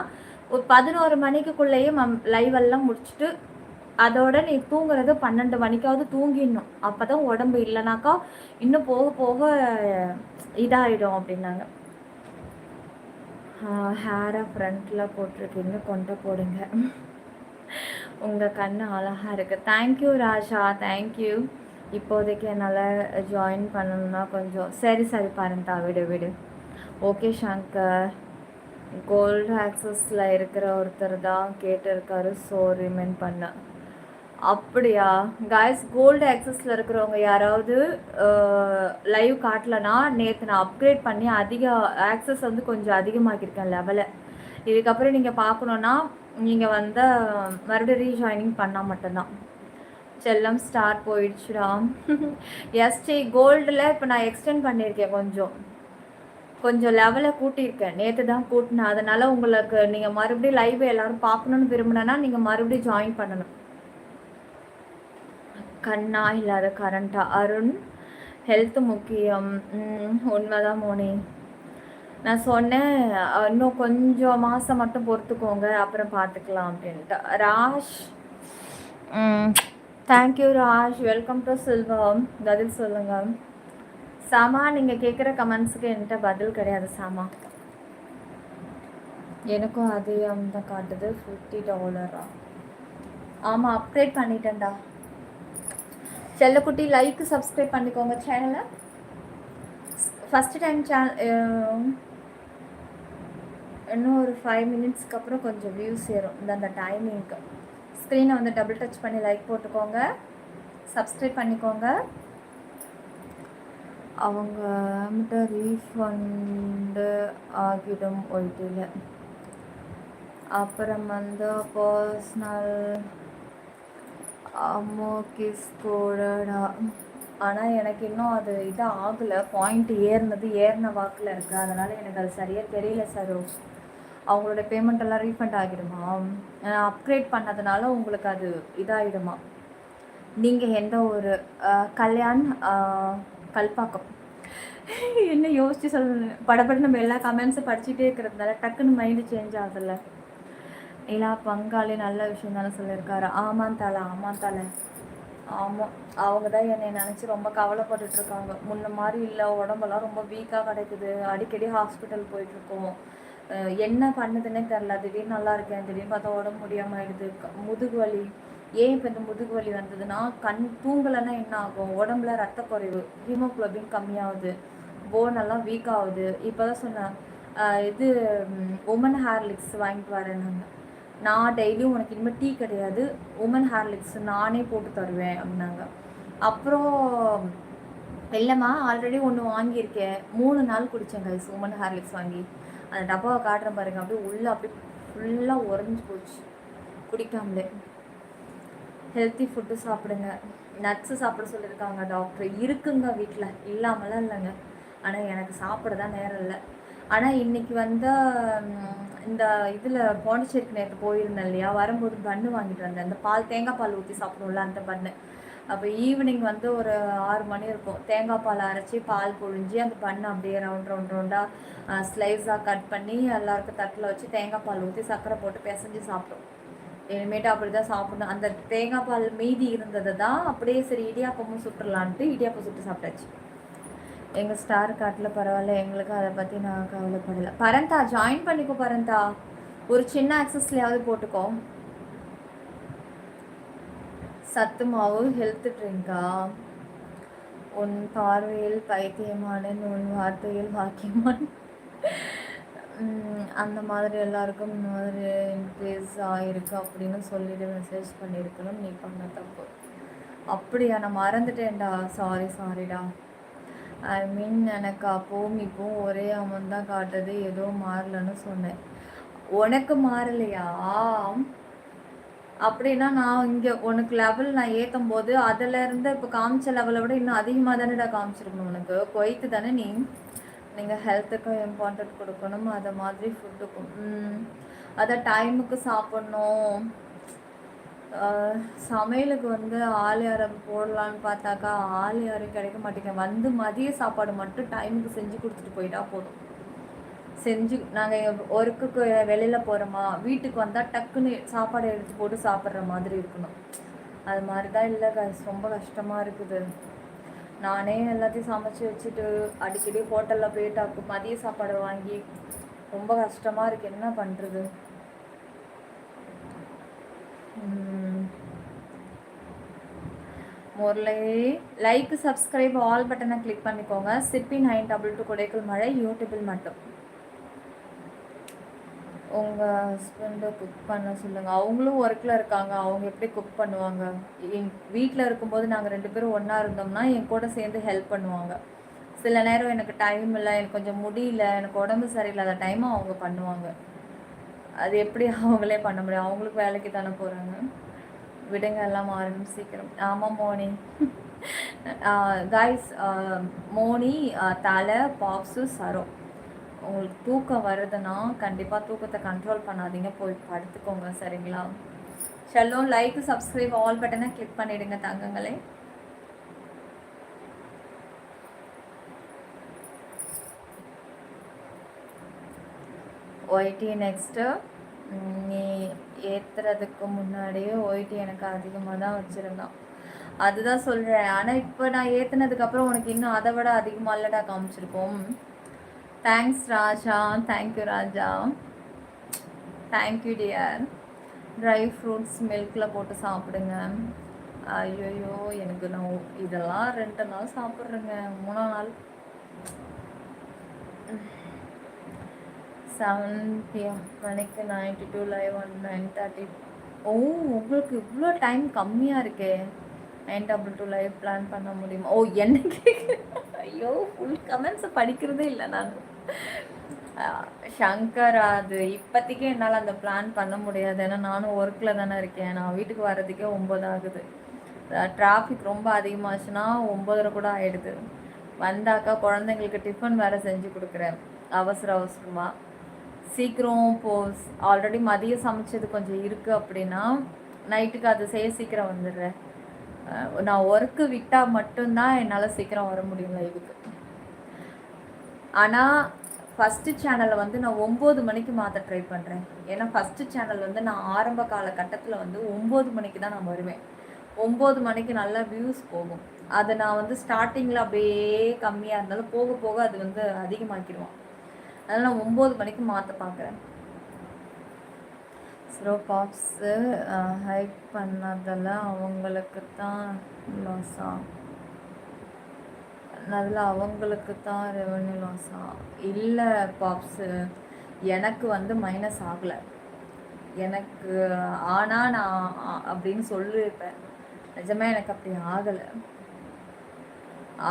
S1: ஒரு 11 மணிக்குள்ளேயே லைவ் எல்லாம் முடிச்சுட்டு அதோட நீ தூங்குறது 12 மணிக்காவது தூங்கிடணும், அப்போ தான் உடம்பு, இல்லைனாக்கா இன்னும் போக போக இதாகிடும் அப்படின்னாங்க. ஹேரை ஃப்ரண்ட்டில் போட்டிருக்கீங்க, கொண்டை போடுங்க, உங்கள் கண் அழகாக இருக்குது. Thank you Raja, thank you. இப்போதைக்கு என்னால் ஜாயின் பண்ணணும்னா கொஞ்சம் சரி பாருங்கத்தா, விடு. ஓகே சங்கர், கோல்டு ஆக்சஸில் இருக்கிற ஒருத்தர் தான் கேட்டிருக்காரு, ஸோ ரிமைண்ட் பண்ண. அப்படியா காய்ஸ், கோல்டு ஆக்சஸில் இருக்கிறவங்க யாராவது லைவ் காட்டலனா, நேற்று நான் அப்கிரேட் பண்ணி அதிக ஆக்சஸ் வந்து கொஞ்சம் அதிகமாக்கியிருக்கேன் லெவலை. இதுக்கப்புறம் நீங்கள் பார்க்கணுன்னா நீங்கள் வந்து மறுபடியும் ரீஜாயினிங் பண்ணால் மட்டும்தான். செல்லம் ஸ்டார் போயிடுச்சுடா. எஸ்டி கோல்டில் இப்போ நான் எக்ஸ்டெண்ட் பண்ணியிருக்கேன், கொஞ்சம் லெவலை கூட்டியிருக்கேன், நேற்று தான் கூட்டினேன். அதனால் உங்களுக்கு நீங்கள் மறுபடியும் லைவ் எல்லோரும் பார்க்கணுன்னு விரும்பினா நீங்கள் மறுபடியும் ஜாயின் பண்ணணும். கண்ணா இல்லாத கரண்டா? அருண், ஹெல்த் முக்கியம். உண்மைதான் மோனி. நான் சொன்னேன் இன்னும் கொஞ்சம் மாதம் மட்டும் பொறுத்துக்கோங்க அப்புறம் பார்த்துக்கலாம் அப்படின்ட்டு. Rash thank you Raj, welcome to செல்வம். பதில் சொல்லுங்கள் சாமா. நீங்கள் கேட்குற கமெண்ட்ஸுக்கு என்கிட்ட பதில் கிடையாது சாமா. எனக்கும் அதே தான் காட்டுது. $50. ஆமாம், அப்கிரேட் பண்ணிட்டேன்டா. செல்லக்குட்டி லைக் சப்ஸ்கிரைப் பண்ணிக்கோங்க சேனலை. ஃபஸ்ட்டு டைம் இன்னும் ஒரு 5 மினிட்ஸ்க்கு அப்புறம் கொஞ்சம் வியூஸ் ஏறும். அந்த டைமிங்க்கு ஸ்க்ரீனை வந்து டபுள் டச் பண்ணி லைக் போட்டுக்கோங்க, சப்ஸ்கிரைப் பண்ணிக்கோங்க. அவங்க ரீஃபண்டு ஆகிடும் ஒயிட்டில். அப்புறம் வந்து பர்சனல் அமோகிஸ் கூடடா. ஆனால் எனக்கு இன்னும் அது இதாக ஆகலை. பாயிண்ட் ஏறின வாக்கில் இருக்குது. அதனால் எனக்கு அது சரியாக தெரியல சார். அவங்களோட பேமெண்ட் எல்லாம் ரீஃபண்ட் ஆகிடுமா? அப்கிரேட் பண்ணதுனால உங்களுக்கு அது இதாகிடுமா? நீங்கள் எந்த ஒரு கல்யாண் கல்பாக்கம் என்ன யோசிச்சு சொல்லுங்கள். படப்பட நம்ம எல்லா கமெண்ட்ஸும் படிச்சுட்டே இருக்கிறதுனால டக்குன்னு மைண்டு சேஞ்ச் ஆகுதுல்ல. இல்லா பங்காளி நல்ல விஷயம் தானே சொல்லியிருக்காரு. ஆமாம் தலை. ஆமாம், அவங்க தான் என்னை நினச்சி ரொம்ப கவலைப்பட்டுட்ருக்காங்க. முன்ன மாதிரி இல்லை, உடம்பெல்லாம் ரொம்ப வீக்காக கிடைக்குது. அடிக்கடி ஹாஸ்பிட்டல் போயிட்டுருக்கோம். என்ன பண்ணுதுன்னே தெரில. திடீர்னு நல்லா இருக்கேன், திடீர்னு பார்த்தா உடம்பு முடியாமல் ஆகிடுது. முதுகு வலி. ஏன் இப்போ இந்த முதுகு வலி வந்ததுன்னா, தூங்கலைன்னா என்ன ஆகும்? உடம்புல ரத்த குறைவு, ஹீமோக்ளோபின் கம்மியாகுது, போனெல்லாம் வீக் ஆகுது. இப்போ தான் சொன்னேன் இது உமன் ஹேர்லிக்ஸ் வாங்கிட்டு வரேன் நான் டெய்லியும் உனக்கு இனிமேல் டீ கிடையாது, உமன் ஹேர்லிக்ஸ் நானே போட்டு தருவேன் அப்படின்னாங்க. அப்புறம் இல்லைம்மா ஆல்ரெடி ஒன்று வாங்கியிருக்கேன், 3 நாள் குடித்தேன் கைஸ் உமன் ஹேர்லிக்ஸ் வாங்கி. அந்த டப்பாவை காட்டுறேன் பாருங்க, அப்படியே உள்ளே அப்படியே ஃபுல்லாக உறைஞ்சி போச்சு குடிக்காமலே. ஹெல்த்தி ஃபுட்டு சாப்பிடுங்க. நட்ஸு சாப்பிட சொல்லியிருக்காங்க டாக்டர். இருக்குங்க வீட்டில், இல்லாமலாம் இல்லைங்க. ஆனால் எனக்கு சாப்பிட தான் நேரம் இல்லை. ஆனால் இன்றைக்கி வந்து இந்த இதில் பாண்டிச்சேரிக்கு நேற்று போயிருந்தேன் இல்லையா, வரும்போது பன்னு வாங்கிட்டு வந்தேன். இந்த தேங்காய் பால் ஊற்றி சாப்பிடுவோம்ல அந்த பன்னு. அப்போ ஈவினிங் வந்து ஒரு 6 மணி இருக்கும். தேங்காய் பால் அரைச்சி பால் பொழிஞ்சி அந்த பண்ணை அப்படியே ரவுண்டாக ஸ்லைஸாக கட் பண்ணி எல்லாருக்கும் தட்டில் வச்சு தேங்காய் பால் ஊற்றி சர்க்கரை போட்டு பிசைஞ்சு சாப்பிட்டோம். இனிமேட்டு அப்படி தான் சாப்பிடணும். அந்த தேங்காய் பால் மீதி இருந்தது தான் அப்படியே சரி இடியாப்பமும் சுட்டுடலான்ட்டு இடியாப்பம் சுட்டு சாப்பிட்டாச்சு. எங்கள் ஸ்டார் காட்டில் பரவாயில்ல, எங்களுக்கு அதை பற்றி நான் கவலைப்படலை. பரந்தா ஜாயின் பண்ணிக்கோ. பரந்தா ஒரு சின்ன ஆக்சஸ்லையாவது போட்டுக்கோ. சத்து மாவு ஹெல்த் ட்ரிங்கா? உன் பார்வையில் பைத்தியமானேன், உன் வார்த்தையில் வாக்கியமான். அந்த மாதிரி எல்லாருக்கும் இந்த மாதிரி இன்க்ரீஸ் ஆகிருக்கு அப்படின்னு சொல்லிட்டு மெசேஜ் பண்ணியிருக்கணும். நீ பண்ண தப்பு. அப்படியா? நான் மறந்துட்டேன்டா. சாரிடா. ஐ மீன் எனக்கு அப்போவும் இப்போவும் ஒரே அமௌண்ட் தான் காட்டுது, ஏதோ மாறலன்னு சொன்னேன். உனக்கு மாறலையா? அப்படின்னா நான் இங்கே உனக்கு லெவல் நான் ஏற்றும் போது அதிலேருந்து இப்போ காமிச்ச லெவலை விட இன்னும் அதிகமாக தானேடா காமிச்சிருக்கணும். உனக்கு குவைத்து தானே நீங்கள் ஹெல்த்துக்கும் இம்பார்ட்டன்ட் கொடுக்கணும், அதை மாதிரி ஃபுட்டுக்கும். அதை டைமுக்கு சாப்பிட்ணும். சமையலுக்கு வந்து ஆள் யாரும் போடலான்னு பார்த்தாக்கா ஆள் யாரும் கிடைக்க மாட்டேங்க. வந்து மதிய சாப்பாடு மட்டும் டைமுக்கு செஞ்சு கொடுத்துட்டு போயிட்டா போதும். நாங்கள் ஒர்க்குக்கு வெளியில் போகிறோமா, வீட்டுக்கு வந்தால் டக்குன்னு சாப்பாடு எடுத்து போட்டு சாப்பிட்ற மாதிரி இருக்கணும். அது மாதிரி தான் இல்லை கைஸ், ரொம்ப கஷ்டமாக இருக்குது. நானே எல்லாத்தையும் சமைச்சு வச்சுட்டு அடிக்கடி ஹோட்டலில் போயிட்டாக்கு மதிய சாப்பாடு வாங்கி ரொம்ப கஷ்டமாக இருக்குது. என்ன பண்ணுறது? முரளி லைக் சப்ஸ்கிரைப் ஆல் பட்டனை கிளிக் பண்ணிக்கோங்க. சிப்பி 922 கொடைக்கல் மழை யூடியூபில் மட்டும். உங்கள் ஹஸ்பண்டை குக் பண்ண சொல்லுங்கள். அவங்களும் ஒர்க்கில் இருக்காங்க, அவங்க எப்படி குக் பண்ணுவாங்க? வீட்டில் இருக்கும்போது நாங்கள் 2 பேரும் ஒன்றா இருந்தோம்னா என் கூட சேர்ந்து ஹெல்ப் பண்ணுவாங்க. சில நேரம் எனக்கு டைம் இல்லை, எனக்கு கொஞ்சம் முடியல, எனக்கு உடம்பு சரியில்லாத டைமும் அவங்க பண்ணுவாங்க. அது எப்படி அவங்களே பண்ண முடியும்? அவங்களுக்கு வேலைக்கு தானே போகிறாங்க. விடுங்க, எல்லாம் மாறணும் சீக்கிரம். ஆமாம் மோனி. காய்ஸ், மோனி, தலை, பாப்ஸு, சரோ, உங்களுக்கு தூக்கம் வருதுன்னா கண்டிப்பாக தூக்கத்தை கண்ட்ரோல் பண்ணாதீங்க, போய் படுத்துக்கோங்க சரிங்களா? செல்லோ லைக் சப்ஸ்கிரைப் ஆல் பட்டனை கிளிக் பண்ணிவிடுங்க தங்கங்களே. ஒயிட்டி நெக்ஸ்ட்டு நீ ஏற்றுறதுக்கு முன்னாடியே ஒயிட்டி எனக்கு அதிகமாக தான் வச்சுருந்தான். அதுதான் சொல்கிறேன். ஆனால் இப்போ நான் ஏற்றுனதுக்கப்புறம் உனக்கு இன்னும் அதை விட அதிகமாக இல்லடா காமிச்சிருக்கோம். Thanks Raja. Thank you Raja. Thank you dear. Dry fruits மில்கில் போட்டு சாப்பிடுங்க. ஐயோ எனக்கு நான் இதெல்லாம் 2 நாள் சாப்பிட்றேங்க. 3ஆம் நாள் 7 PM மணிக்கு 92 லைவ் 9:30. ஓ உங்களுக்கு இவ்வளோ டைம் கம்மியாக இருக்கே. 9:22 லைவ் பிளான் பண்ண முடியுமா? ஓ என்ன ஐயோ ஃபுல் கமெண்ட்ஸை படிக்கிறதே இல்லை நான். ஷங்கர் அது இப்போதைக்கு என்னால் அந்த பிளான் பண்ண முடியாது. ஏன்னா நானும் ஒர்க்கில் தானே இருக்கேன். நான் வீட்டுக்கு வர்றதுக்கே 9 ஆகுது. டிராஃபிக் ரொம்ப அதிகமாச்சுன்னா 9:30 கூட ஆகிடுது. வந்தாக்கா குழந்தைங்களுக்கு டிஃபன் வேறு செஞ்சு கொடுக்குறேன் அவசரமாக. சீக்கிரம் ஆல்ரெடி மதியம் சமைச்சது கொஞ்சம் இருக்குது அப்படின்னா நைட்டுக்கு அது செய்ய சீக்கிரம் வந்துடுறேன். நான் ஒர்க்கு விட்டால் மட்டும்தான் என்னால் சீக்கிரம் வர முடியும் லைவுக்கு. ஆனால் ஃபஸ்ட்டு சேனலை வந்து நான் 9 மணிக்கு மாற்ற ட்ரை பண்ணுறேன். ஏன்னா ஃபஸ்ட்டு சேனல் வந்து நான் ஆரம்ப காலகட்டத்தில் வந்து 9 மணிக்கு தான் நான் வருவேன். 9 மணிக்கு நல்லா வியூஸ் போகும். அதை நான் வந்து ஸ்டார்டிங்கில் அப்படியே கம்மியாக இருந்தாலும் போக போக அது வந்து அதிகமாக்கிடுவான். அதனால் நான் 9 மணிக்கு மாற்ற பார்க்குறேன். ஸ்லோ பாப்ஸு ஹைக் பண்ணதில் அவங்களுக்கு தான் லாஸா? அதில் அவங்களுக்கு தான் ரெவன்யூ லாஸா? இல்லை பாப்ஸு, எனக்கு வந்து மைனஸ் ஆகலை. எனக்கு ஆனால் நான் அப்படின்னு சொல்லியிருப்பேன். நிஜமே எனக்கு அப்படி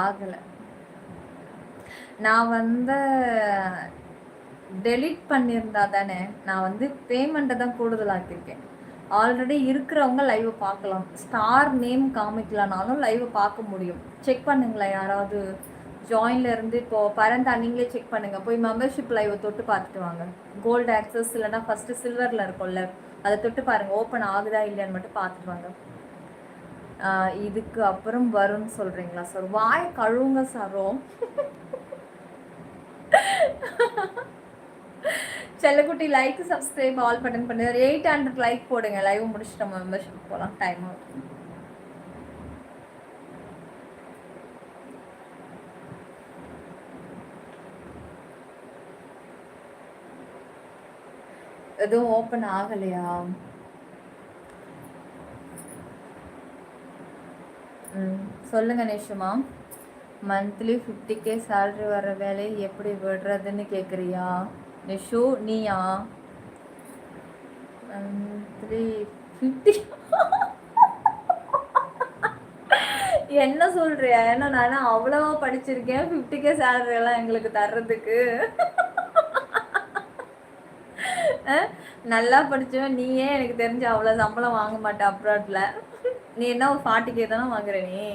S1: ஆகலை. நான் வந்து டெலிட் பண்ணியிருந்தா தானே நான் வந்து பேமெண்ட்டை தான் கூடுதலாக்கியிருக்கேன். ஆல்ரெடி இருக்கிறவங்க லைவை பார்க்கலாம். ஸ்டார் நேம் காமிக்கலனாலும் லைவை பார்க்க முடியும். செக் பண்ணுங்களேன். யாராவது ஜாயின்ல இருந்து இப்போது பரந்தா நீங்களே செக் பண்ணுங்கள். போய் மெம்பர்ஷிப் லைவை தொட்டு பார்த்துட்டு வாங்க. கோல்டு ஆக்சஸ் இல்லைனா ஃபஸ்ட்டு சில்வரில் இருக்கும்ல, அதை தொட்டு பாருங்கள். ஓப்பன் ஆகுதா இல்லையான்னு மட்டும் பார்த்துட்டு வாங்க. இதுக்கு அப்புறம் வரும்னு சொல்கிறீங்களா சார்? வாய் கழுவுங்க சாரோ. செல்லக்குட்டி லைக் சப்ஸ்கிரைப் ஆல் பட்டன் பண்ணி 800 லைக் போடுங்க. லைவ் முடிச்சுட்டு நம்ம மெம்பர்ஷிப் போகலாம். டைம் ஆகும். எதுவும் ஓப்பன் ஆகலையா? சொல்லுங்க நிஷுமா. மந்த்லி 50K சேலரி வர வேலையை எப்படி விடுறதுன்னு கேட்குறியா நிஷு? நீயா? மந்த்லி 50 என்ன சொல்றியா? ஏன்னா நான் அவ்வளவா படிச்சிருக்கேன் 50K சேலரி எல்லாம் எங்களுக்கு தர்றதுக்கு. நல்லா படிச்சவன் நீயே எனக்கு தெரிஞ்சு அவ்வளோ சம்பளம் வாங்க மாட்டேன் அப்ராட்ல. நீ என்ன ஒரு 40K தானே வாங்குற நீ?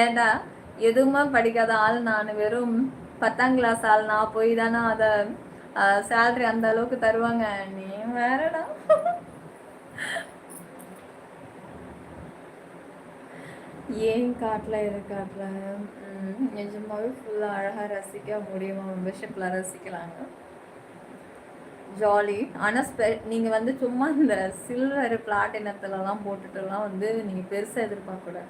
S1: ஏண்டா எதுவுமே படிக்காத ஆள் நான், வெறும் 10ஆம் கிளாஸ் ஆள் நான் போய் தானே அதை சேலரி அந்த அளவுக்கு தருவாங்க. நீ வேறடா. ஏன் காட்டில் இருக்காட்டில் நிஜமாவே ஃபுல்லாக அழகாக ரசிக்க முடியுமா? மெம்பர்ஷிப்பில் ரசிக்கலாங்க. ஜாலி. ஆனால் நீங்கள் வந்து சும்மா இந்த சில்வர் பிளாட்டினத்துலலாம் போட்டுட்டுலாம் வந்து நீங்கள் பெருசாக எதிர்பார்க்கக்கூடாது.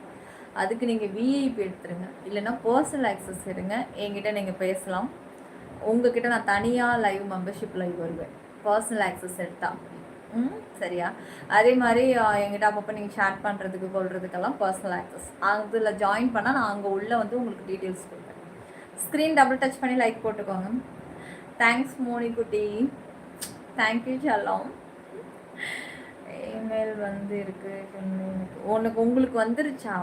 S1: அதுக்கு நீங்கள் விஐபி எடுத்துருங்க. இல்லைன்னா பர்சனல் ஆக்சஸ் எடுங்க. என்கிட்ட நீங்கள் பேசலாம். உங்ககிட்ட நான் தனியாக லைவ் மெம்பர்ஷிப் லைவ் வருவேன் பர்சனல் ஆக்சஸ் எடுத்தால். சரியா? அதே மாதிரி என்கிட்ட அப்பப்போ நீங்கள் சேட் பண்ணுறதுக்கு கொள்றதுக்கெல்லாம் பர்சனல் ஆக்சஸ். அதில் ஜாயின் பண்ணால் நான் அங்கே உள்ளே வந்து உங்களுக்கு டீட்டெயில்ஸ் கொடுப்பேன். ஸ்க்ரீன் டபுள் டச் பண்ணி லைக் போட்டுக்கோங்க. தேங்க்ஸ் மோனிக்குட்டி. தேங்க்யூ செல்லம். இமெயில் வந்து இருக்கு உங்களுக்கு வந்துருச்சா?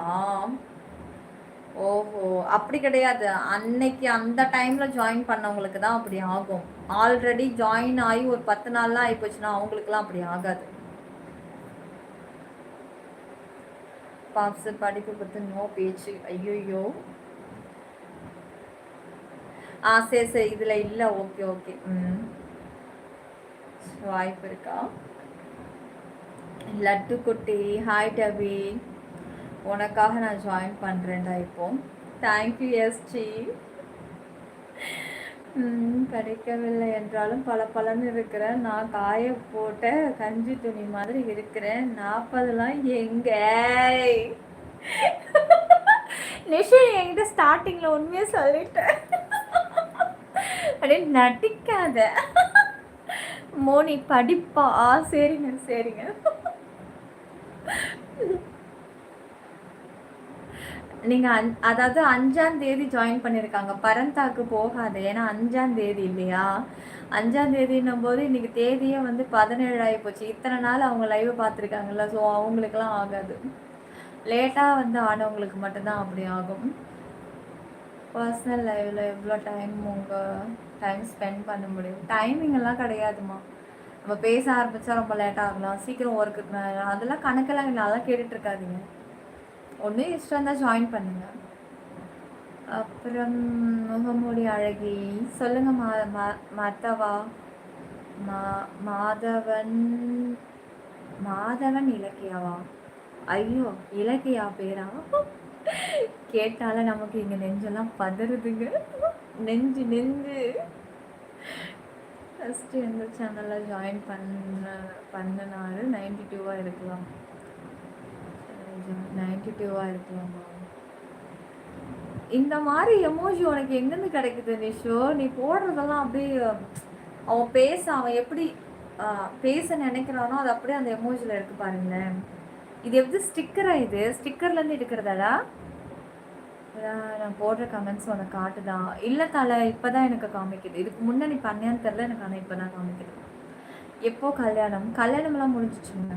S1: ஓஹோ, அப்படி கிடையாது. அன்னைக்கு அந்த டைமில் ஜாயின் பண்ணவங்களுக்கு தான் அப்படி ஆகும். ஆல்ரெடி ஜாயின் ஆகி ஒரு 10 நாள்லாம் ஆகி போச்சுன்னா அவங்களுக்குலாம் அப்படி ஆகாது. பாப்ஸு படிப்பு பற்றி நோ பேச்சு. ஐயோ. சரி இதில் இல்லை. ஓகே. வாய்ப்பு இருக்கா? லட்டு குட்டி ஹாய் டபி, உனக்காக நான் ஜாயின் பண்ணுறேன்டா இப்போ. Thank you SD. கிடைக்கவில்லை என்றாலும் பளபளன்னு இருக்கிறேன். நான் காய போட்ட கஞ்சி துணி மாதிரி இருக்கிறேன். 40லாம் எங்க? நிஷு என்கிட்ட ஸ்டார்டிங்ல உண்மையா சொல்லிட்டேன். அப்படியே நடிக்காத. மோனி படிப்பா? சரிங்க சரிங்க. நீங்க அதாவது 5ஆம் தேதி ஜாயின் பண்ணியிருக்காங்க. பரந்தாக்கு போகாது. ஏன்னா 5ஆம் தேதி இல்லையா? 5ஆம் தேதின்னும் போது இன்னைக்கு தேதியே வந்து 17 ஆகி போச்சு. இத்தனை நாள் அவங்க லைவ் பார்த்துருக்காங்கல்ல. ஸோ அவங்களுக்குலாம் ஆகாது. லேட்டாக வந்து ஆனவங்களுக்கு மட்டும்தான் அப்படி ஆகும். பர்சனல் லைவில் எவ்வளோ டைம் உங்கள் டைம் ஸ்பெண்ட் பண்ண முடியும்? டைமிங் எல்லாம் கிடையாதுமா. நம்ம பேச ஆரம்பித்தா ரொம்ப லேட்டாக ஆகலாம். சீக்கிரம் ஒர்க்கு அதெல்லாம் கணக்கெல்லாம் இல்லை. அதெல்லாம் கேட்டுட்டு இருக்காதீங்க. ஒன்று இஷ்டம் தான் ஜாயின் பண்ணுங்க. அப்புறம் முகமூடி அழகி சொல்லுங்க. மாதவா மாதவன் மாதவன் இலக்கியாவா? ஐயோ இலக்கியா பேரா? கேட்டால நமக்கு இங்க நெஞ்செல்லாம் பதறுதுங்க. நெஞ்சு ஃபஸ்ட்டு எந்த சேனலில் ஜாயின் பண்ணனாரு 92 இருக்கலாம். 92 இருக்கலாமா? இந்த மாதிரி எமோஜி உனக்கு எங்கேருந்து கிடைக்குது நிஷோ? நீ போடுறதெல்லாம் அப்படியே அவன் எப்படி பேச நினைக்கிறானோ அது அப்படியே அந்த எமோஜியில் இருக்கு பாருங்களேன். இது எப்படி ஸ்டிக்கரா? இது ஸ்டிக்கர்லேருந்து எடுக்கிறதாடா? நான் போடுற கமெண்ட்ஸ் உனக்கு காட்டுதான்? இல்லை தலை, இப்போதான் எனக்கு காமிக்குது. இதுக்கு முன்னே நீ பண்ணியான்னு தெரில எனக்கு. ஆனால் இப்போ தான் காமிக்குது. எப்போ கல்யாணம்லாம் முடிஞ்சிச்சுங்க.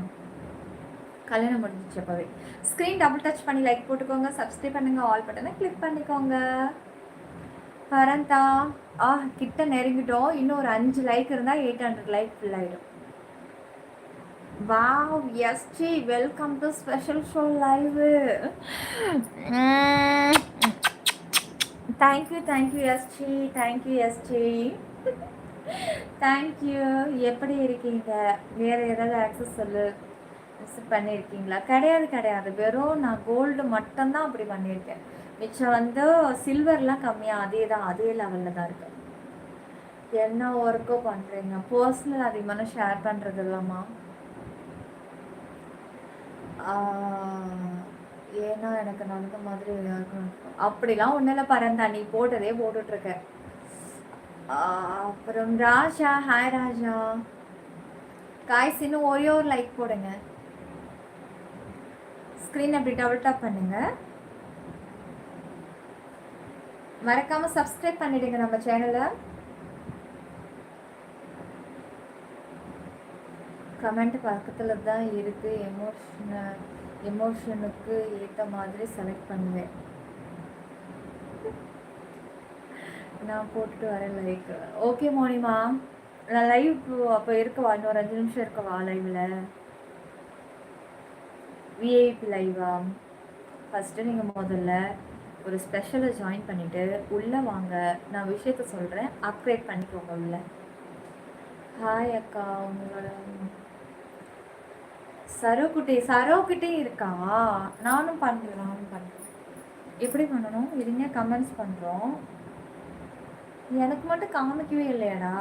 S1: கல்யாணம் முடிஞ்சிச்சு அப்போவே. ஸ்க்ரீன் டபுள் டச் பண்ணி லைக் போட்டுக்கோங்க. சப்ஸ்கிரைப் பண்ணுங்க. ஆல் பட்டனை கிளிக் பண்ணிக்கோங்க. பரந்தா கிட்ட நெருங்கிட்டோம். இன்னும் ஒரு 5 லைக் இருந்தால் 800 லைக் ஃபுல் ஆகிடும். Wow SG, welcome to special show live. Thank you SG. Thank you. எப்படி இருக்கீங்க? வேறு ஏதாவது ஆக்சஸ் சொல்லு. பண்ணியிருக்கீங்களா? கிடையாது. வெறும் நான் கோல்டு மட்டும்தான் அப்படி பண்ணியிருக்கேன். மிச்சம் வந்து சில்வர்லாம் கம்மியாக அதே லெவலில் தான் இருக்கு. என்ன ஒர்க்கோ பண்ணுறீங்க? பர்சனல் அதிகமான ஷேர் பண்ணுறது இல்லாமா? ஏன்னா எனக்கு நடந்த மாதிரி இருக்கும். அப்படிலாம் ஒன்றும் இல்லை பரந்தா, நீ போட்டதே போட்டுட்ருக்க. அப்புறம் ராஜா, ஹாய் ராஜா. காய்ஸ் இன்னும் ஒரே ஒரு லைக் போடுங்க. ஸ்க்ரீன் அப்படி டபுள் டாப் பண்ணுங்க. மறக்காம சப்ஸ்கிரைப் பண்ணிடுங்க நம்ம சேனலை. கமெண்ட் பக்கத்துல தான் இருக்கு. எமோஷனுக்கு ஏற்ற மாதிரி செலக்ட் பண்ணுவேன். நான் போட்டுட்டு வரேன் லைக். ஓகே மோனிமா, நான் லைவ் அப்போ இருக்கவா? இன்னொரு 5 நிமிஷம் இருக்கவா லைவ்ல? விஐபி லைவா? ஃபஸ்ட்டு நீங்கள் முதல்ல ஒரு ஸ்பெஷலை ஜாயின் பண்ணிவிட்டு உள்ளே வாங்க. நான் விஷயத்த சொல்கிறேன், அப்கிரேட் பண்ணிக்கோங்க உள்ள. ஹாய் அக்கா, உங்களோட சரோக்கிட்டே இருக்கா? நானும் பண்ணுறேன். எப்படி பண்ணணும்? இருங்க, கமெண்ட்ஸ் பண்ணுறோம். எனக்கு மட்டும் காமிக்கவே இல்லையாடா?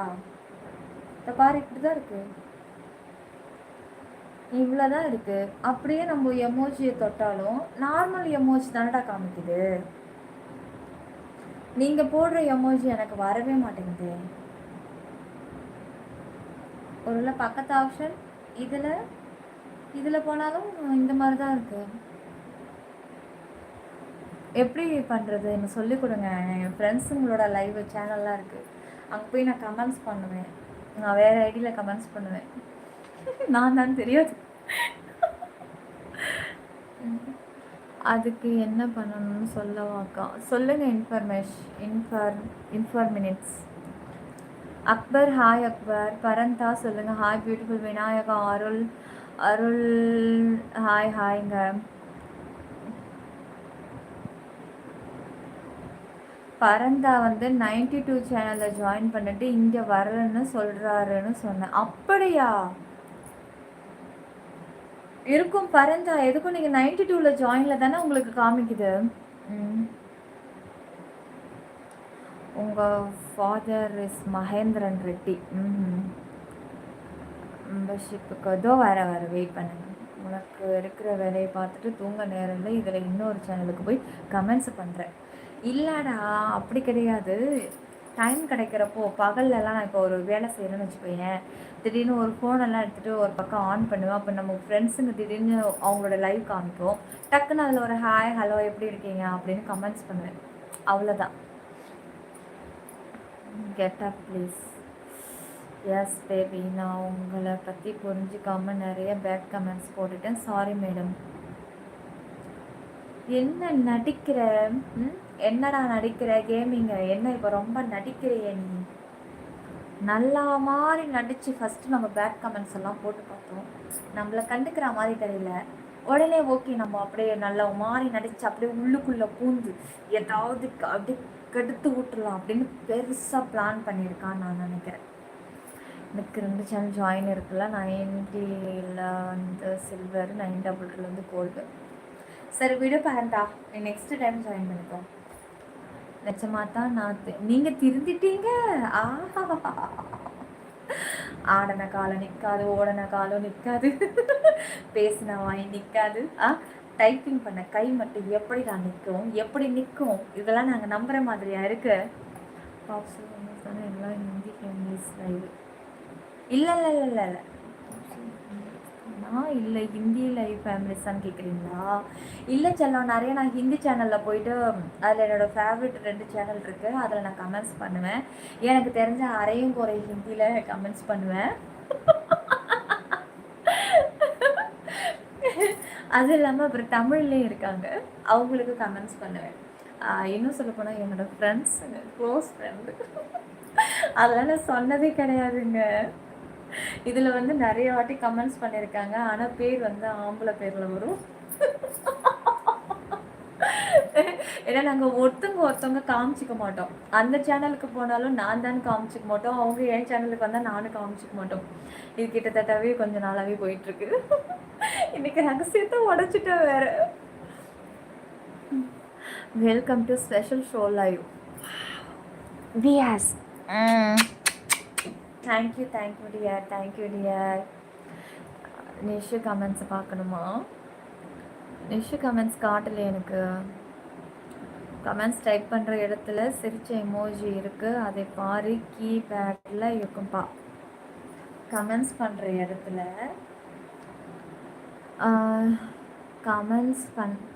S1: இந்த பாரு, இப்படி தான் இருக்கு. இவ்வளோதான் இருக்கு. அப்படியே நம்ம எமோஜியை தொட்டாலும் நார்மல் எமோஜி தானடா காமிக்குது. நீங்க போடுற எமோஜி எனக்கு வரவே மாட்டேங்குது. ஒருவேளை பக்கத்து ஆப்ஷன் இதுல போனாலும் இந்த மாதிரி தான் இருக்கு. எப்படி பண்ணுறது எனக்கு சொல்லிக் கொடுங்க. என் ஃப்ரெண்ட்ஸுங்களோட லைவ் சேனல்லாம் இருக்குது, அங்கே போய் நான் கமெண்ட்ஸ் பண்ணுவேன். நான் வேறு ஐடியில் கமெண்ட்ஸ் பண்ணுவேன். நான் தான் தெரியாது. அதுக்கு என்ன பண்ணணும்னு சொல்லவாக்கா? சொல்லுங்கள். இன்ஃபர்மினிட்ஸ். அக்பர், ஹாய் அக்பர். பரந்தா சொல்லுங்கள். Hi beautiful. விநாயகா, அருள் ஹாய்ங்க. பரந்தா வந்து 92 சேனலில் ஜாயின் பண்ணிட்டு இங்கே வரலன்னு சொல்கிறாருன்னு சொன்னேன். அப்படியா இருக்கும் பரந்தா? எதுக்கும் நீங்கள் 92ல் ஜாயினில் தானே உங்களுக்கு காமிக்குது. உங்கள் ஃபாதர் இஸ் மகேந்திரன் ரெட்டி. மெம்பர்ஷிப்புக்கு ஏதோ வர வெயிட் பண்ணுங்க. உனக்கு இருக்கிற வேலையை பார்த்துட்டு தூங்க நேரம் இல்லை, இதில் இன்னொரு சேனலுக்கு போய் கமெண்ட்ஸ் பண்ணுறேன். இல்லைடா அப்படி கிடையாது. டைம் கிடைக்கிறப்போ பகல்லலாம் நான் இப்போ ஒரு வேலை செய்கிறேன்னு வச்சுக்கோயேன், திடீர்னு ஒரு ஃபோனெல்லாம் எடுத்துகிட்டு ஒரு பக்கம் ஆன் பண்ணுவேன். அப்போ நம்ம ஃப்ரெண்ட்ஸுங்க திடீர்னு அவங்களோட லைவ் காமிக்கும், டக்குன்னு அதில் ஒரு ஹாய் ஹலோ எப்படி இருக்கீங்க அப்படின்னு கமெண்ட்ஸ் பண்ணுவேன். அவ்வளோதான். Get up please. Yes baby, நான் உங்களை பற்றி புரிஞ்சுக்காமல் நிறைய பேட் கமெண்ட்ஸ் போட்டுட்டேன், சாரி மேடம். என்ன நடிக்கிற? என்னடா நடிக்கிற? கேமிங்க என்ன இப்போ ரொம்ப நடிக்கிறிய நீ? நல்லா மாதிரி நடித்து ஃபஸ்ட்டு நம்ம பேட் கமெண்ட்ஸ் எல்லாம் போட்டு பார்த்தோம், நம்மளை கண்டுக்கிற மாதிரி தெரியல. உடனே ஓகே நம்ம அப்படியே நல்ல மாதிரி நடித்து அப்படியே உள்ளுக்குள்ளே பூந்து ஏதாவது அப்படியே கெடுத்து விட்டுலாம் அப்படின்னு பெருசாக பிளான் பண்ணியிருக்கான்னு நான் நினைக்கிறேன். எனக்கு 2 சேனல் ஜாயின் இருக்குல்ல, 90ல் வந்து சில்வர், 922 வந்து கோல்டு. சரி விடு பாருண்டா, நீ நெக்ஸ்ட் டைம் ஜாயின் பண்ணிக்கோ. நிச்சயமாக தான் நான் நீங்கள் திருந்திட்டீங்க. ஆடன காலம் நிற்காது, ஓடன காலம் நிற்காது, பேசின வாய் நிற்காது, டைப்பிங் பண்ண கை மட்டும் எப்படி நான் நிற்கும், எப்படி நிற்கும், இதெல்லாம் நாங்கள் நம்புகிற மாதிரியா இருக்கு. பாப்ஸ் எல்லாம் ஹிந்தி இங்கிலீஷ் லைவ் இல்லை இல்லை இல்லை இல்லை இல்லை இல்லை ஹிந்தி லைவ் ஃபேமிலிஸான்னு கேட்குறீங்களா? இல்லை செல்லம், நிறைய நான் ஹிந்தி சேனலில் போயிட்டு அதில் என்னோடய ஃபேவரட் 2 சேனல் இருக்குது, அதில் நான் கமெண்ட்ஸ் பண்ணுவேன். எனக்கு தெரிஞ்ச அரையும் குறை ஹிந்தியில் கமெண்ட்ஸ் பண்ணுவேன். அது இல்லாமல் அப்புறம் தமிழ்லேயும் இருக்காங்க, அவங்களுக்கு கமெண்ட்ஸ் பண்ணுவேன். இன்னும் சொல்லப்போனால் என்னோடய ஃப்ரெண்ட்ஸுங்க, க்ளோஸ் ஃப்ரெண்டு, அதெல்லாம் நான் சொன்னதே கிடையாதுங்க. இதில் வந்து நிறைய வாட்டி கமெண்ட்ஸ் பண்ணியிருக்காங்க, ஆனால் பேர் வந்து ஆம்பளை பேரில் வரும். ஏன்னா நாங்கள் ஒருத்தவங்க காமிச்சிக்க மாட்டோம். அந்த சேனலுக்கு போனாலும் நான் தான் காமிச்சிக்க மாட்டோம், அவங்க என் சேனலுக்கு வந்தால் நானும் காமிச்சிக்க மாட்டோம். இது கிட்டத்தட்டவே கொஞ்சம் நாளாகவே போயிட்டுருக்கு. இன்னைக்கு ரகசியத்தை உடைச்சிட்டேன் வேற. Welcome to special show live. Vyas thank you dear, thank you dear. Nishu கமெண்ட்ஸை பார்க்கணுமா? நிஷு கமெண்ட்ஸ் காட்டலை எனக்கு. கமெண்ட்ஸ் டைப் பண்ணுற இடத்துல சிரிச்ச எமோஜி இருக்குது, அதை பாரு, கீபேடில் இருக்கும்பா. கமெண்ட்ஸ் பண்ணுற இடத்துல கமெண்ட்ஸ்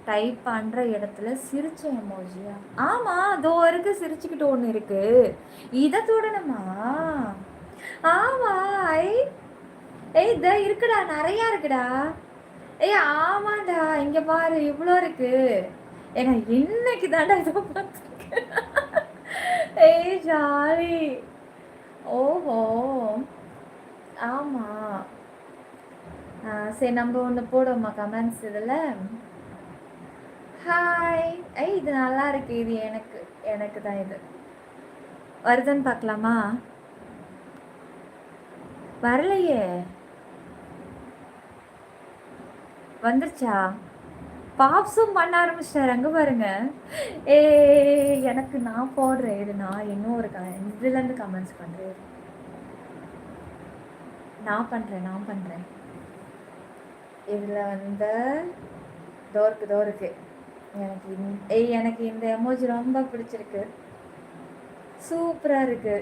S1: டைப் பண்ணுற இடத்துல சிரிச்ச எமோஜியா? ஆமாம், அதோ இருக்குது, சிரிச்சுக்கிட்டு ஒன்று இருக்குது, இதை தொடணுமா? ஆமாம், இத இருக்குடா, நிறையா இருக்குடா. ஆமாண்டா, இங்கே பாரு இவ்வளோ இருக்கு. ஏன்னா இன்னைக்கு தாண்டா இதை பார்த்துருக்கேன். ஜாலி. ஓஹோ ஆமாம். சரி நம்ம ஒன்று போடுவோம்மா கமெண்ட்ஸ் இதில். ஹாய். இது நல்லா இருக்கு, இது எனக்கு தான். இது வருதுன்னு பார்க்கலாமா? வரலையே, வந்துருச்சா? பாப்ஸும் பண்ண ஆரம்பிச்சிட்டாரு, அங்கே பாருங்க. எனக்கு நான் போடுறேன், இது நான் இன்னும் ஒரு இதுலேருந்து கமெண்ட்ஸ் பண்ணுறேன். நான் பண்ணுறேன். இதில் வந்து தோருக்கு எனக்கு இந்த எமோஜி ரொம்ப பிடிச்சிருக்கு, சூப்பராக இருக்கு.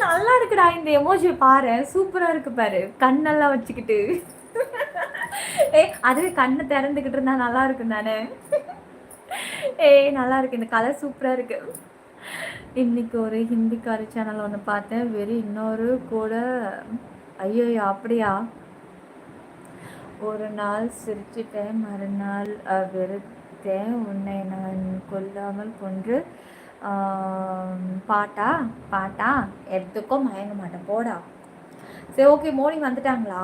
S1: நல்லா இருக்குடா இந்த எமோஜி, பாரு சூப்பராக இருக்கு பாரு, கண்ணெல்லாம் வச்சுக்கிட்டு. அதுவே கண்ணை திறந்துக்கிட்டு இருந்தா நல்லா இருக்கும் தானே. நல்லா இருக்கு, இந்த கலர் சூப்பராக இருக்கு. இன்னைக்கு ஒரு ஹிந்திக்காரி சேனல் ஒன்று பார்த்தேன், வெறும் இன்னொரு கூட. ஐயோ அப்படியா? ஒரு நாள் சிரிச்சிட்டேன், மறுநாள் வெறுத்தேன், உன்னை நான் கொல்லாமல் கொன்று. பாட்டா எதுக்கும் மயங்க மாட்டேன், போடா. சரி ஓகே, மோனி வந்துட்டாங்களா?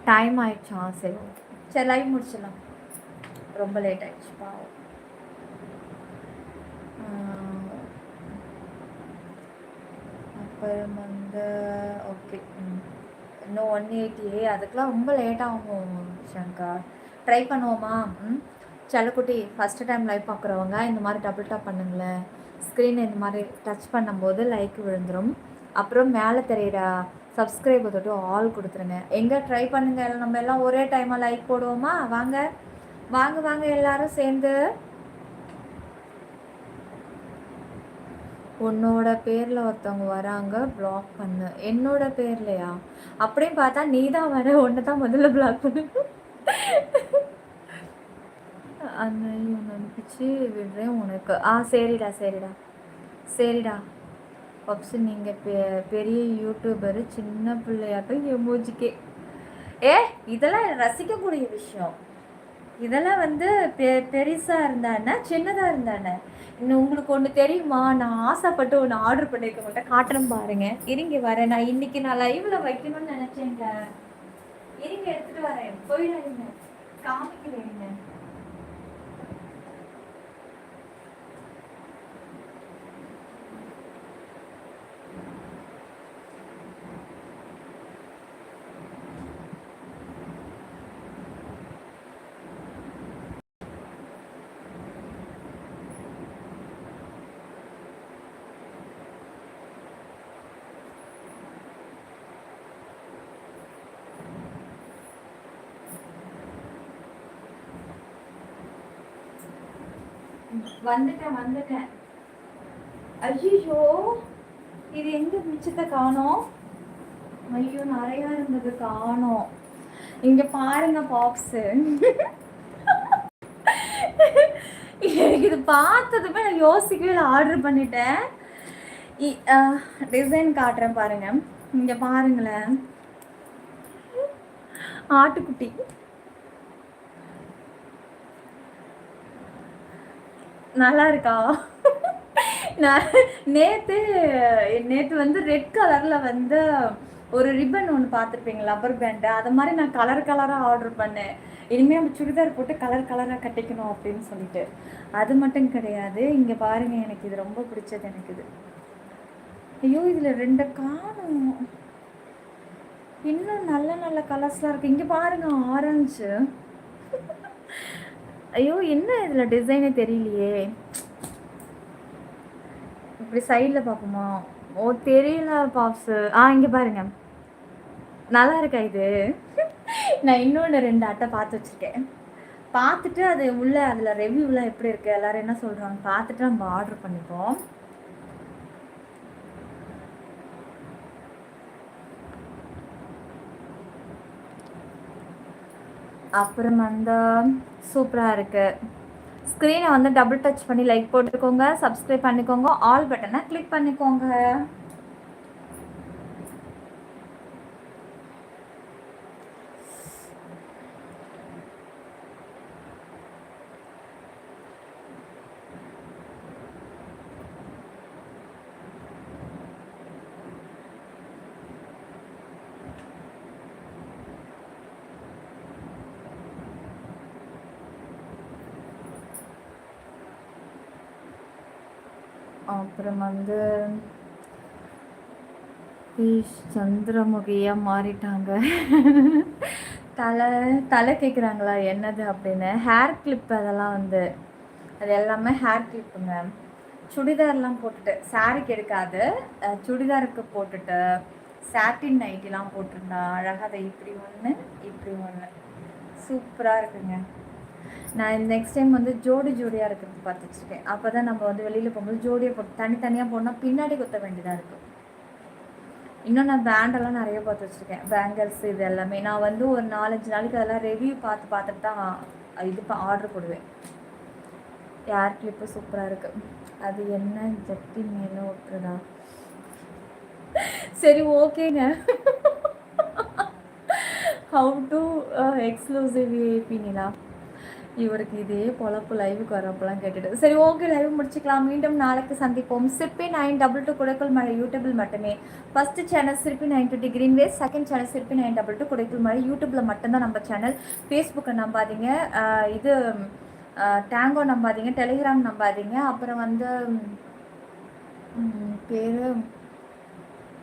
S1: டைம் ஆயிடுச்சா? சரி லைவ் முடிச்சிடலாம், ரொம்ப லேட் ஆயிடுச்சு பாவம். அப்புறம் வந்து ஓகே, இன்னும் 180, அதுக்கெலாம் ரொம்ப லேட் ஆகும் சங்கா. ட்ரை பண்ணுவோமா? செல்லக்குட்டி ஃபஸ்ட்டு டைம் லைவ் பார்க்குறவங்க இந்த மாதிரி டபுள் டாப் பண்ணுங்களேன். ஸ்க்ரீனை இந்த மாதிரி டச் பண்ணும்போது லைக் விழுந்துடும். அப்புறம் மேலே தெரியிற சப்ஸ்கிரைப் தொட்டு ஆல் கொடுத்துருங்க. எங்கே ட்ரை பண்ணுங்கள், நம்ம எல்லாம் ஒரே டைமாக லைக் போடுவோமா? வாங்க வாங்க வாங்க எல்லாரும் சேர்ந்து. உன்னோட பேரில் ஒருத்தவங்க வராங்க, பிளாக் பண்ணு. என்னோட பேர்லையா? அப்படியும் பார்த்தா நீ தான் வர, ஒன்று தான் முதல்ல பிளாக் பண்ணு. அந்த ஒன்று அனுப்பிச்சு விடுறேன் உனக்கு. சரிடா சரிடா சரிடா. பப்ஸு நீங்கள் பெரிய யூடியூபரு, சின்ன பிள்ளையாட்டம் எமோஜிக்கே. இதெல்லாம் ரசிக்கக்கூடிய விஷயம். இதெல்லாம் வந்து பெருசாக இருந்தானே சின்னதாக இருந்தானே. இன்னும் உங்களுக்கு ஒன்று தெரியுமா? நான் ஆசைப்பட்டு ஒன்று ஆர்டர் பண்ணியிருக்க மாட்டேன், காட்டுறேன் பாருங்க. இருங்க வரேன். நான் இன்னைக்கு நான் லைவில் வைக்கணும்னு நினச்சேங்க. இருங்க எடுத்துகிட்டு வரேன். போயிடாதீங்க, காமிக்கிறேங்க. வந்துட்டேன். ஐயோ, இது எங்க மிச்சத்தை காணோம்? ஐயோ, நிறையா இருந்தது காணோம். இங்க பாருங்க பாப்ஸு. எனக்கு இது பார்த்ததுமே நான் யோசிக்கவே ஆர்டர் பண்ணிட்டேன். டிசைன் காட்டுறேன் பாருங்க. இங்க பாருங்களேன், ஆட்டுக்குட்டி. நல்லா இருக்கா? நேற்று வந்து ரெட் கலரில் வந்து ஒரு ரிப்பன் ஒன்று பார்த்துருப்பீங்க, லப்பர் பேண்டு. அது மாதிரி நான் கலராக ஆர்டர் பண்ணேன். இனிமேல் நம்ம சுடிதார் போட்டு கலராக கட்டிக்கணும் அப்படின்னு சொல்லிட்டு. அது மட்டும் கிடையாது, இங்கே பாருங்கள், எனக்கு இது ரொம்ப பிடிச்சது. எனக்கு இது, ஐயோ இதில் 2 காணும். இன்னும் நல்ல கலர்ஸ்லாம் இருக்குது. இங்கே பாருங்கள், ஆரஞ்சு. ஐயோ, என்ன இதில் டிசைனே தெரியலையே. இப்படி சைடில் பார்ப்போமா? தெரியல பாப்ஸு. இங்கே பாருங்க, நல்லா இருக்கா இது? நான் இன்னொன்று 2 அட்டை பார்த்து வச்சுருக்கேன். பார்த்துட்டு அது உள்ள அதில் ரிவ்யூலாம் எப்படி இருக்குது, எல்லோரும் என்ன சொல்கிறாங்க பார்த்துட்டு நம்ம ஆர்டர் பண்ணிப்போம். அப்புறம் வந்து சூப்பராக இருக்குது. ஸ்க்ரீனை வந்து டபுள் டச் பண்ணி லைக் போட்டுக்கோங்க, சப்ஸ்கிரைப் பண்ணிக்கோங்க, ஆல் பட்டனை கிளிக் பண்ணிக்கோங்க. அப்புறம் வந்து சந்திரமுகியாக மாறிட்டாங்க. தலை கேட்குறாங்களா என்னது அப்படின்னு. ஹேர் கிளிப் அதெல்லாம் வந்து அது எல்லாமே ஹேர் கிளிப்புங்க. சுடிதார்லாம் போட்டுட்டு, சாரிக்கு எடுக்காது, சுடிதாருக்கு போட்டுட்டு சாட்டின் நைட்டிலாம் போட்டிருந்தா அழகாக அதை இப்படி ஒன்று சூப்பராக இருக்குங்க. நான் நெக்ஸ்ட் டைம் வந்து ஜோடியாக இருக்கிறது பார்த்து வச்சுருக்கேன். அப்போ தான் நம்ம வந்து வெளியில் போகும்போது ஜோடியை போட்டு தனித்தனியாக போனால் பின்னாடி குத்த வேண்டியதாக இருக்கும். இன்னும் நான் பேண்டெல்லாம் நிறைய பார்த்து வச்சுருக்கேன், பேங்கிள்ஸ் இது எல்லாமே. நான் வந்து ஒரு 4-5 நாளைக்கு அதெல்லாம் ரிவ்யூ பார்த்துட்டு தான் இது ஆர்டர் போடுவேன். ஹேர் கிளிப்பு சூப்பராக இருக்குது. அது என்ன ஜட்டி மேலே ஒட்டுறதா? சரி ஓகேங்க. ஹவு டு எக்ஸ்க்ளூசிவ் விஐபி நிலா. இவருக்கு இதே பொழப்பு லைவுக்கு வரப்பெல்லாம் கேட்டுட்டு. சரி ஓகே, லைவ் முடிச்சுக்கலாம். மீண்டும் நாளைக்கு சந்திப்போம். சிற்பி 922 குடைக்குள் மழை யூடியூபில் மட்டுமே. ஃபஸ்ட்டு சேனல் சிற்பி 920 கிரீன்வேஸ், செகண்ட் சேனல் சிற்பி 922 குடைக்குள் மழை யூடியூப்பில் மட்டும்தான் நம்ம சேனல். ஃபேஸ்புக்கை நம்பாதீங்க, இது டேங்கோ நம்பாதீங்க, டெலிகிராம் நம்பாதீங்க. அப்புறம் வந்து பேர்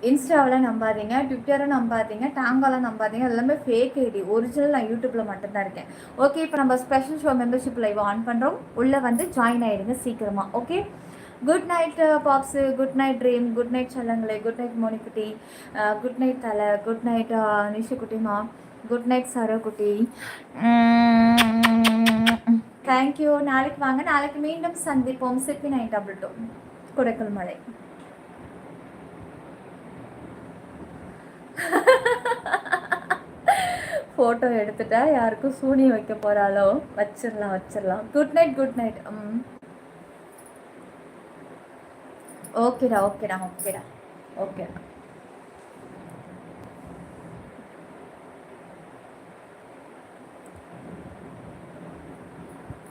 S1: இன்ஸ்டாவெலாம் நம்பாதீங்க, ட்விட்டரும் நம்பாதீங்க, டாங்காலாம் நம்பாதீங்க. எல்லாமே ஃபேக் ஐடி. ஒரிஜினல் நான் யூடியூப்பில் மட்டும்தான் இருக்கேன். ஓகே, இப்போ நம்ம special show membership live on பண்ணுறோம். உள்ளே வந்து ஜாயின் ஆகிடுங்க சீக்கிரமாக. ஓகே, குட் நைட் பாப்ஸு, good night dream, good night செல்லங்களே, குட் நைட் மோனிக்குட்டி, குட் நைட் தலை, குட் நைட் நிஷுக்குட்டிமா, குட் நைட் சரோக்குட்டி. தேங்க்யூ. நாளைக்கு வாங்க, நாளைக்கு மீண்டும் சந்திப்போம். 6922 குடைக்கல் மலை. ஃபோட்டோ எடுத்துட்டா யாருக்கும் சூனியம் வைக்க போகிறாளோ? வச்சிடலாம். Good night, good night. ஓகேடா. ஓகே.